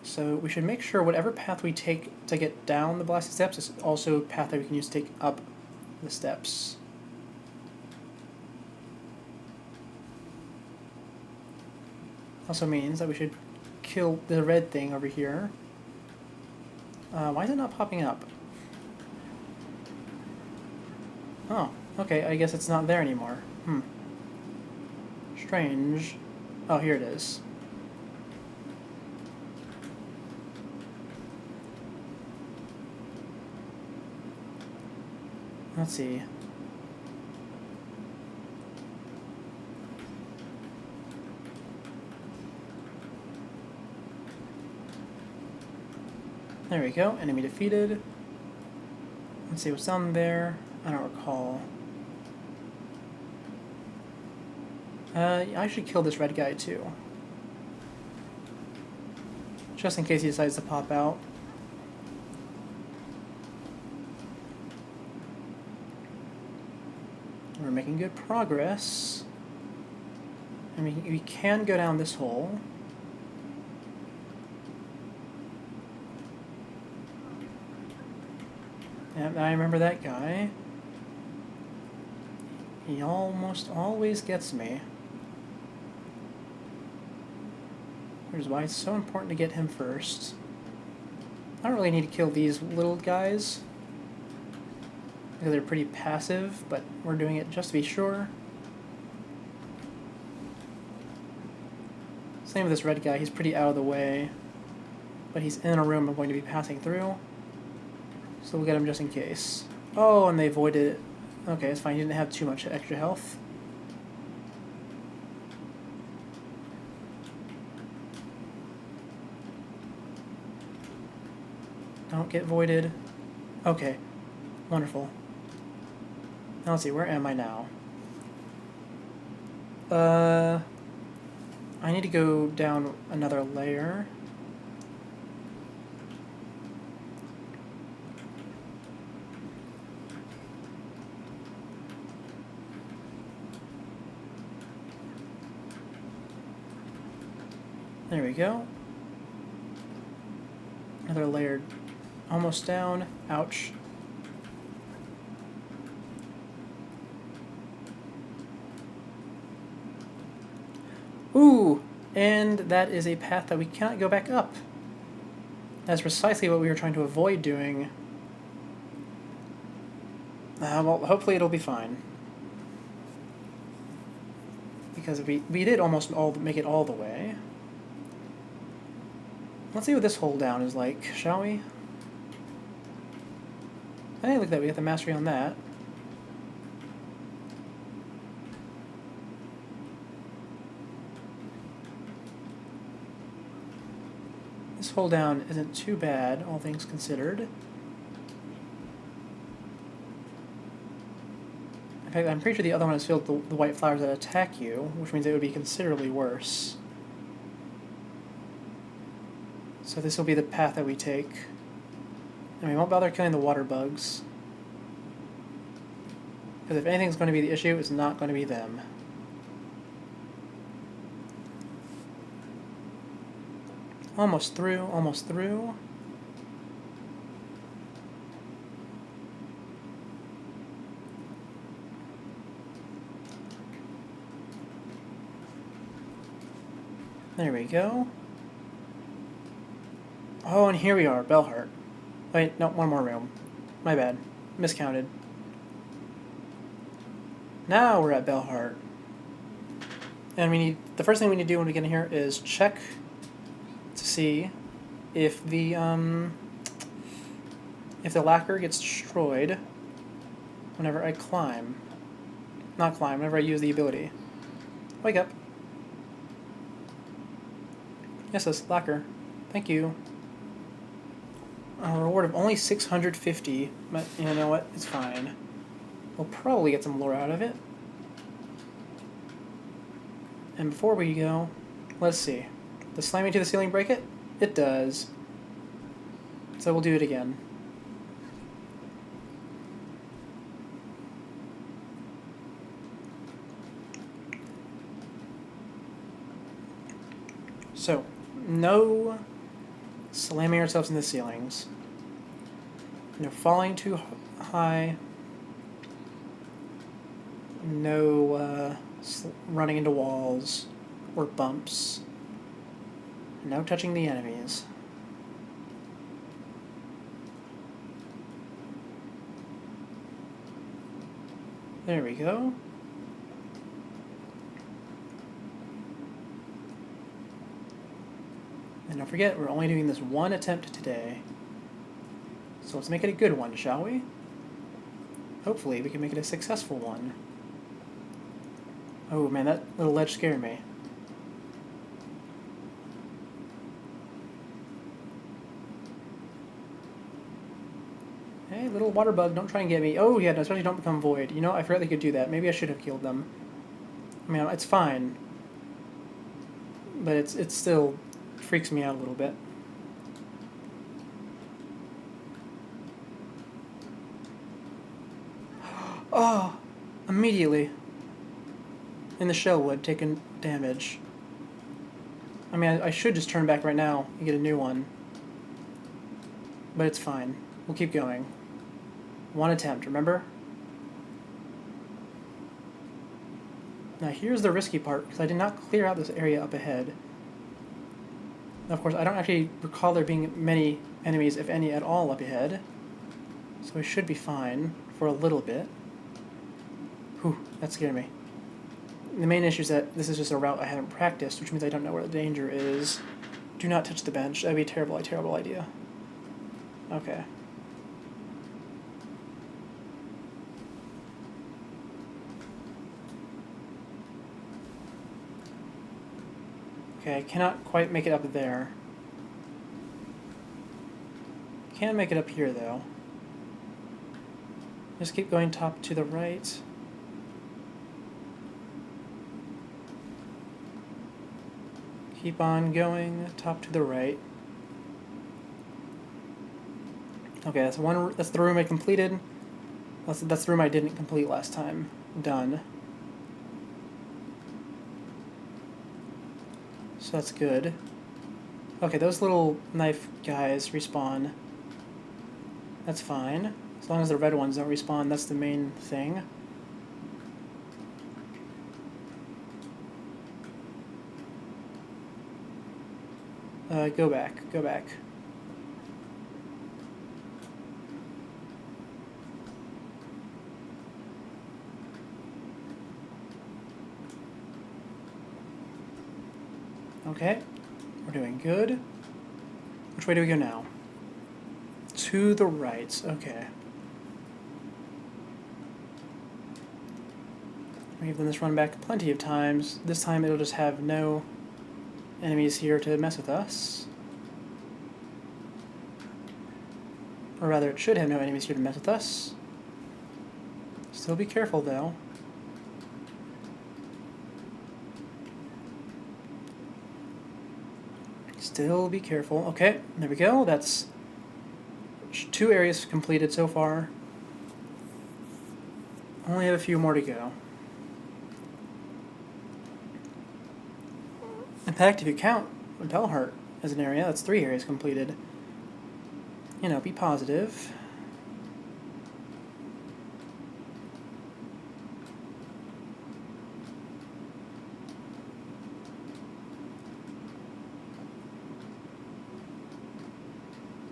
so we should make sure whatever path we take to get down the Blasted Steps is also a path that we can use to take up the steps. Also means that we should kill the red thing over here. Why is it not popping up? Oh, okay, I guess it's not there anymore. Strange. Oh, here it is. Let's see. There we go, enemy defeated. Let's see what's down there. I don't recall. I should kill this red guy too. Just in case he decides to pop out. We're making good progress. I mean, we can go down this hole. Yep, I remember that guy. He almost always gets me. Which is why it's so important to get him first. I don't really need to kill these little guys, because they're pretty passive, but we're doing it just to be sure. Same with this red guy, he's pretty out of the way, but he's in a room I'm going to be passing through, so we'll get him just in case. Oh, and they avoided Okay, it's fine. You didn't have too much extra health. Don't get voided. Okay, wonderful. Now let's see, where am I now? I need to go down another layer. There we go. Another layer almost down. Ouch. Ooh! And that is a path that we cannot go back up. That's precisely what we were trying to avoid doing. Well, hopefully it'll be fine. Because we did almost make it all the way. Let's see what this hold down is like, shall we? Hey, look at that, we got the mastery on that. This hold down isn't too bad, all things considered. In fact, I'm pretty sure the other one is filled with the white flowers that attack you, which means it would be considerably worse. So this will be the path that we take. And we won't bother killing the water bugs. Because if anything's going to be the issue, it's not going to be them. Almost through, almost through. There we go. Oh, and here we are, Bellheart. Wait, no, one more room. My bad. Miscounted. Now we're at Bellheart. And we need, the first thing we need to do when we get in here is check to see if the lacquer gets destroyed whenever I climb. Not climb, whenever I use the ability. Wake up. Yes, this lacquer. Thank you. A reward of only 650, but you know what? It's fine. We'll probably get some lore out of it. And before we go, let's see. Does slamming to the ceiling break it? It does. So we'll do it again. So, no slamming ourselves in the ceilings. No falling too high. No running into walls or bumps. No touching the enemies. There we go. And don't forget, we're only doing this one attempt today. So let's make it a good one, shall we? Hopefully we can make it a successful one. Oh man, that little ledge scared me. Hey, little water bug, don't try and get me. Oh yeah, no, especially don't become void. You know, I forgot they could do that. Maybe I should have killed them. I mean, it's fine. But it still freaks me out a little bit. Oh! Immediately. In the shell wood, taking damage. I mean, I should just turn back right now and get a new one. But it's fine. We'll keep going. One attempt, remember? Now here's the risky part, because I did not clear out this area up ahead. Now, of course, I don't actually recall there being many enemies, if any, at all up ahead. So we should be fine for a little bit. Whew, that scared me. The main issue is that this is just a route I haven't practiced, which means I don't know where the danger is. Do not touch the bench. That'd be a terrible, terrible idea. Okay. Okay, I cannot quite make it up there. Can make it up here, though. Just keep going top to the right. Keep on going, top to the right. Okay, that's the room I completed. That's the room I didn't complete last time. Done. So that's good. Okay, those little knife guys respawn. That's fine. As long as the red ones don't respawn, that's the main thing. Go back, go back. Okay, we're doing good. Which way do we go now? To the right, okay. We've done this run back plenty of times. This time it'll just have no enemies here to mess with us. Or rather, it should have no enemies here to mess with us. Still be careful, though. Still be careful. Okay, there we go. That's 2 areas completed so far. Only have a few more to go. In fact, if you count Belhart as an area, that's 3 areas completed. You know, be positive.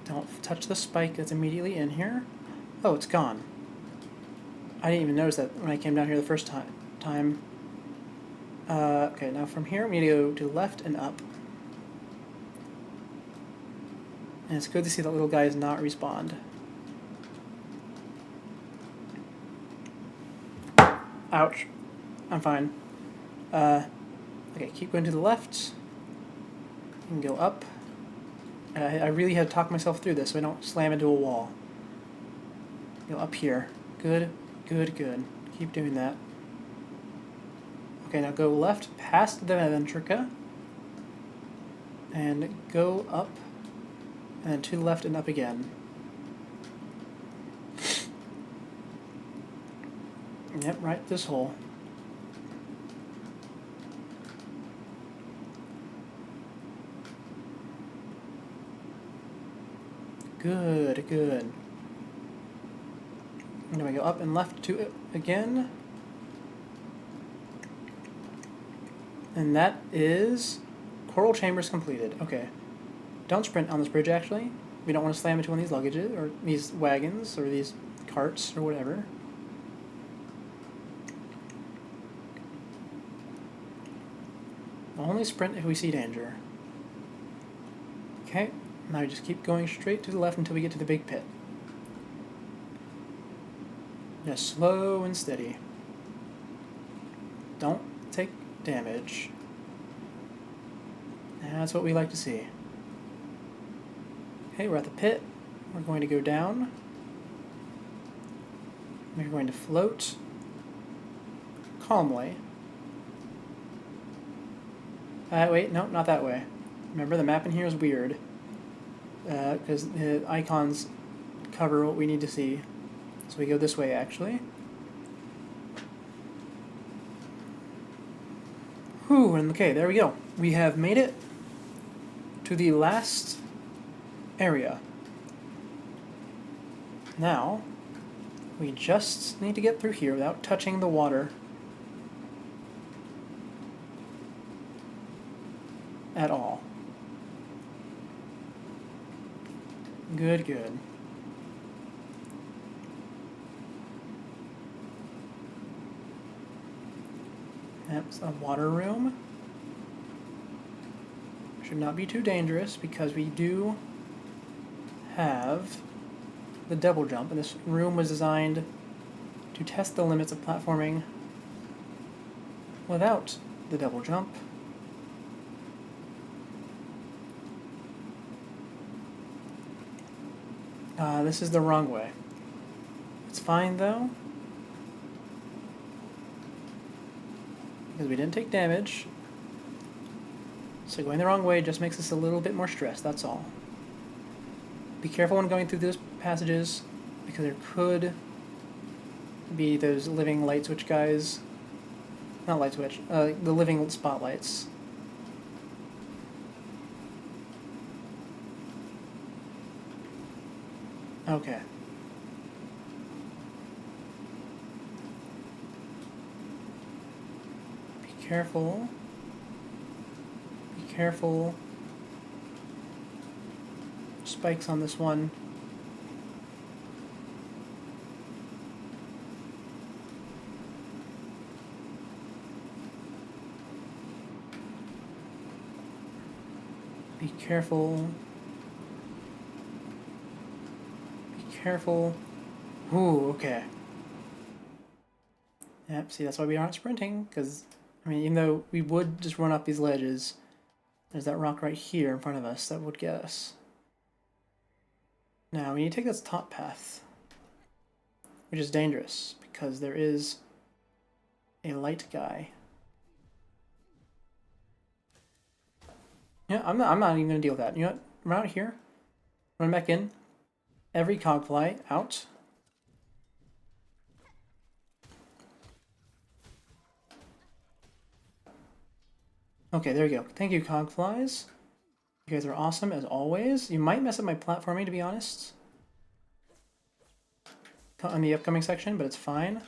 Don't touch the spike that's immediately in here. Oh, it's gone. I didn't even notice that when I came down here the first time. Okay, now from here we need to go to left and up. And it's good to see that little guy is not respawned. Ouch. I'm fine. Okay, keep going to the left. And go up. I really had to talk myself through this so I don't slam into a wall. Go up here. Good, good, good. Keep doing that. Okay, now go left past the Ventrica. And go up. And then to the left and up again. Yep, right this hole. Good, good. And then we go up and left to it again. And that is Coral Chambers completed. Okay. Don't sprint on this bridge, actually. We don't want to slam into one of these luggages, or these wagons, or these carts, or whatever. Only sprint if we see danger. Okay, now we just keep going straight to the left until we get to the big pit. Just slow and steady. Don't take damage. That's what we like to see. Okay, we're at the pit. We're going to go down. We're going to float calmly. Wait, no, not that way. Remember, the map in here is weird. Because the icons cover what we need to see. So we go this way, actually. Whew, and okay, there we go. We have made it to the last area. Now, we just need to get through here without touching the water at all. Good, good. That's a water room. Should not be too dangerous because we do have the double jump, and this room was designed to test the limits of platforming without the double jump. This is the wrong way. It's fine though, because we didn't take damage. So going the wrong way just makes us a little bit more stressed, that's all. Be careful when going through those passages, because there could be those living light switch guys. Not light switch, the living spotlights. Okay. Be careful. Be careful. Spikes on this one. Be careful. Be careful. Ooh, okay. Yep, see, that's why we aren't sprinting, because, I mean, even though we would just run up these ledges, there's that rock right here in front of us that would get us. Now, we need to take this top path, which is dangerous, because there is a light guy. Yeah, I'm not even going to deal with that. You know what? Run out here. Run back in. Every cogfly out. Okay, there you go. Thank you, cogflies. You guys are awesome, as always. You might mess up my platforming, to be honest, on the upcoming section, but it's fine.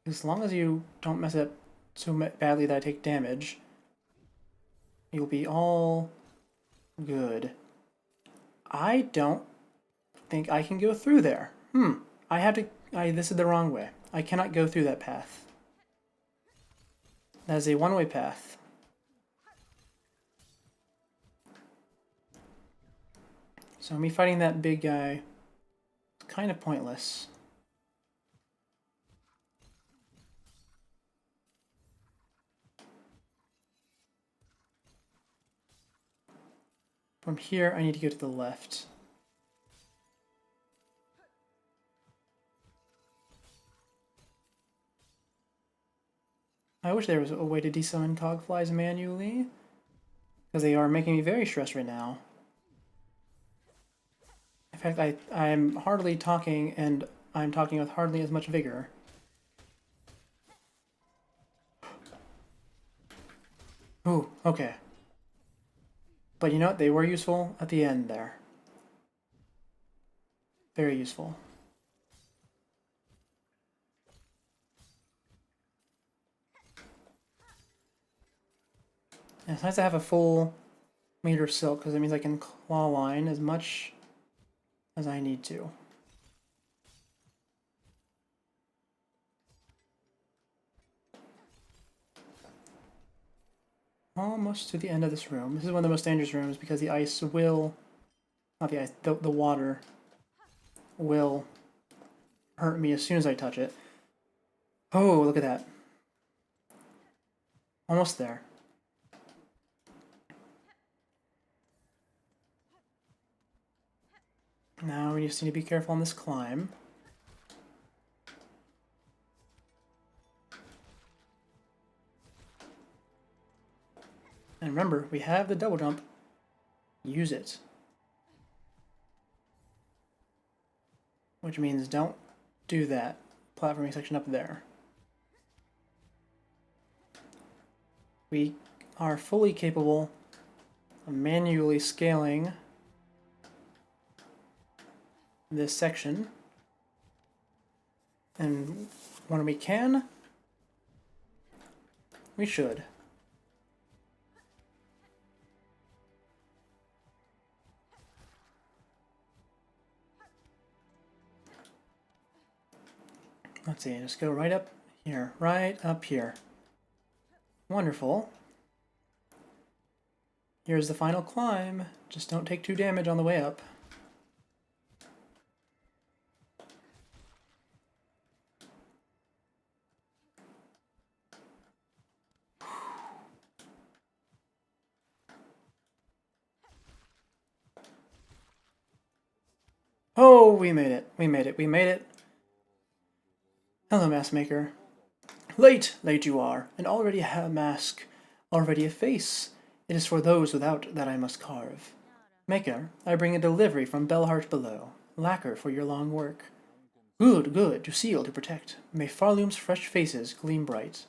As long as you don't mess it up so badly that I take damage, you'll be all good. I don't think I can go through there. I have to... this is the wrong way. I cannot go through that path. That is a one-way path. So me fighting that big guy is kind of pointless. From here, I need to go to the left. I wish there was a way to desummon cogflies manually, because they are making me very stressed right now. In fact, I'm hardly talking, and I'm talking with hardly as much vigor. Ooh, okay. But you know what? They were useful at the end there. Very useful. And it's nice to have a full meter of silk, because it means I can claw line as much as I need to. Almost to the end of this room. This is one of the most dangerous rooms because the ice will... Not the ice, the water will hurt me as soon as I touch it. Oh, look at that. Almost there. Now we just need to be careful on this climb. And remember, we have the double jump. Use it. Which means don't do that platforming section up there. We are fully capable of manually scaling this section. And when we can, we should. Let's see, just go right up here, right up here. Wonderful. Here's the final climb. Just don't take 2 damage on the way up. Oh, we made it. We made it. We made it. Hello, Mask Maker. Late, late you are, and already a mask, already a face. It is for those without that I must carve. Maker, I bring a delivery from Bellheart below. Lacquer for your long work. Good, good, to seal, to protect. May Farloom's fresh faces gleam bright.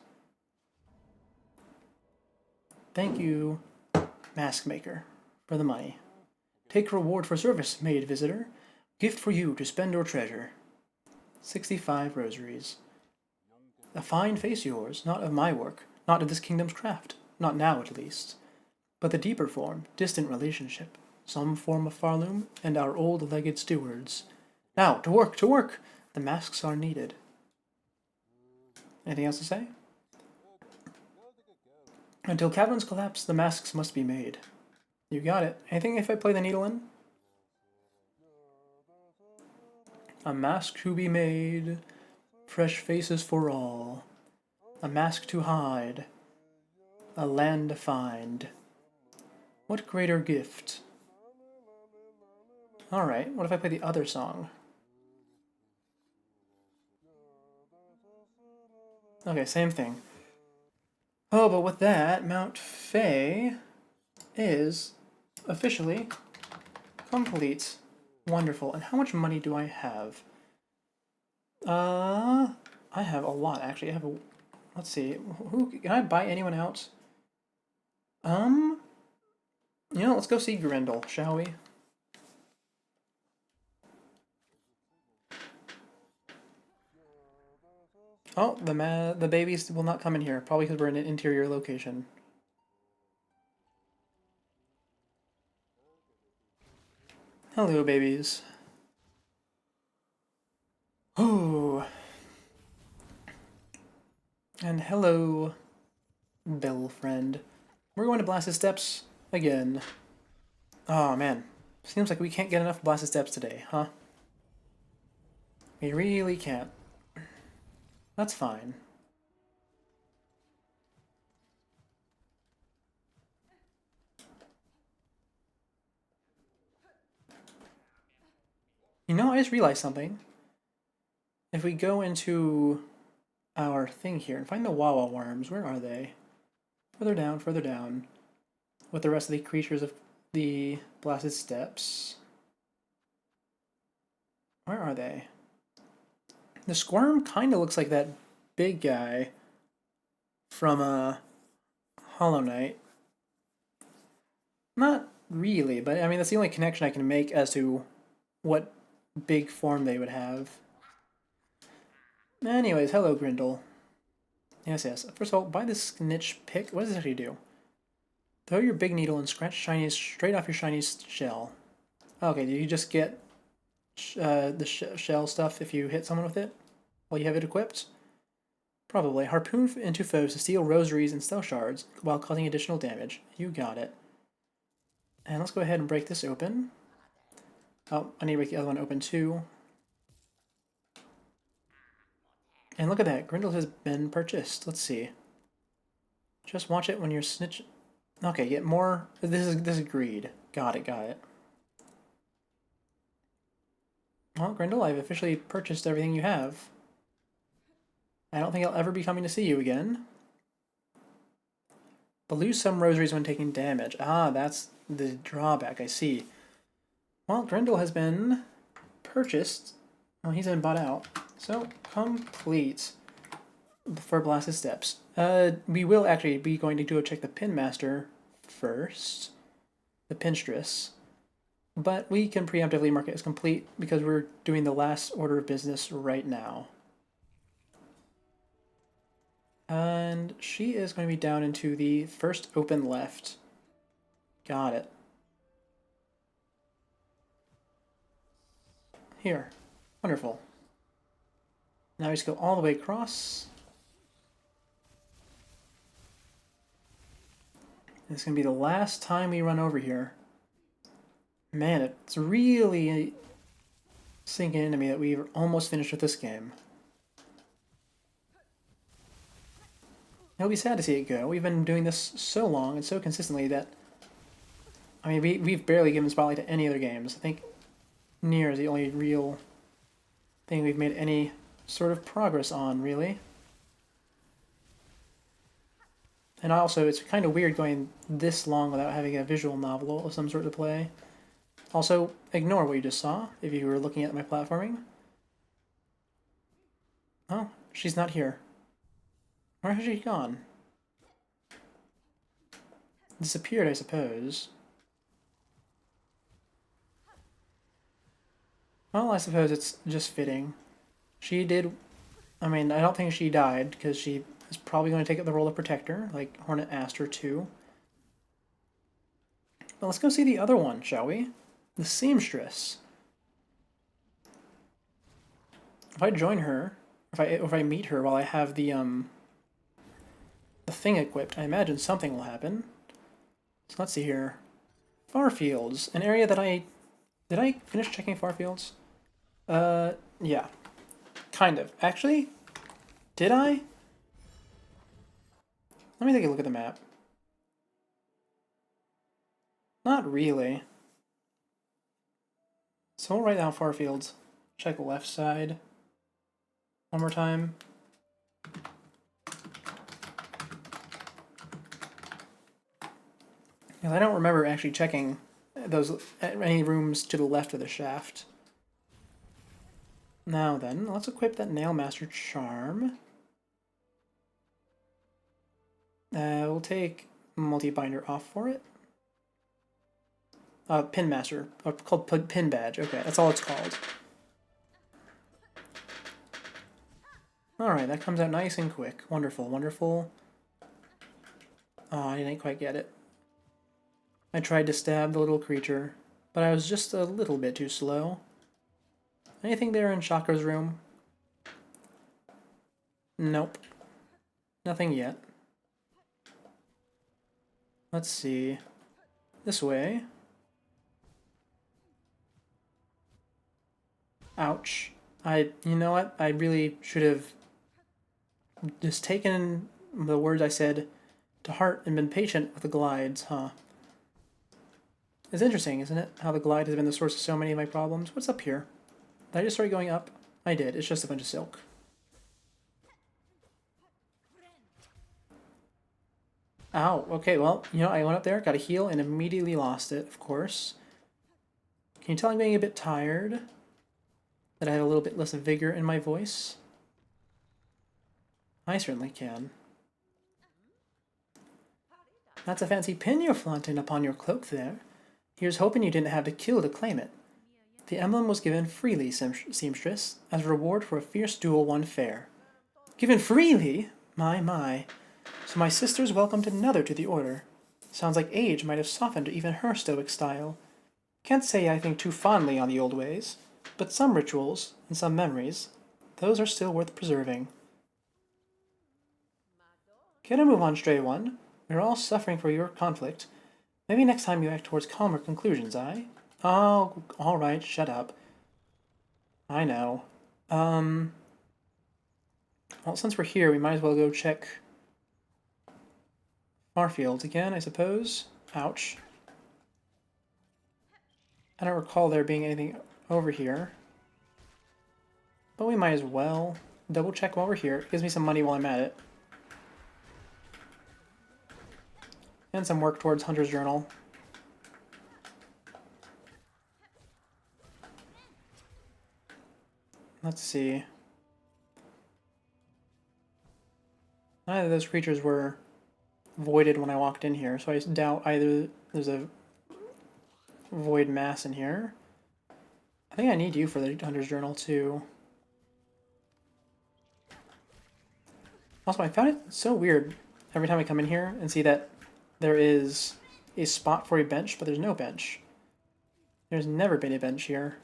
Thank you, Mask Maker, for the money. Take reward for service, maid visitor. Gift for you to spend or treasure. 65 rosaries. A fine face yours, not of my work, not of this kingdom's craft, not now at least. But the deeper form, distant relationship, some form of Farloom and our old-legged stewards. Now, to work, to work! The masks are needed. Anything else to say? Until caverns collapse, the masks must be made. You got it. Anything if I play the needle in? A mask to be made, fresh faces for all. A mask to hide, a land to find. What greater gift? Alright, what if I play the other song? Okay, same thing. Oh, but with that, Mount Fae is officially complete. Wonderful. And how much money do I have? I have a lot, actually. I have a... Let's see. Who can I buy anyone out? You know, let's go see Grendel, shall we? Oh, the babies will not come in here, probably because we're in an interior location. Hello, babies. Oh. And hello, Bell friend. We're going to Blasted Steps again. Oh, man. Seems like we can't get enough Blasted Steps today, huh? We really can't. That's fine. You know, I just realized something. If we go into our thing here and find the Wawa worms, where are they? Further down, with the rest of the creatures of the Blasted Steps. Where are they? The Squirm kind of looks like that big guy from Hollow Knight. Not really, but I mean, that's the only connection I can make as to what big form they would have. Anyways, hello, Grendel. Yes, yes. First of all, buy this snitch pick. What does this actually do? Throw your big needle and scratch shinies straight off your shiny shell. Okay, do you just get the shell stuff if you hit someone with it while you have it equipped? Probably. Harpoon into foes to steal rosaries and spell shards while causing additional damage. You got it. And let's go ahead and break this open. Oh, I need to break the other one open too. And look at that, Grendel has been purchased. Let's see. Just watch it when you're snitch. Okay, get more. This is greed. Got it, got it. Well, Grendel, I've officially purchased everything you have. I don't think I'll ever be coming to see you again. But lose some rosaries when taking damage. Ah, that's the drawback, I see. Well, Grendel has been purchased. Well, he's been bought out. So, complete for Blasted Steps. We will actually be going to go check the Pin Master first. The Pinstress. But we can preemptively mark it as complete because we're doing the last order of business right now. And she is going to be down into the first open left. Got it. Here. Wonderful. Now we just go all the way across. This is going to be the last time we run over here. Man, it's really sinking into me that we've almost finished with this game. It'll be sad to see it go. We've been doing this so long and so consistently that... I mean, we've barely given Spotlight to any other games. I think Nier is the only real thing we've made any sort of progress on, really. And also, it's kind of weird going this long without having a visual novel of some sort to play. Also, ignore what you just saw if you were looking at my platforming. Oh, she's not here. Where has she gone? Disappeared, I suppose. Well, I suppose it's just fitting. She did... I mean, I don't think she died, because she is probably going to take up the role of protector, like Hornet asked her to. But let's go see the other one, shall we? The seamstress. If I join her, if I meet her while I have the thing equipped, I imagine something will happen. So let's see here. Farfields, an area that did I finish checking Farfields? Yeah. Kind of. Actually, did I? Let me take a look at the map. Not really. So we'll write down Farfields. Check the left side. One more time. Because I don't remember actually checking any rooms to the left of the shaft. Now then, let's equip that Nailmaster Charm. We'll take Multi-Binder off for it. Pin Master, called Pin Badge. Okay, that's all it's called. Alright, that comes out nice and quick. Wonderful, wonderful. Oh, I didn't quite get it. I tried to stab the little creature, but I was just a little bit too slow. Anything there in Chakra's room? Nope. Nothing yet. Let's see. This way. Ouch. You know what? I really should have just taken the words I said to heart and been patient with the glides, huh? It's interesting, isn't it? How the glide has been the source of so many of my problems. What's up here? Did I just start going up? I did. It's just a bunch of silk. Ow. Okay, well, you know, I went up there, got a heal, and immediately lost it, of course. Can you tell I'm getting a bit tired? That I had a little bit less vigor in my voice? I certainly can. That's a fancy pin you're flaunting upon your cloak there. Here's hoping you didn't have to kill to claim it. The emblem was given freely, seamstress, as a reward for a fierce duel won fair. Given freely? My. So my sister's welcomed another to the order. Sounds like age might have softened even her stoic style. Can't say I think too fondly on the old ways, but some rituals, and some memories, those are still worth preserving. Get a move on, stray one. We're all suffering for your conflict. Maybe next time you act towards calmer conclusions, aye? Oh, alright, shut up. I know. Well, since we're here, we might as well go check Farfields again, I suppose. Ouch. I don't recall there being anything over here. But we might as well double check while we're here. It gives me some money while I'm at it. And some work towards Hunter's Journal. Let's see. Neither of those creatures were voided when I walked in here, so I doubt either there's a void mass in here. I think I need you for the Hunter's Journal too. Also, I found it so weird every time I come in here and see that there is a spot for a bench, but there's no bench. There's never been a bench here.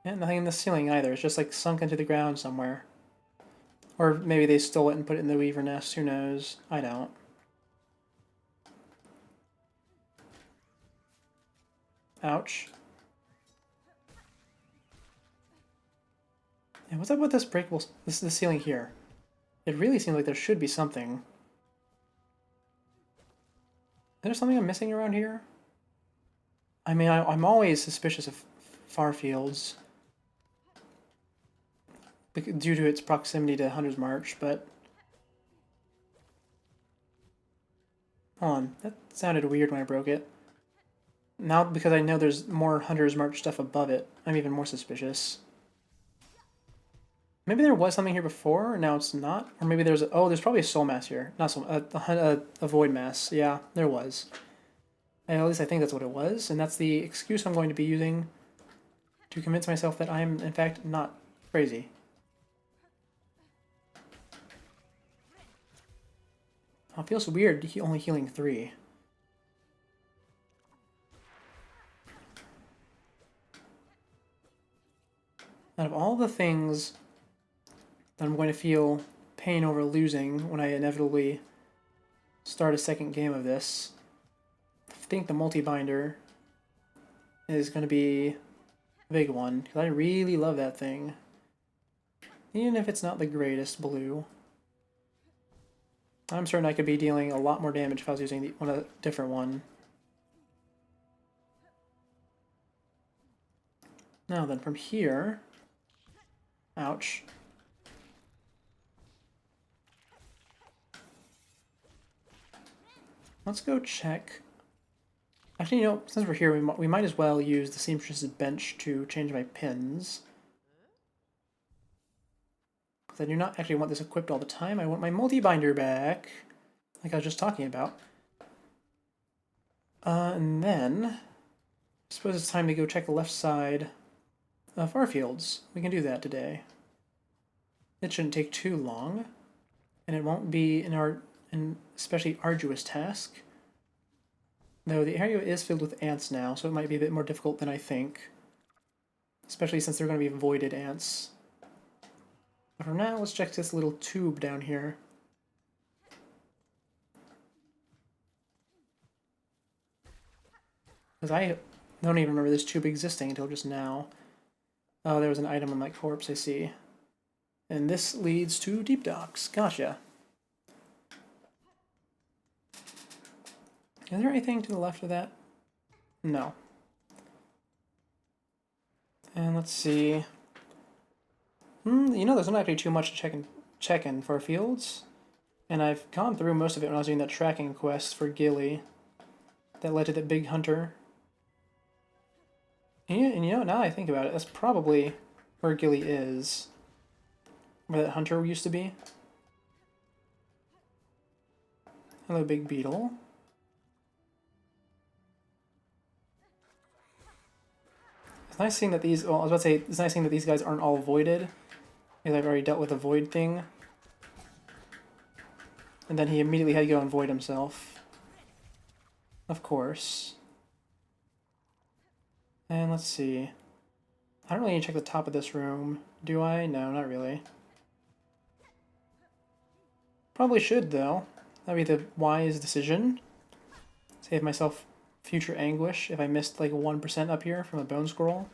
And nothing in the ceiling either. It's just like sunk into the ground somewhere. Or maybe they stole it and put it in the Weaver Nest. Who knows? I don't. Ouch. And what's up with this breakable... This is the ceiling here. It really seems like there should be something. Is there something I'm missing around here? I mean, I'm always suspicious of Farfields due to its proximity to Hunter's March, but... Hold on, that sounded weird when I broke it. Now, because I know there's more Hunter's March stuff above it, I'm even more suspicious. Maybe there was something here before, and now it's not. Or maybe there's... Oh, there's probably a Soul Mass here. Not Soul... a Void Mass. Yeah, there was. At least I think that's what it was, and that's the excuse I'm going to be using to convince myself that I'm, in fact, not crazy. Oh, it feels weird only healing 3. Out of all the things that I'm going to feel pain over losing when I inevitably start a second game of this, I think the multi-binder is going to be a big one, because I really love that thing. Even if it's not the greatest blue. I'm certain I could be dealing a lot more damage if I was using a different one. Now then, from here... Ouch. Let's go check. Actually, you know, since we're here, we might as well use the Seamstress's bench to change my pins. Because I do not actually want this equipped all the time. I want my multi-binder back, like I was just talking about. And then, I suppose it's time to go check the left side of Farfields. We can do that today. It shouldn't take too long, and it won't be an especially arduous task. Though the area is filled with ants now, so it might be a bit more difficult than I think. Especially since they're going to be voided ants. But for now, let's check this little tube down here. Because I don't even remember this tube existing until just now. Oh, there was an item on my corpse, I see. And this leads to Deep Docks. Gotcha. Is there anything to the left of that? No. And let's see. You know, there's not actually too much to check in Farfields. And I've gone through most of it when I was doing that tracking quest for Gilly. That led to that big hunter. And you know, now I think about it, that's probably where Gilly is. Where that hunter used to be. Hello, big beetle. It's nice seeing that these, well, I was about to say, it's nice seeing that these guys aren't all voided. Because I've already dealt with the void thing. And then he immediately had to go and void himself. Of course. And let's see. I don't really need to check the top of this room. Do I? No, not really. Probably should, though. That'd be the wise decision. Save myself future anguish if I missed like 1% up here from a bone scroll.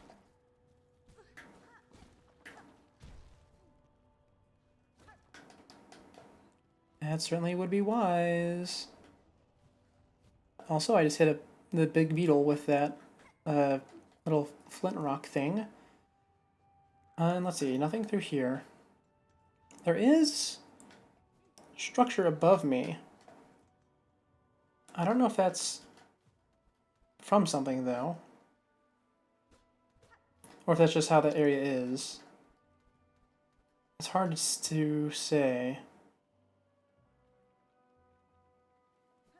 That certainly would be wise. Also, I just hit the big beetle with that little flint rock thing. And let's see, nothing through here. There is structure above me. I don't know if that's from something, though. Or if that's just how that area is. It's hard to say.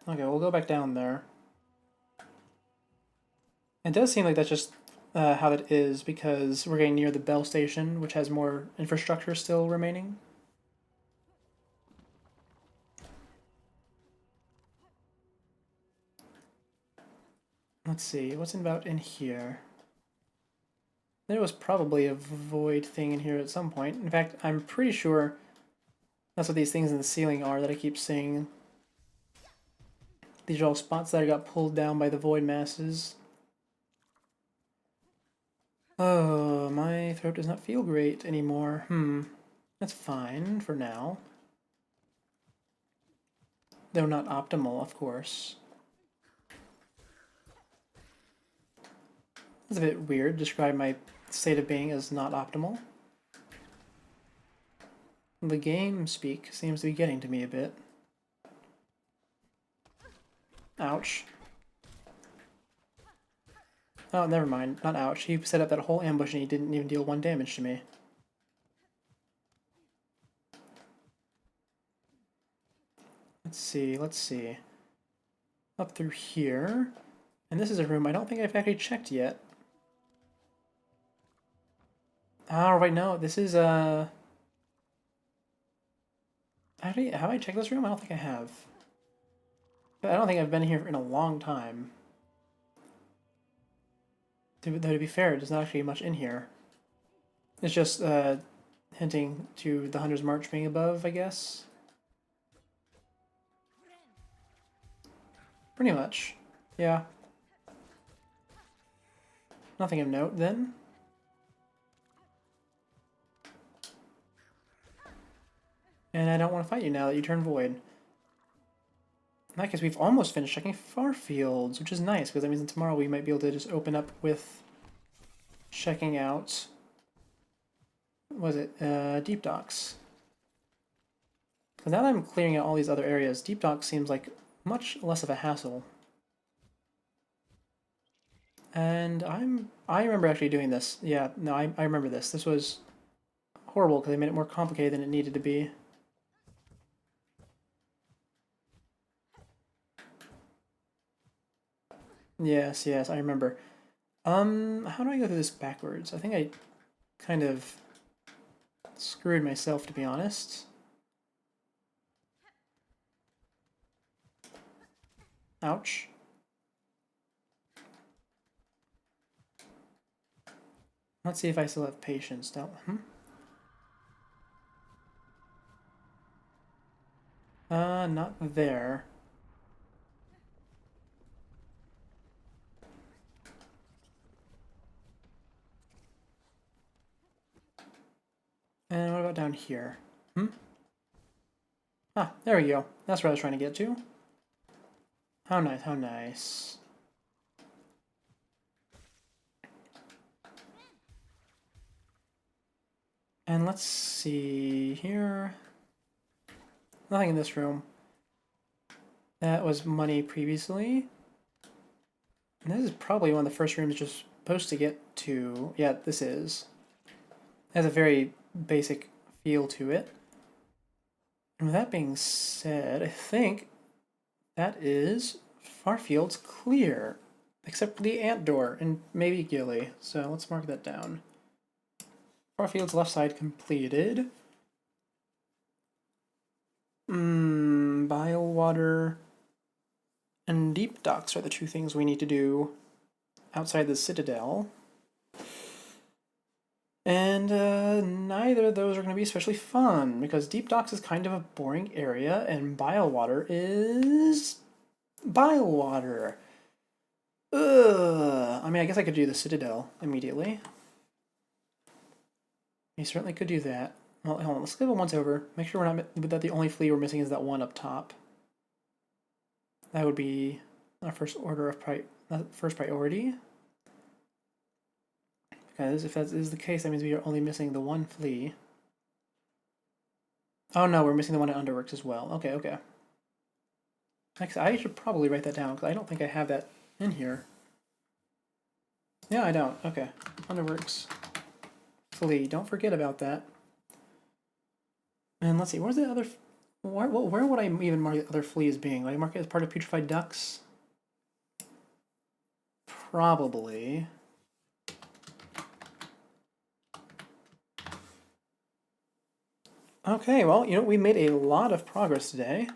Okay, we'll go back down there. It does seem like that's just how that is, because we're getting near the Bell Station, which has more infrastructure still remaining. Let's see, what's about in here? There was probably a void thing in here at some point. In fact, I'm pretty sure that's what these things in the ceiling are that I keep seeing. These are all spots that got pulled down by the void masses. Oh, my throat does not feel great anymore. That's fine for now. Though not optimal, of course. It's a bit weird. Describe my state of being as not optimal. The game speak seems to be getting to me a bit. Ouch. Oh, never mind. Not ouch. He set up that whole ambush and he didn't even deal 1 damage to me. Let's see, let's see. Up through here. And this is a room I don't think I've actually checked yet. Oh, right, no. This is, Actually, have I checked this room? I don't think I have. I don't think I've been here in a long time. Though to be fair, there's not actually much in here. It's just, hinting to the Hunter's March being above, I guess. Pretty much. Yeah. Nothing of note, then. And I don't want to fight you now that you turn void. In that case, we've almost finished checking Farfields, which is nice, because that means tomorrow we might be able to just open up with checking out... what was it? Deep Docks. Because now that I'm clearing out all these other areas, Deep Docks seems like much less of a hassle. And I remember actually doing this. Yeah, no, I remember this. This was horrible because they made it more complicated than it needed to be. Yes, yes, I remember. How do I go through this backwards? I think I kind of screwed myself, to be honest. Ouch. Let's see if I still have patience. No. Not there. And what about down here? Ah, there we go. That's what I was trying to get to. How nice, how nice. And let's see here. Nothing in this room. That was money previously. And this is probably one of the first rooms you're supposed to get to. Yeah, this is. It has a very basic feel to it. And with that being said, I think that is Farfield's clear. Except for the ant door and maybe Gilly. So let's mark that down. Farfield's left side completed. Bile water and Deep Docks are the 2 things we need to do outside the Citadel. And neither of those are going to be especially fun, because Deep Docks is kind of a boring area, and Bile water is... Bile water! Ugh. I mean, I guess I could do the Citadel immediately. You certainly could do that. Well, hold on, let's level once over. Make sure we're not that the only flea we're missing is that one up top. That would be our first order of first priority. Because if that is the case, that means we are only missing the one flea. Oh no, we're missing the one at Underworks as well. Okay, okay. Actually, I should probably write that down because I don't think I have that in here. Yeah, I don't. Okay. Underworks. Flea. Don't forget about that. And let's see, where's the other... Where would I even mark the other flea as being? Would I mark it as part of Putrefied Ducks? Probably. Okay, well, you know, we made a lot of progress today.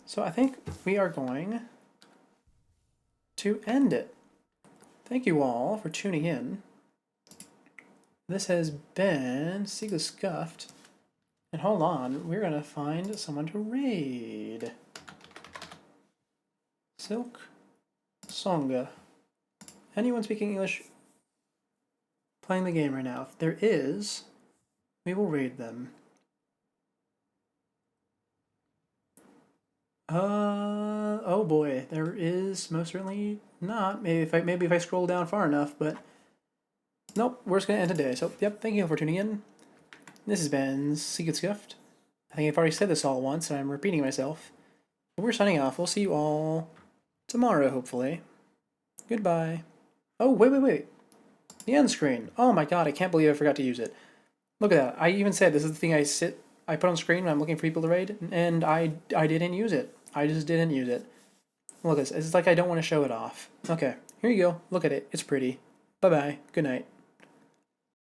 So I think we are going to end it. Thank you all for tuning in. This has been Seek the Scuffed. And hold on, we're gonna find someone to raid. Silk Songa. Anyone speaking English playing the game right now? If there is, we will raid them. Oh boy, there is most certainly not. Maybe if I scroll down far enough, but nope, we're just gonna end today. So yep, thank you for tuning in. This has been Secret Scuffed. I think I've already said this all once, and I'm repeating myself. But we're signing off. We'll see you all tomorrow, hopefully. Goodbye. Oh, wait. The end screen. Oh my god, I can't believe I forgot to use it. Look at that. I even said this is the thing I put on screen when I'm looking for people to raid, and I didn't use it. I just didn't use it. Look, it's like I don't want to show it off. Okay, here you go. Look at it. It's pretty. Bye-bye. Good night.